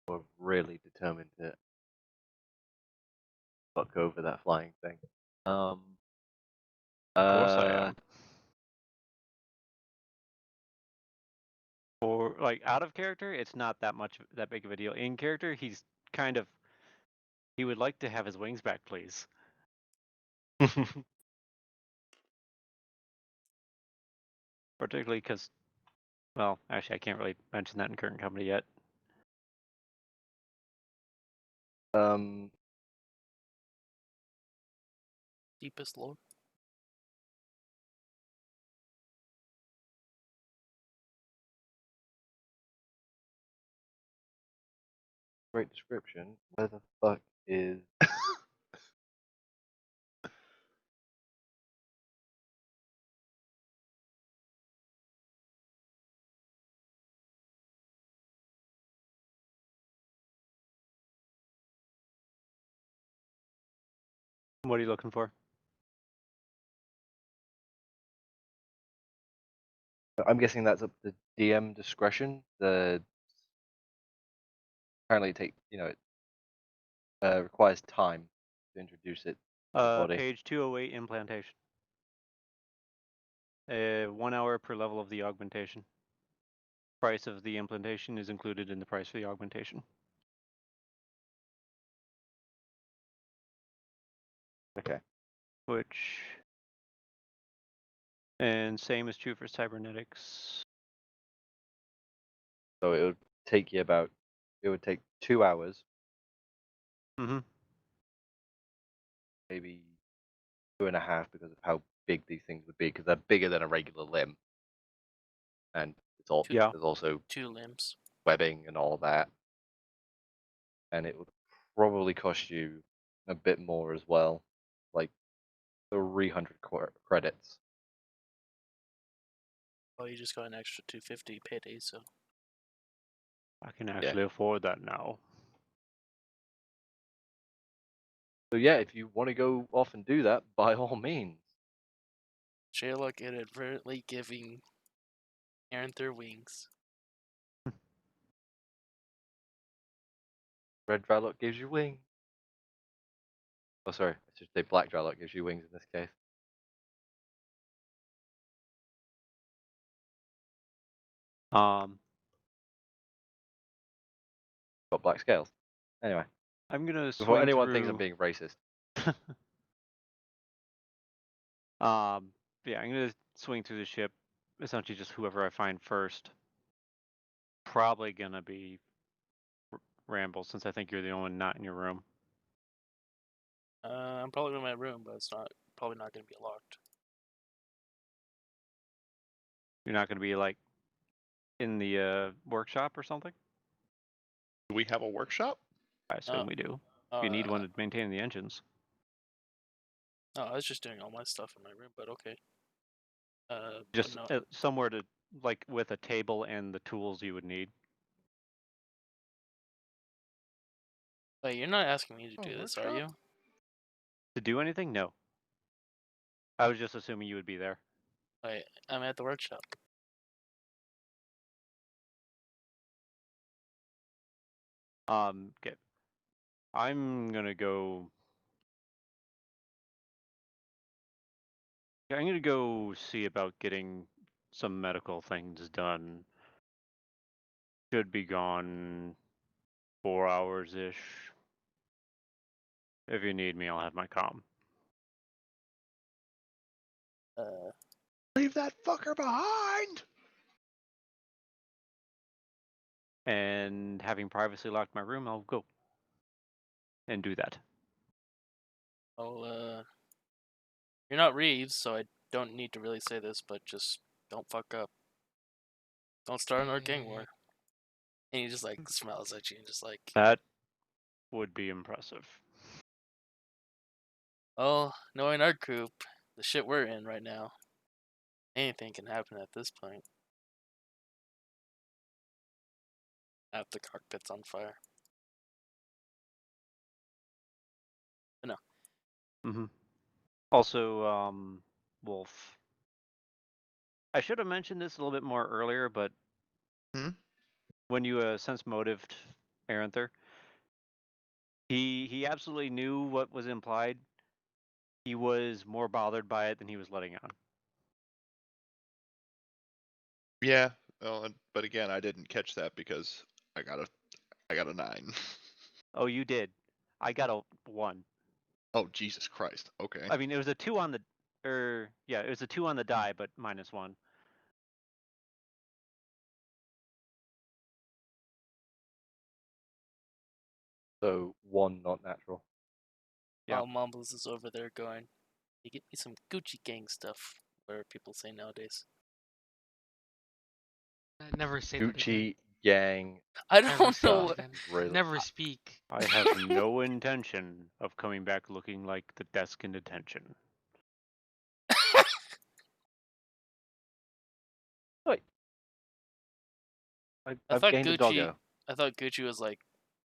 We're really determined to fuck over that flying thing. Of course I am. For like out of character, it's not that big of a deal. In character, he's kind of he would like to have his wings back, please. Particularly because, well, actually, I can't really mention that in current company yet. Deepest lore. Great description. Where the fuck is? What are you looking for? I'm guessing that's up to DM discretion. Apparently it requires time to introduce it to the body. Page 208, implantation. 1 hour per level of the augmentation. Price of the implantation is included in the price for the augmentation. Okay. And same is true for cybernetics. So it would take 2 hours, Mm-hmm. maybe 2.5 because of how big these things would be, because they're bigger than a regular limb, and Yeah. there's also 2 limbs. webbing and all that, and it would probably cost you a bit more as well, like 300 credits. Oh, you just got an extra 250 payday, so I can actually afford that now. So yeah, if you want to go off and do that, by all means. Dralok inadvertently giving Aaron their wings. Red Dralok gives you wings. Oh, sorry. I should say Black Dralok gives you wings in this case. Um, Got black scales. Anyway, I'm gonna before swing anyone through. thinks I'm being racist. Yeah, I'm gonna swing through the ship. Essentially, just whoever I find first. Probably gonna be Ramble, since I think you're the only one not in your room. I'm probably in my room, but it's probably not gonna be locked. You're not gonna be like in the workshop or something. Do we have a workshop? I assume we do. Oh, You need one to maintain the engines. No, I was just doing all my stuff in my room, but okay. But Just no, somewhere to like with a table and the tools you would need. wait, you're not asking me to Oh, do this, are workshop? you? To do anything? No. I was just assuming you would be there. Wait, I'm at the workshop. Okay. I'm gonna go. Yeah, I'm gonna go see about getting some medical things done. Should be gone 4 hours ish. If you need me, I'll have my comm. Leave that fucker behind! And having privacy locked my room, I'll go and do that. Oh, you're not Reeves, so I don't need to really say this, but just don't fuck up. Don't start another gang war. And he just like smiles at you and just like, That would be impressive. oh, knowing our group, the shit we're in right now, anything can happen at this point. Half the cockpit's on fire. But no. Mm-hmm. Also, Wolf. I should have mentioned this a little bit more earlier, but when you sense motived Aranther, he absolutely knew what was implied. He was more bothered by it than he was letting on. Yeah, well, but again, I didn't catch that because I got a 9. Oh, you did. I got a 1. Oh, Jesus Christ. Okay. I mean, it was a 2 on the, it was a 2 on the die, but -1. So 1 not natural. Yeah. While Mumbles is over there going, you get me some Gucci gang stuff, where people say nowadays. Never say that again. Gucci gang. I Never don't say know. that again. Really? Never speak. I have no intention of coming back looking like the desk in detention. I've thought gained a Gucci- doggo. I thought Gucci was like,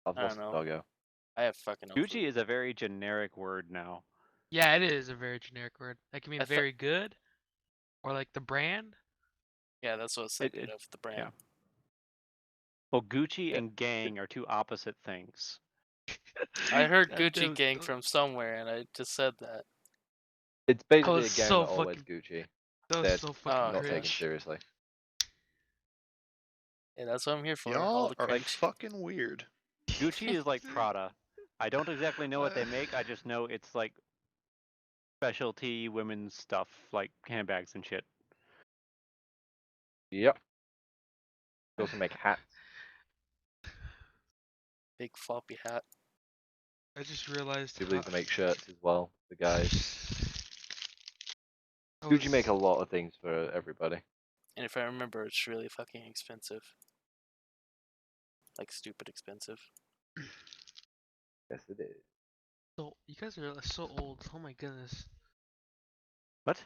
I've I lost don't a know. doggo. I have fucking no Gucci clue. is a very generic word now. Yeah, it is a very generic word. That can mean I thought- very good, or like the brand. Yeah, that's what I was thinking of, the brand. Yeah. Well, Gucci Yeah. and gang are two opposite things. I heard God Gucci damn, gang from somewhere, and I just said that. It's basically a was gang so that all wears fucking- Gucci. That They're was so fucking Oh, not taken cringe. seriously. Yeah, that's what I'm here for. all Y'all the are cringe. fucking weird. Gucci is like Prada. I don't exactly know what they make. I just know it's like specialty women's stuff, like handbags and shit. Yep. They also make hats. Big floppy hat. I just realized. I believe they make shirts as well, the guys. I Gucci make a was- lot of things for everybody. And if I remember, it's really fucking expensive. Like, stupid expensive. Yes, it is. So you guys are so old. Oh my goodness. What?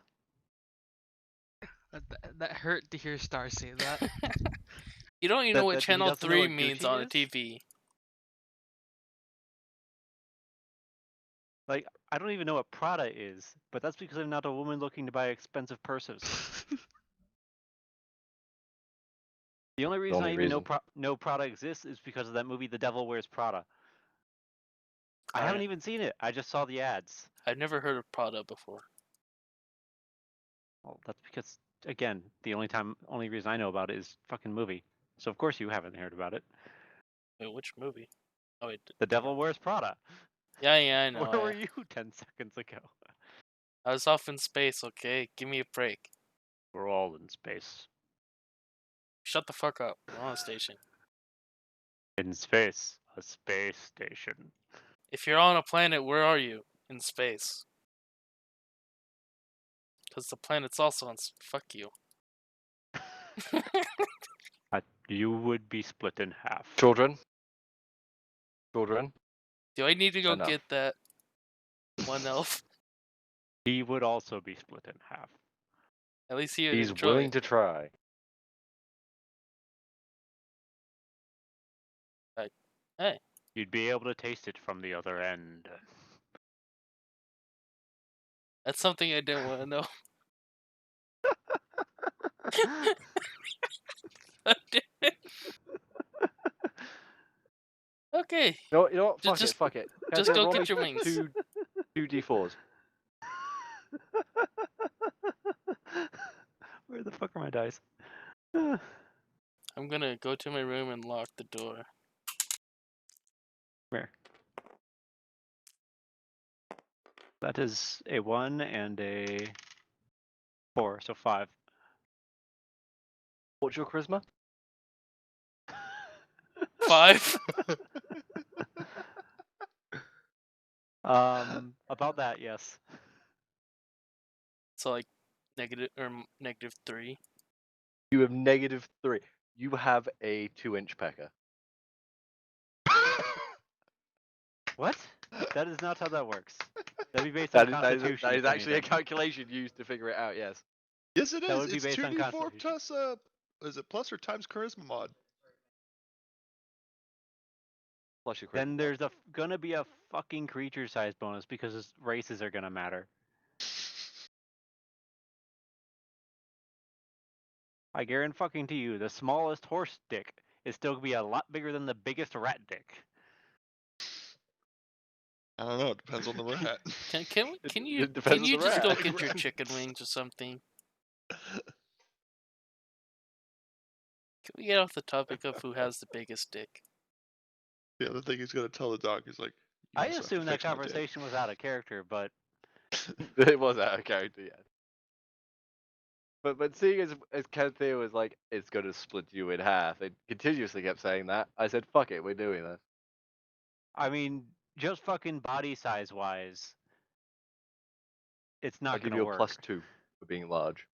That hurt to hear Star say that. You don't even know what He Channel doesn't know 3 what means Gucci on a is? TV. Like, I don't even know what Prada is, but that's because I'm not a woman looking to buy expensive purses. The only reason I only even reason. know Prada exists is because of that movie, The Devil Wears Prada. I haven't Alright. even seen it. I just saw the ads. I've never heard of Prada before. Well, that's because, again, the only reason I know about it is fucking movie. So of course you haven't heard about it. Wait, which movie? Oh wait. The Devil Wears Prada. Yeah, I know. Where were you 10 seconds ago? I was off in space. Okay, give me a break. We're all in space. Shut the fuck up. We're on a station. In space, a space station. If you're on a planet, where are you? In space. Because the planet's also on. Fuck you. You would be split in half. Children. Do I need to go Enough. get that one elf? He would also be split in half. At least he would He's enjoy willing it. to try. Hey, You'd be able to taste it from the other end. that's something I didn't want to know. Okay, You know what? Just- Fuck it. just Can I go roll get me your wings. Two d4s. Where the fuck are my dice? I'm gonna go to my room and lock the door. Where? That is a 1 and a 4, so 5. What's your charisma? 5. About that, yes. So like -3. You have -3. You have a 2-inch pecker. What? That is not how that works. That'd be based on Constitution. That is if actually a anything. calculation used to figure it out. Yes. Yes, it is. That would be It's based on 2d4 Constitution. plus is it plus or times charisma mod? Plus your charisma. Then there's gonna be a fucking creature size bonus because races are gonna matter. I guarantee to you, the smallest horse dick is still gonna be a lot bigger than the biggest rat dick. I don't know. It depends on the rat. Can you it depends can on you the just go rat. get your chicken wings or something? Can we get off the topic of who has the biggest dick? The other thing he's gonna tell the dog is like, "You I also have to assume that fix my dick." conversation was out of character, but It was out of character, yes. But seeing as Kenthea was like, it's gonna split you in half, it continuously kept saying that. I said, fuck it, we're doing this. I mean, just fucking body size wise, it's not I'll give gonna you a work. +2 for being large.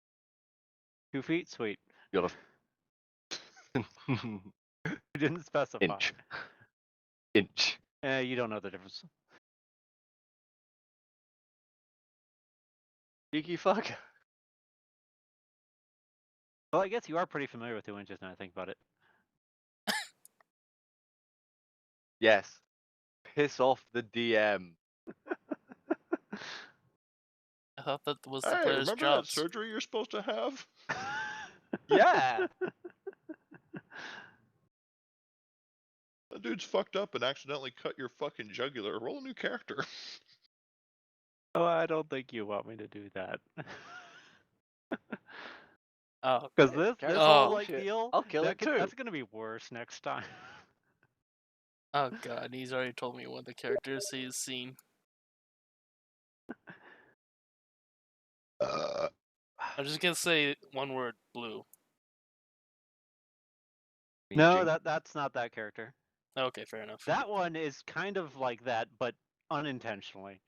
2 feet, sweet. You're You didn't specify. Inch. You don't know the difference. Cheeky fuck. Well, I guess you are pretty familiar with 2 inches now I think about it. Yes. Piss off the DM. I thought that was the Hey, player's remember job. that surgery you're supposed to have? Yeah. That dude's fucked up and accidentally cut your fucking jugular. Roll a new character. Oh, I don't think you want me to do that. Oh, Because this Carry whole on. like Shit. deal, I'll kill it too. that's gonna be worse next time. oh god, he's already told me one of the characters he's seen. I'm just gonna say one word: blue. No, that's not that character. Okay, fair enough. That one is kind of like that, but unintentionally.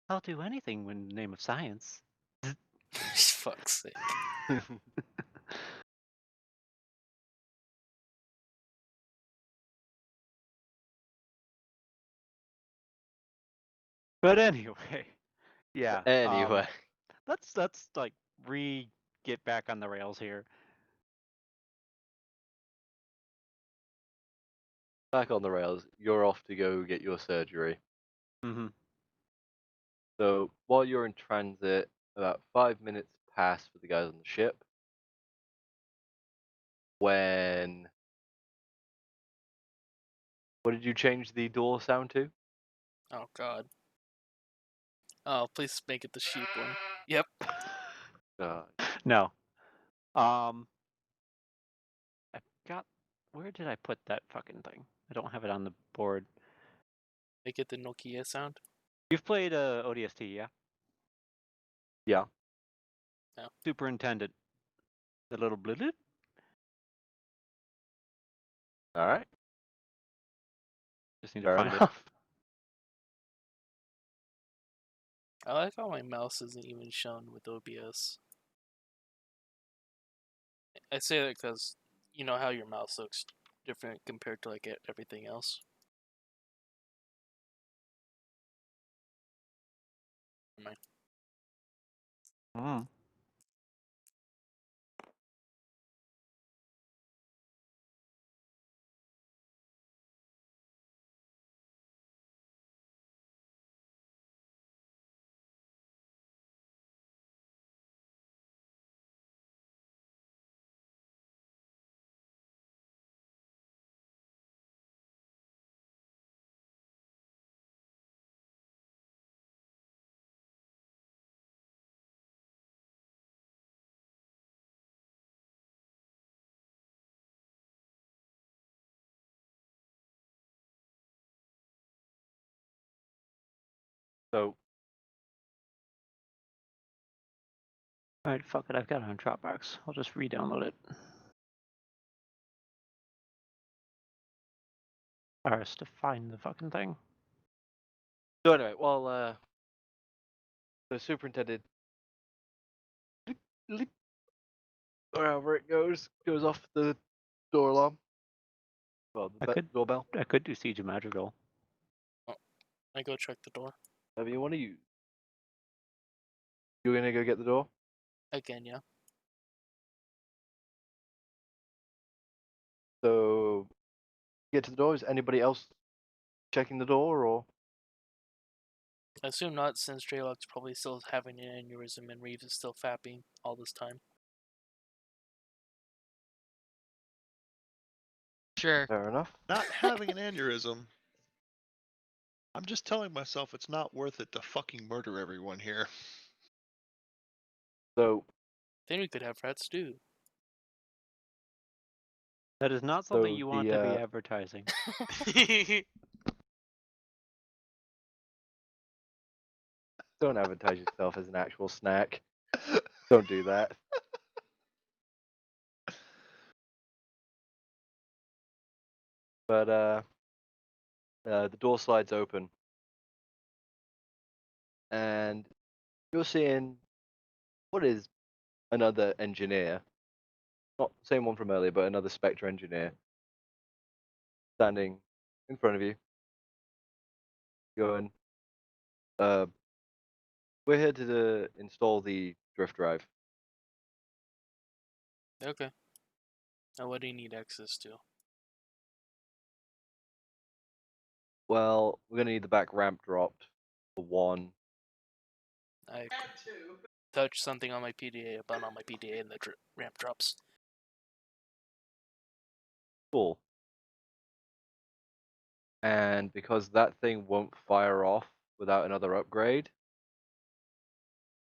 I'll do anything in the name of science. Fuck's sake. But anyway, yeah. Anyway. Let's like get back on the rails here. Back on the rails. You're off to go get your surgery. Mm-hmm. So while you're in transit, about 5 minutes pass for the guys on the ship. When What did you change the door sound to? Oh God. Oh, please make it the sheep one. Yep. No. I got. Where did I put that fucking thing? I don't have it on the board. Make it the Nokia sound. You've played ODST, yeah? Yeah. No. Superintendent. The little blip. All right. Just need Fair to find enough. I like how my mouse isn't even shown with OBS. I say that because you know how your mouse looks different compared to like everything else. it. So, Alright, fuck it. I've got it on Dropbox. I'll just re-download it. Ours to find the fucking thing. so anyway, well, the superintendent, leap, or however it goes off the door alarm. Well, I the could doorbell. I could do Siege of Madrigal. I go check the door Whatever you want to use. You're gonna go get the door. again. Yeah. So, get to the door. Is anybody else checking the door, or? I assume not, since Dralok's probably still having an aneurysm and Reeves is still fapping all this time. Sure. Fair enough. Not having an aneurysm. I'm just telling myself it's not worth it to fucking murder everyone here. So, Then we could have rat stew. That is not something So you want the, to be advertising. don't advertise yourself as an actual snack. Don't do that. But the door slides open, and you're seeing what is another engineer, not the same one from earlier, but another Spectre engineer, standing in front of you, going, "We're here to install the drift drive." Okay. Now, what do you need access to? Well, we're gonna need the back ramp dropped for one. I touch something on my PDA, a button on my PDA, and the ramp drops. Cool. And because that thing won't fire off without another upgrade,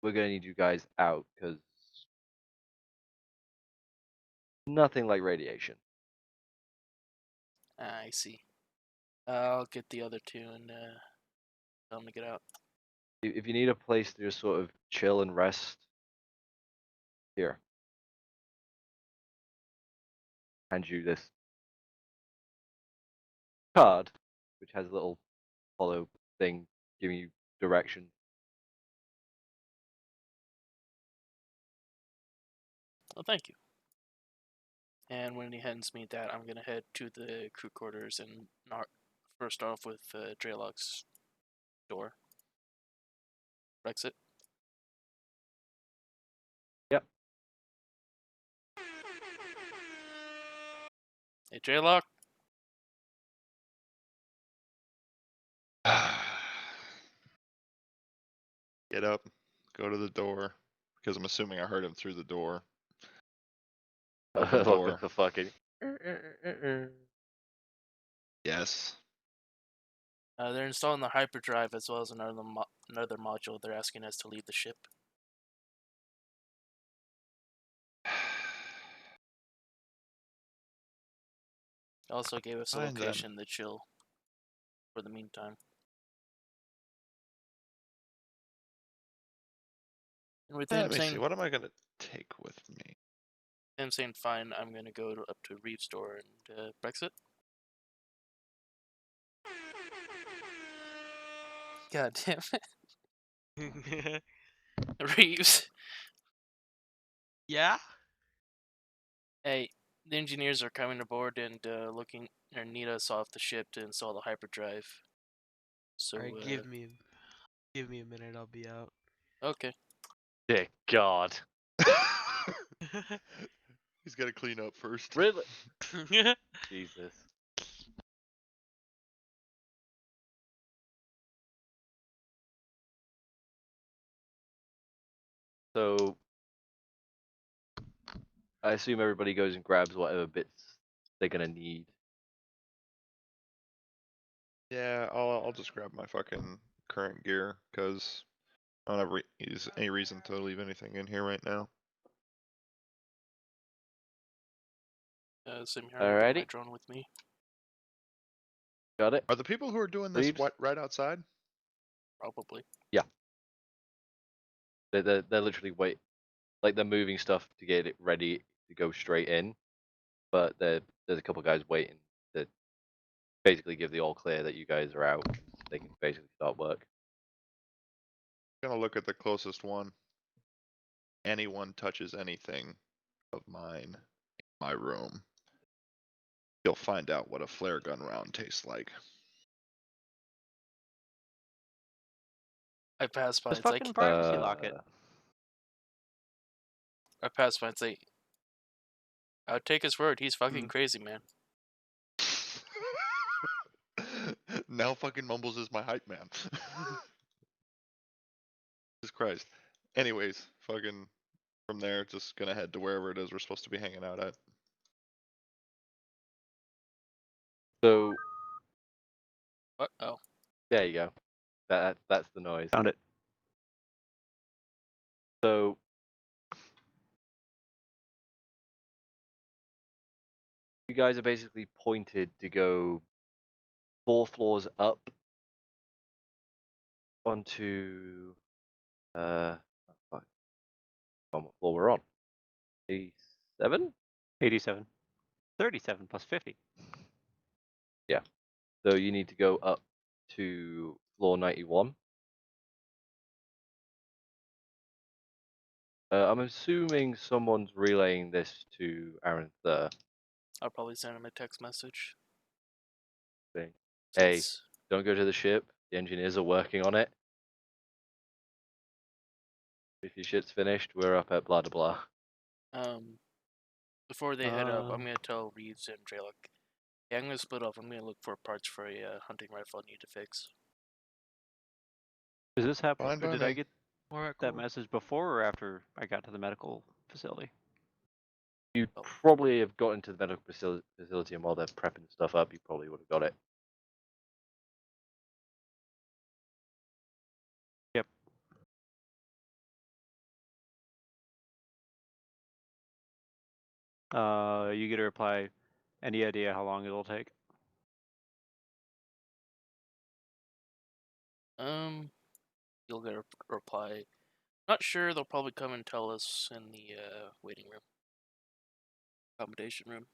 we're gonna need you guys out because nothing like radiation. I see. I'll get the other two and tell them to get out. If you need a place to just sort of chill and rest, here. Hand you this card, which has a little hollow thing giving you direction. Well, thank you. And when he hands me that, I'm gonna head to the crew quarters and first off with Dralok's door. Exit. Yep. Hey, Dralok. Get up, go to the door, because I'm assuming I heard him through the door. Open Look door. at the fucking. Yes. They're installing the hyperdrive as well as another module. They're asking us to leave the ship. They also gave us a Find them. location to chill for the meantime. And with him Let me see. saying, What am I gonna take with me? fine, I'm gonna go up to Reeve's store and Brexit. God damn it, Reeves. Yeah? Hey, the engineers are coming aboard and looking or need us off the ship to install the hyperdrive. So Alright, give me a minute, I'll be out. okay. Dear God. He's got to clean up first. Really? Jesus. So, I assume everybody goes and grabs whatever bits they're gonna need. Yeah, I'll just grab my fucking current gear because I don't have any reason to leave anything in here right now. Same here. I'm gonna bring my Alrighty. drone with me. Got it? Are the people who are doing this Reeves? right outside? Probably. They're literally they're moving stuff to get it ready to go straight in, but there's a couple guys waiting to basically give the all clear that you guys are out. They can basically start work. Gonna look at the closest one. Anyone touches anything of mine in my room, you'll find out what a flare gun round tastes like. I pass by. Just It's like fucking privacy lock it. I pass by. It's like I would take his word. He's fucking crazy, man. Now fucking Mumbles is my hype man. Jesus Christ. Anyways, fucking from there, just gonna head to wherever it is we're supposed to be hanging out at. So What? Oh, there you go. That's the noise. Found it. So you guys are basically pointed to go 4 floors up onto oh, fuck. On what floor we're on? 87? 87. 37 plus 50. Yeah. So you need to go up to floor 91. I'm assuming someone's relaying this to Aaron Thur. I'll probably send him a text message. Saying, hey, Since don't go to the ship. The engineers are working on it. If your shit's finished, we're up at blah blah blah. before they head up, I'm gonna tell Reeves and Dralok, yeah, I'm gonna split off. I'm gonna look for parts for a hunting rifle I need to fix. Does this happen? Fine by Did I me. get Alright, that cool. message before or after I got to the medical facility? You Oh. probably have got into the medical facility, and while they're prepping stuff up, you probably would have got it. Yep. You get a reply. Any idea how long it'll take? You'll get a reply. Not sure. They'll probably come and tell us in the waiting room, accommodation room.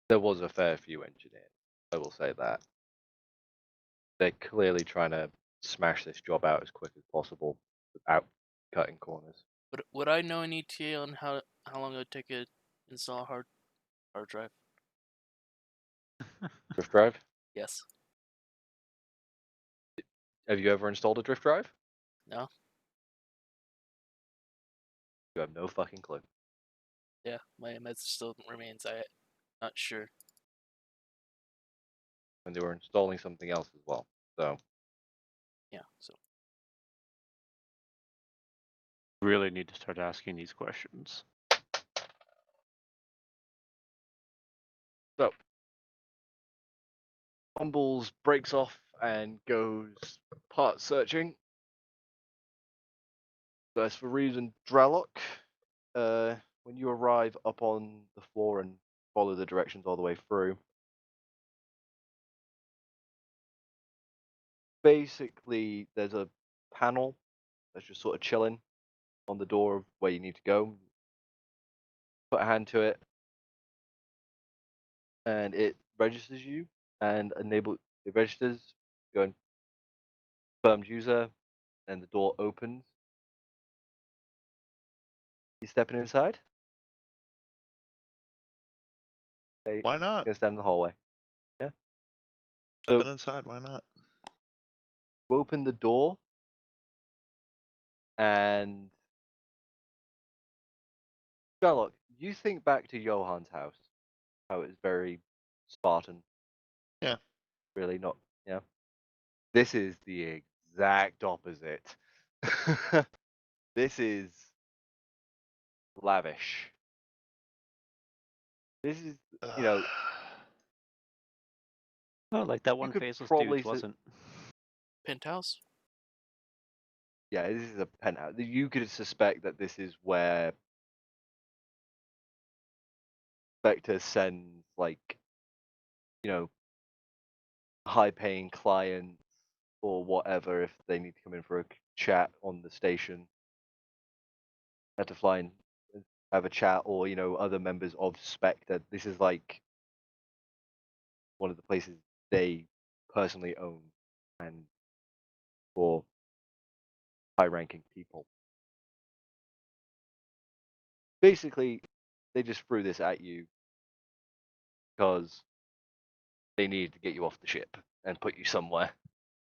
There was a fair few engineers, I will say that. They're clearly trying to smash this job out as quick as possible without cutting corners. Would I know any ETA on how long it would take to install a hard drive? Drift drive? Yes. Have you ever installed a drift drive? No. You have no fucking clue. Yeah, my message still remains. I not sure. And they were installing something else as well. So Yeah. So Really need to start asking these questions. Mumbles breaks off and goes part searching. First for reason Dralok. When you arrive up on the floor and follow the directions all the way through, basically there's a panel that's just sort of chilling on the door of where you need to go. Put a hand to it, and it registers you and it registers. Go and confirmed user, and the door opens. You stepping inside? Okay, Why not? gonna stand in the hallway. Stepping inside, why not? You open the door, and Sherlock, you think back to Johan's house, how it was very Spartan. Yeah. Really not, yeah. This is the exact opposite. This is lavish. This is, you know, Oh, like that one could faceless probably dude wasn't. Penthouse? yeah, this is a penthouse. You could suspect that this is where Spectre sends, like, you know, high-paying clients or whatever if they need to come in for a chat on the station. Have to fly and have a chat, or other members of Spectre. This is like one of the places they personally own, and for high-ranking people. Basically, they just threw this at you because they needed to get you off the ship and put you somewhere.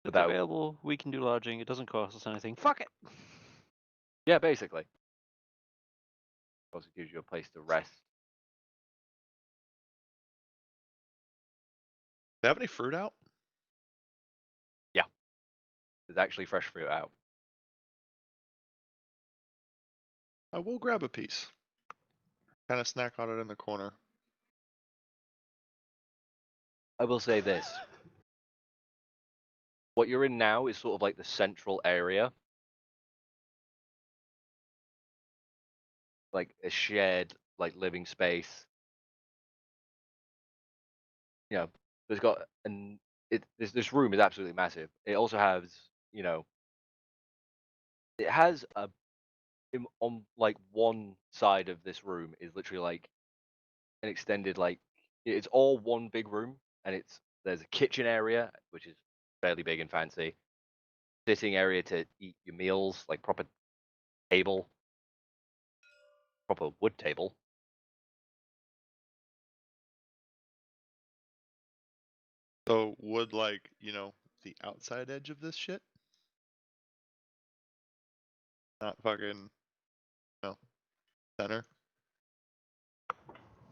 It's Without, available. We can do lodging. It doesn't cost us anything. Fuck it. yeah, basically. Also gives you a place to rest. They have any fruit out? There's actually fresh fruit out. I will grab a piece. Kind of snack on it in the corner. I will say this. What you're in now is sort of like the central area. Like a shared, like, living space. There's got this room is absolutely massive. It also has, it has on like one side of this room is literally like an extended, like, it's all one big room, and there's a kitchen area which is fairly big and fancy, sitting area to eat your meals, like proper table, proper wood table. So would, like, the outside edge of this shit? Not fucking, center?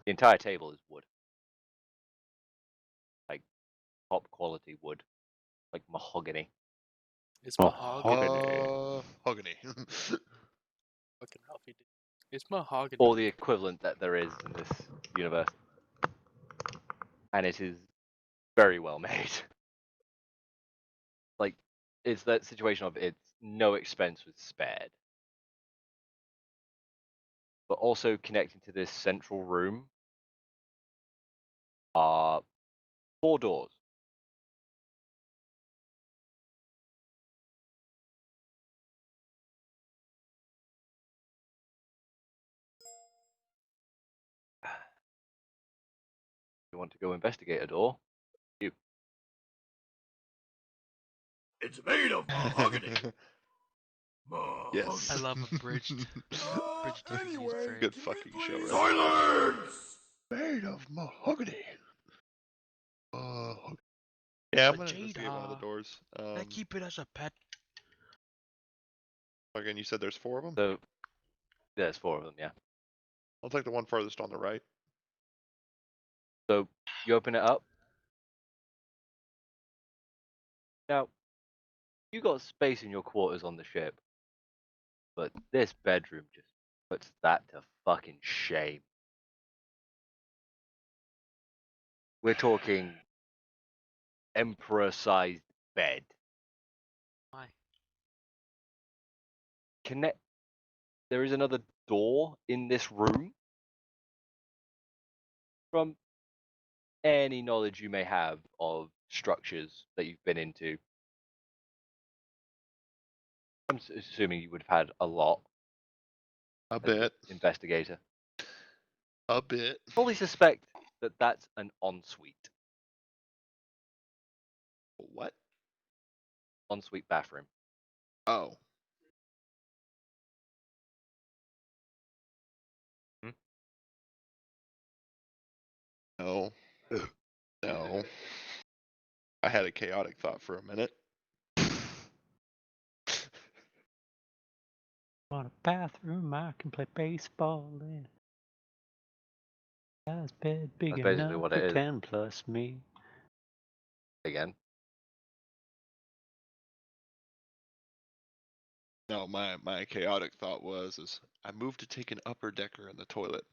The entire table is wood, like top quality wood, like mahogany. It's Oh, mahogany. Mahogany. Fucking Ralphie, dude. It's mahogany. Or the equivalent that there is in this universe. And it is very well made. Like, it's that situation of it's no expense was spared. But also connecting to this central room are 4 doors. You want to go investigate a door? It's made of mahogany. Yes. I love a bridged difficulty frame. Good fucking show, right? Silence! Made of mahogany. Yeah, I'm But gonna investigate one of the Jada, doors. I keep it as a pet. Again, you said there's 4 of them? So there's 4 of them, yeah. I'll take the one farthest on the right. So you open it up. Now, you got space in your quarters on the ship, but this bedroom just puts that to fucking shame. We're talking emperor-sized bed. Why? Connect. There is another door in this room. From any knowledge you may have of structures that you've been into, I'm assuming you would have had a lot A as an bit. investigator. A bit. Fully suspect that that's an ensuite. What? Ensuite bathroom. Oh. Hmm? No. No. I had a chaotic thought for a minute. Want a bathroom I can play baseball in. Size bed big That's basically enough what for it is. 10 plus me. Again. No, my chaotic thought is I moved to take an upper decker in the toilet.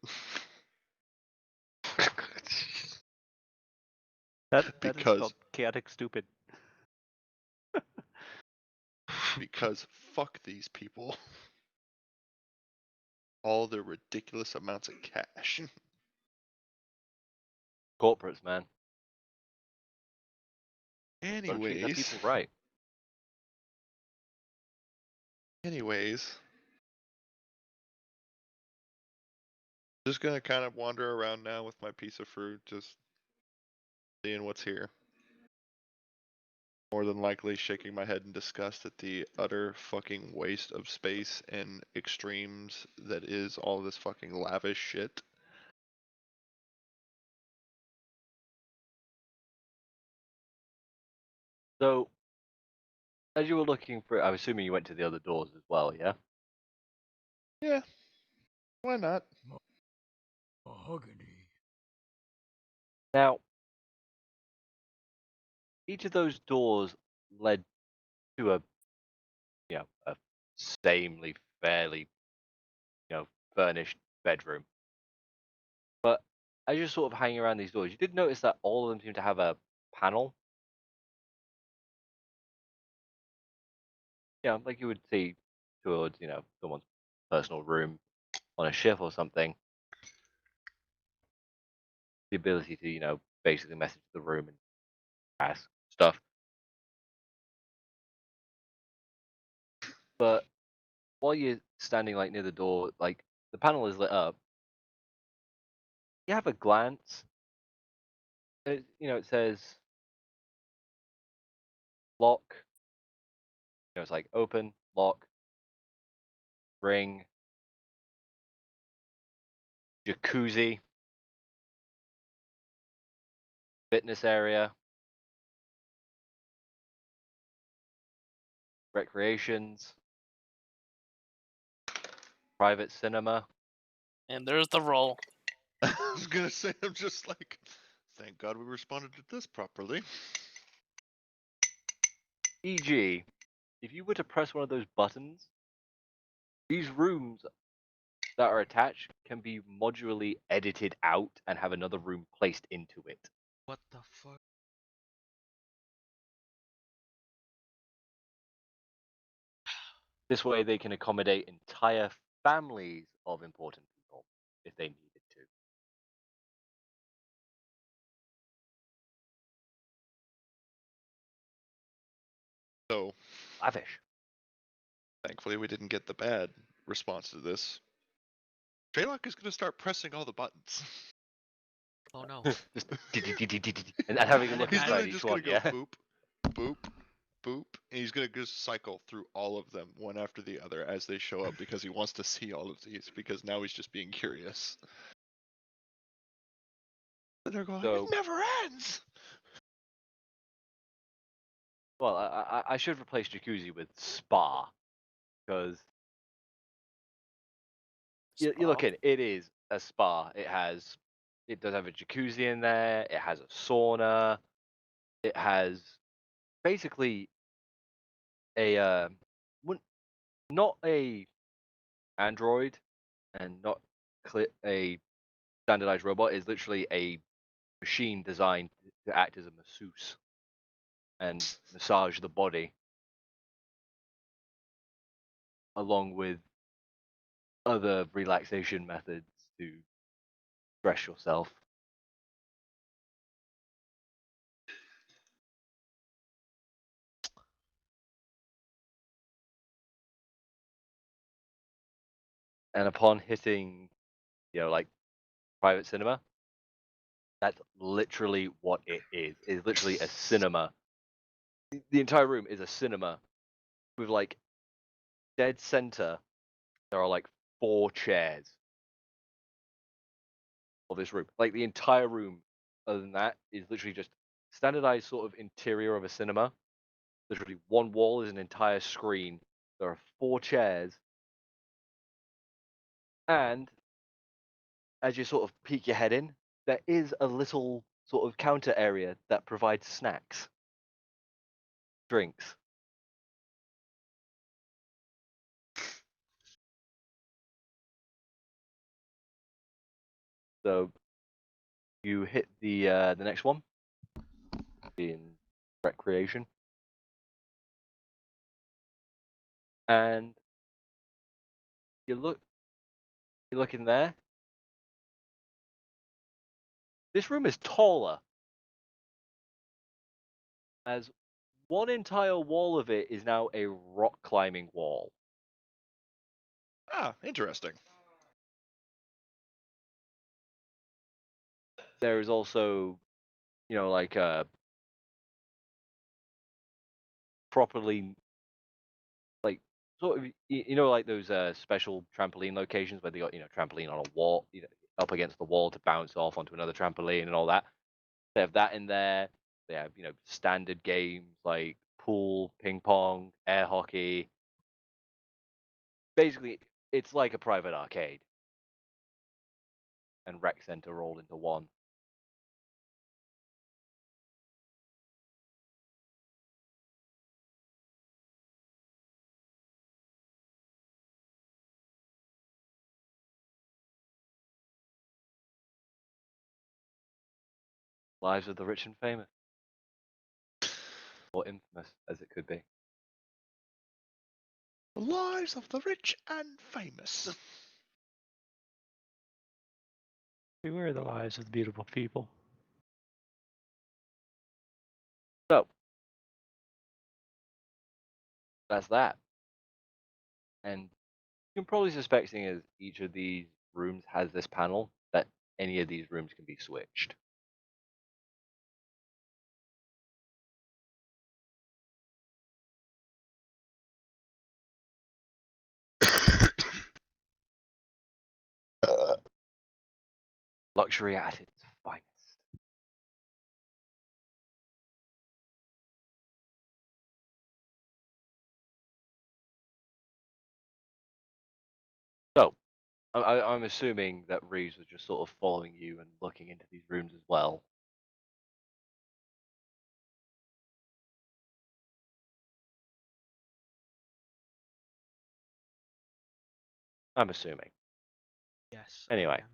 That is Because- called chaotic stupid. because fuck these people. All their ridiculous amounts of cash. Corporates, man. Gotta treat their Anyways. people right. Anyways. Just gonna kind of wander around now with my piece of fruit, just seeing what's here. More than likely shaking my head in disgust at the utter fucking waste of space and extremes that is all this fucking lavish shit. So, as you were looking for, I'm assuming you went to the other doors as well, yeah? Yeah. Why not? Mahogany. Now, each of those doors led to a samely, fairly, furnished bedroom. But as you're sort of hanging around these doors, you did notice that all of them seem to have a panel. Yeah, like you would see towards, someone's personal room on a ship or something. The ability to, basically message the room and ask stuff. But while you're standing like near the door, like the panel is lit up. You have a glance. It says lock. It's like open, lock, ring, jacuzzi, fitness area, recreations, private cinema. And there's the roll. I was gonna say, I'm just like, thank God we responded to this properly. E.g., if you were to press one of those buttons, these rooms that are attached can be modularly edited out and have another room placed into it. What the fuck? This way, they can accommodate entire families of important people if they needed to. So, Lavish. thankfully, we didn't get the bad response to this. Dralok is gonna start pressing all the buttons. Oh no. Just and having a look He's inside literally each just one, gonna go yeah. boop, boop, boop, and he's gonna just cycle through all of them one after the other as they show up because he wants to see all of these because now he's just being curious. And they're going, So- it never ends. Well, I should replace jacuzzi with spa because you look Spa. in. It is a spa. It does have a jacuzzi in there. It has a sauna. It has basically a not a android and not a standardized robot. Is literally a machine designed to act as a masseuse. and massage the body, along with other relaxation methods to stress yourself. And upon hitting, like private cinema, that's literally what it is. It's literally a cinema. The entire room is a cinema with like dead center. There are like 4 chairs of this room. Like the entire room, other than that, is literally just standardized sort of interior of a cinema. Literally, one wall is an entire screen. There are 4 chairs, and as you sort of peek your head in, there is a little sort of counter area that provides snacks, drinks. So you hit the next one in recreation, and you look in there. This room is taller, as one entire wall of it is now a rock climbing wall. Ah, interesting. There is also, like properly, like sort of, like those special trampoline locations where they got, trampoline on a wall, up against the wall to bounce off onto another trampoline and all that. They have that in there. They have, standard games like pool, ping pong, air hockey. Basically, it's like a private arcade and rec center rolled into one. Lives of the rich and famous, or infamous as it could be. The lives of the rich and famous. Beware the lives of the beautiful people. So that's that. And you can probably suspect, seeing as each of these rooms has this panel, that any of these rooms can be switched. Luxury at its finest. So, I'm assuming that Reeves was just sort of following you and looking into these rooms as well. I'm assuming. Yes. Anyway. I am.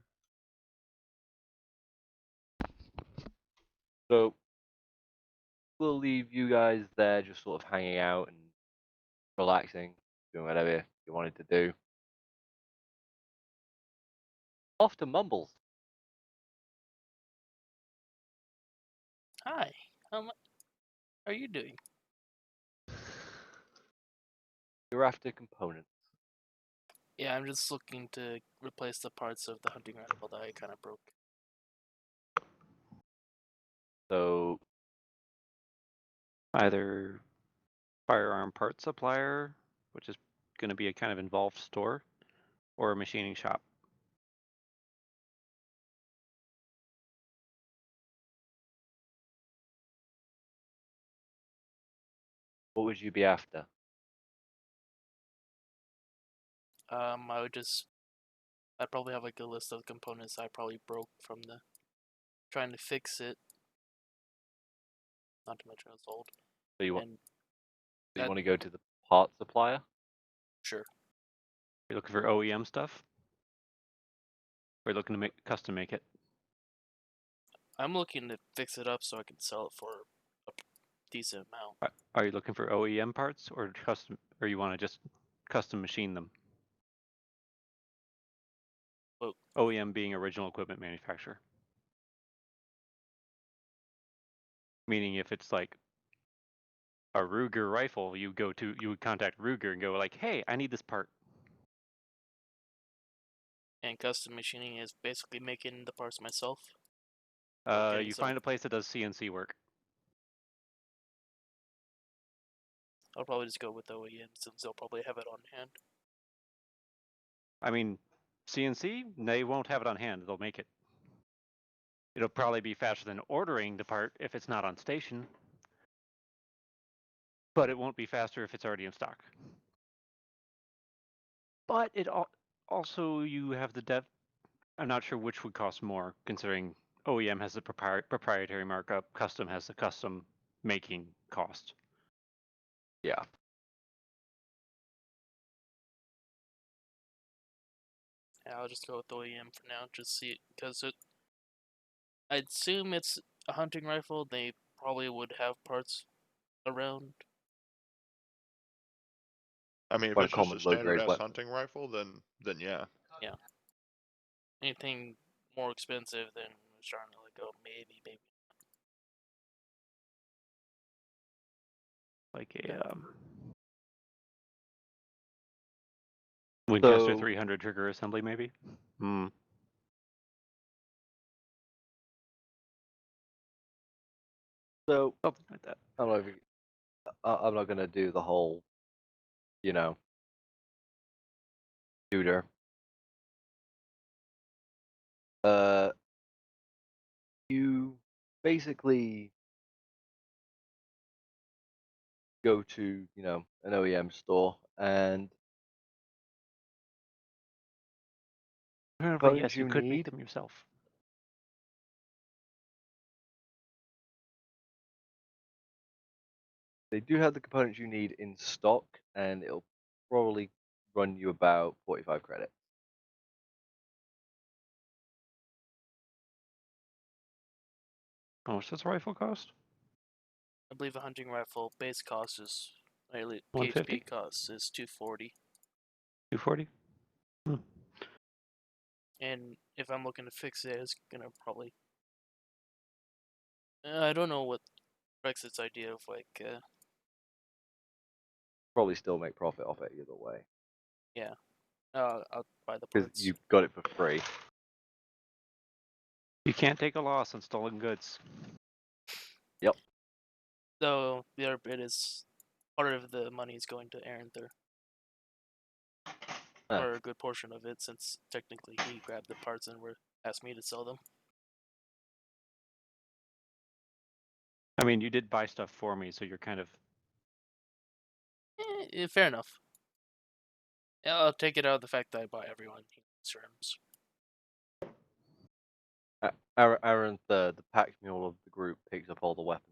So, we'll leave you guys there just sort of hanging out and relaxing, doing whatever you wanted to do. Off to Mumbles. Hi. How are you doing? You're after components. Yeah, I'm just looking to replace the parts of the hunting rifle that I kind of broke. So, Either firearm part supplier, which is going to be a kind of involved store, or a machining shop. what would you be after? I'd probably have like a list of components I probably broke from the trying to fix it. Not to mention it's old. So you want, And so you that- want to go to the part supplier? Sure. You're looking for OEM stuff? Or looking to custom make it? I'm looking to fix it up so I can sell it for decent amount. Are you looking for OEM parts or custom, or you want to just custom machine them? Well- OEM being original equipment manufacturer. Meaning if it's like a Ruger rifle, you would contact Ruger and go like, hey, I need this part. And custom machining is basically making the parts myself. You getting some- find a place that does CNC work. I'll probably just go with OEM since they'll probably have it on hand. I mean, CNC, they won't have it on hand. They'll make it. It'll probably be faster than ordering the part if it's not on station. But it won't be faster if it's already in stock. But it also, you have the depth. I'm not sure which would cost more, considering OEM has the proprietary markup, custom has the custom making cost. Yeah. Yeah, I'll just go with OEM for now. Just see it because I'd assume it's a hunting rifle. They probably would have parts around. I mean, if Quite a it's just common a standard low-grade ass weapon. hunting rifle, then yeah. Anything more expensive than I'm starting to like go maybe. Like a Winchester So- 300 trigger assembly, maybe? So Something like that. I don't know if I'm not gonna do the whole, shooter. You basically go to, an OEM store and But components yes, you you could make need. them yourself. They do have the components you need in stock, and it'll probably run you about 45 credits. How much does a rifle cost? I believe a hunting rifle base cost is PHP 150? cost is 240. 240? And if I'm looking to fix it, it's gonna probably. I don't know what Brexit's idea of like. Probably still make profit off it either way, I'll buy the because parts. you got it for free. You can't take a loss on stolen goods. Though the other bit is part of the money is going to Aaron there, Ah. or a good portion of it, since technically he grabbed the parts and asked me to sell them. I mean, you did buy stuff for me, so you're kind of... Fair enough. Yeah, I'll take it out of the fact that I buy everyone terms. Aaron, the pack mule of the group, picks up all the weapons.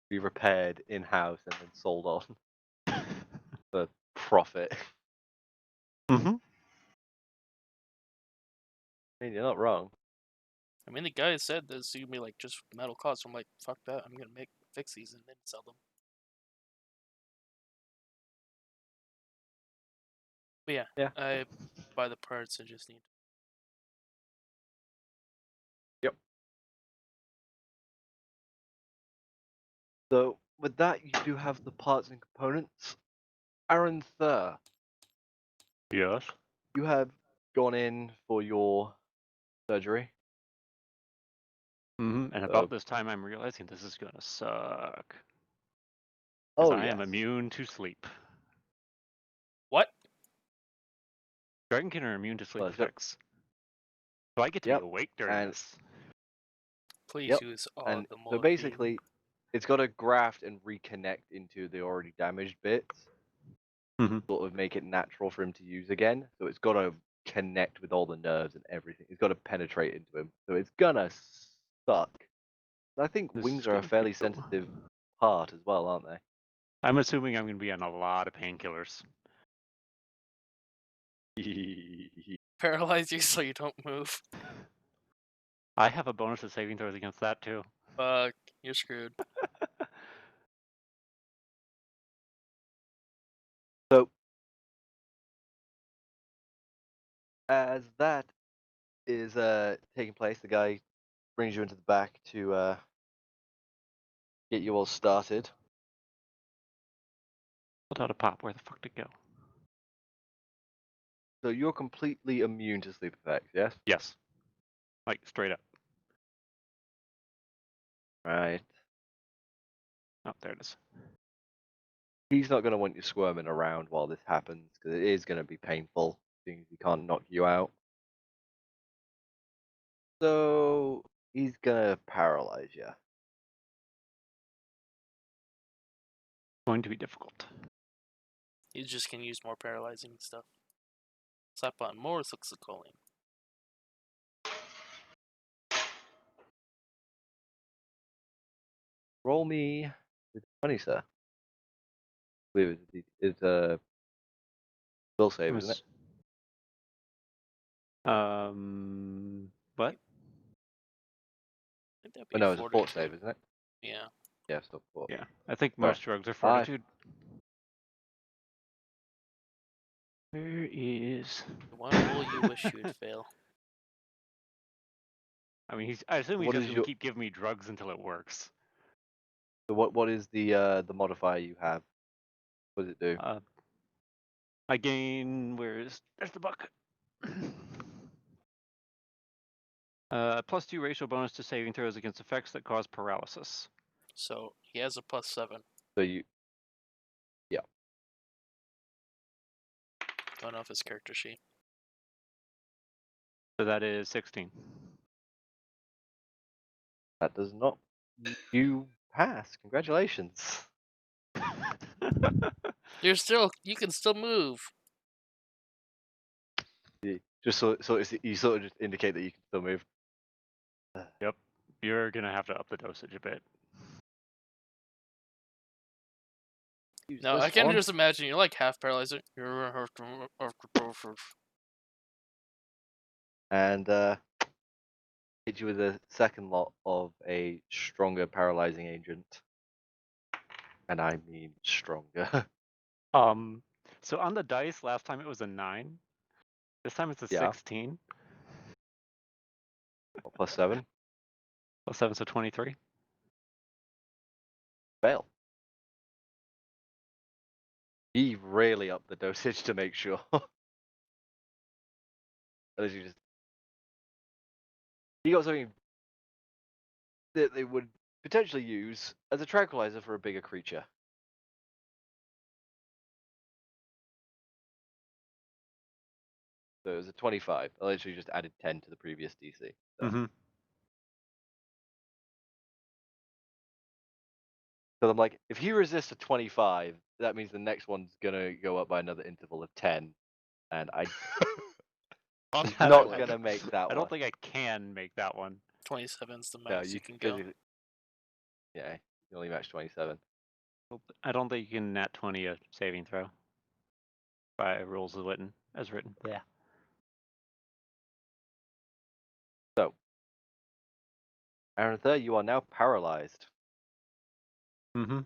Be repaired in house and then sold on for profit. Mm-hmm. I mean, you're not wrong. I mean, the guy said this gonna be like just metal costs. I'm like, fuck that. I'm gonna fix these and then sell them. But Yeah. I buy the parts. I just need. So with that, you do have the parts and components. Aaron Thur, Yes. you have gone in for your surgery. Mm-hmm. And about this time, I'm realizing this is gonna suck. Because I am yes. immune to sleep. What? Dragonkin are immune to sleep Well, so- effects. So I get to Yep, be awake during and- this. Please Yep, use all And the so morphine. basically, it's got to graft and reconnect into the already damaged bits, Mhm. sort of make it natural for him to use again. So it's got to connect with all the nerves and everything. It's got to penetrate into him. So it's gonna suck. I think This wings is are a gonna be fairly cool. sensitive part as well, aren't they? I'm assuming I'm gonna be on a lot of painkillers. Paralyze you so you don't move. I have a bonus to saving throws against that too. Fuck, you're screwed. So, as that is taking place, the guy brings you into the back to get you all started. Without a pop, where the fuck to go? So you're completely immune to sleep effects, yes? Yes. Like straight up. Right. Oh, there it is. He's not going to want you squirming around while this happens because it is going to be painful, seeing as he can't knock you out. So he's going to paralyze you. Going to be difficult. You just can use more paralyzing stuff. Slap on more succinylcholine. Roll me with 20, sir. Wait, it's a will save, isn't it? What? I think that'd Oh, be no, it's a fort fortitude. save, isn't it? Yeah. Yeah, still fort. Yeah, I think Sorry. most drugs are fortitude. Where is? The one rule you wish you would fail. I mean, I assume he's What just is gonna your- keep giving me drugs until it works. So what is the modifier you have? What does it do? I gain. There's the buck. +2 ratio bonus to saving throws against effects that cause paralysis. So he has a +7. So you Going off his character sheet. So that is 16. that does not you pass. Congratulations. You can still move. Just you sort of just indicate that you can still move. Yep. You're gonna have to up the dosage a bit. Use No, this I can one. just imagine you're like half paralyzed. And hit you with a second lot of a stronger paralyzing agent. And I mean stronger. So on the dice, last time it was a 9. This time it's a Yeah. 16. +7. +7, so 23. Fail. He really upped the dosage to make sure. Unless you just he got something that they would potentially use as a tranquilizer for a bigger creature. So it was a 25. I literally just added 10 to the previous DC. So. Mm-hmm. So I'm like, if he resists a 25, that means the next one's gonna go up by another interval of 10, and I'm not gonna make that I one. don't think I can make that one. 27's the No, max you can go. Yeah, you only match 27. I don't think you can nat 20 a saving throw. By rules as written. Yeah. So, Aranitha, you are now paralyzed. Mm-hmm. You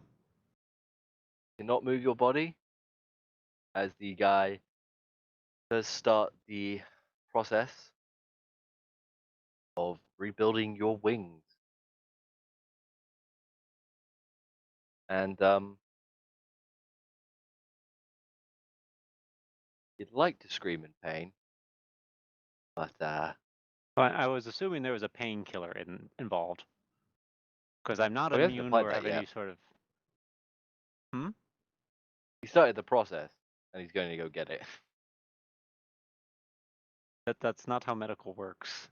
cannot move your body, as the guy does start the process of rebuilding your wings. And you'd like to scream in pain, but I was assuming there was a painkiller involved. Because I'm not we haven't immune applied or that have any yet. sort of. He started the process, and he's going to go get it. That's not how medical works.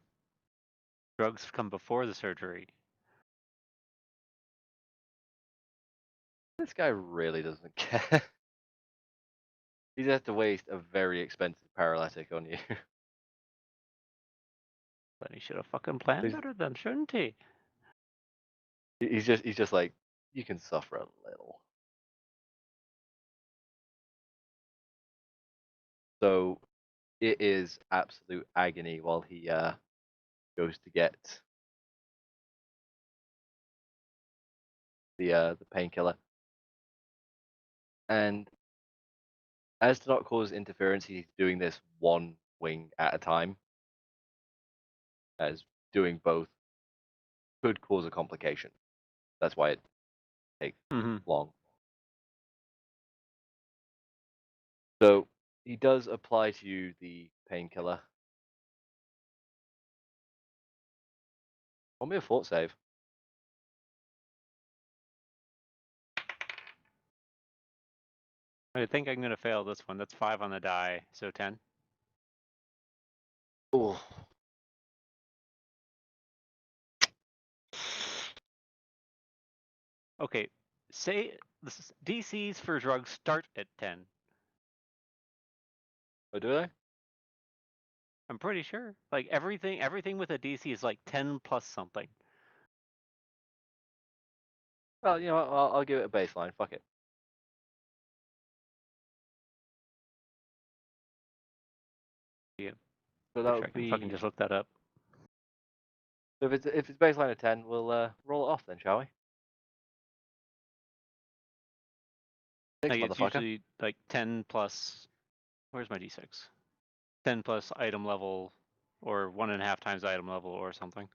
Drugs come before the surgery. This guy really doesn't care. He'd have to waste a very expensive paralytic on you. But he should have fucking planned He's- better then, shouldn't he? He's just like, you can suffer a little. So it is absolute agony while he goes to get the painkiller. And as to not cause interference, he's doing this one wing at a time, as doing both could cause a complication. That's why it takes long. So he does apply to you the painkiller. Roll me a fort save. I think I'm gonna fail this one. That's 5 on the die, so 10. Oh. Okay, say DCs for drugs start at 10. Oh, do they? I'm pretty sure. Like everything with a DC is like 10 plus something. Well, you know what, I'll give it a baseline. Fuck it. Yeah. So I'm that sure I would can be. fucking just look that up. So if it's baseline of 10, we'll roll it off then, shall we? 6, Like it's motherfucker. usually like 10 plus. Where's my D6? 10 plus item level, or 1.5 times item level, or something.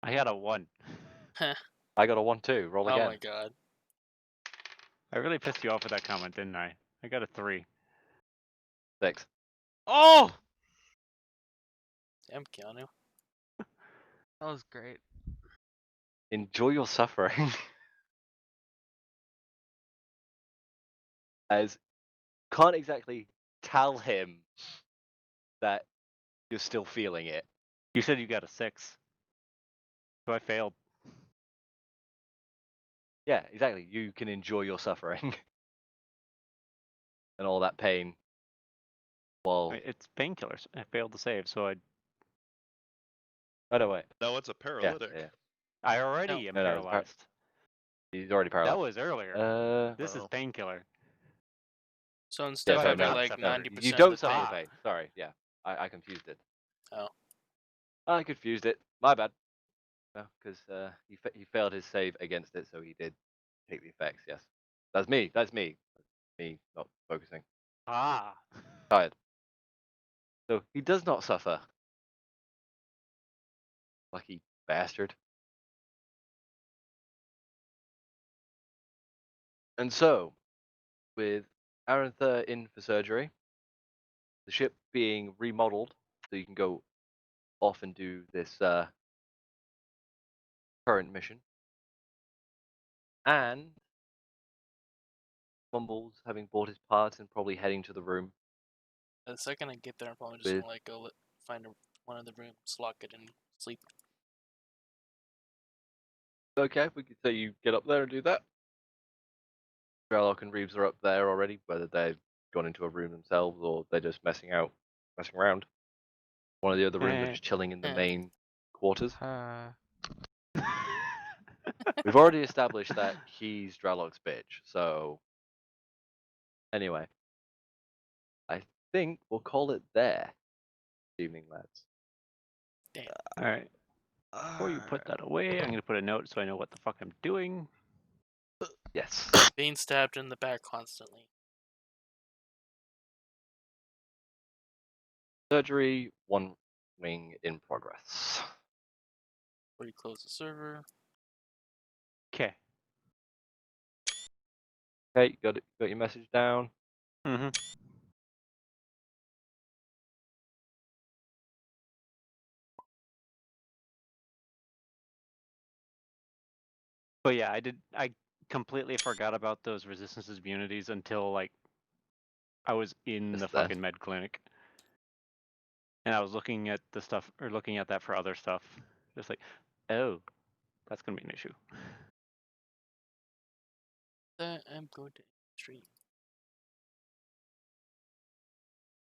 I got a 1. I got a 1 too. Roll Oh again. my god. I really pissed you off with that comment, didn't I? I got a 3. 6. Oh, Damn, Keanu. that was great. Enjoy your suffering. As can't exactly tell him that you're still feeling it. You said you got a 6. So I failed. Yeah, exactly. You can enjoy your suffering and all that pain. While It's painkillers. I failed to save, so oh no, wait. No, it's a Yeah, paralytic. yeah. I already am No, no, it's paralyzed. He's already paralyzed. That was earlier. This is Oh. painkiller. So instead Yeah, of so having no, like no, 90% you don't of the suffer pain. pain. Sorry, yeah, I confused it. Oh. I confused it. My bad. No, because he failed his save against it, so he did take the effects. Yes, that's me. That's me. Me not focusing. Ah. Tired. So he does not suffer. Lucky bastard. And so, with Arantha in for surgery, the ship being remodeled so you can go off and do this current mission, and Mumbles having bought his parts and probably heading to the room. The second I get there, I'm probably just With- gonna like go find one of the rooms, lock it, and sleep. Okay, we could say you get up there and do that. Dralok and Reeves are up there already, whether they've gone into a room themselves or they're just messing around. One of the other rooms are just chilling in the main quarters. We've already established that he's Dralok's bitch, so anyway. I think we'll call it there. Good evening, lads. Damn. Alright. Before you put that away, I'm gonna put a note so I know what the fuck I'm doing. Yes. Being stabbed in the back constantly. Surgery, 1 wing in progress. Before you close the server. Okay. Okay, got your message down. Mm-hmm. But yeah, I completely forgot about those resistances immunities until like I was in Just the then. fucking med clinic. And I was looking at the stuff, or looking at that for other stuff. Just like, oh, that's gonna be an issue. I'm going to stream.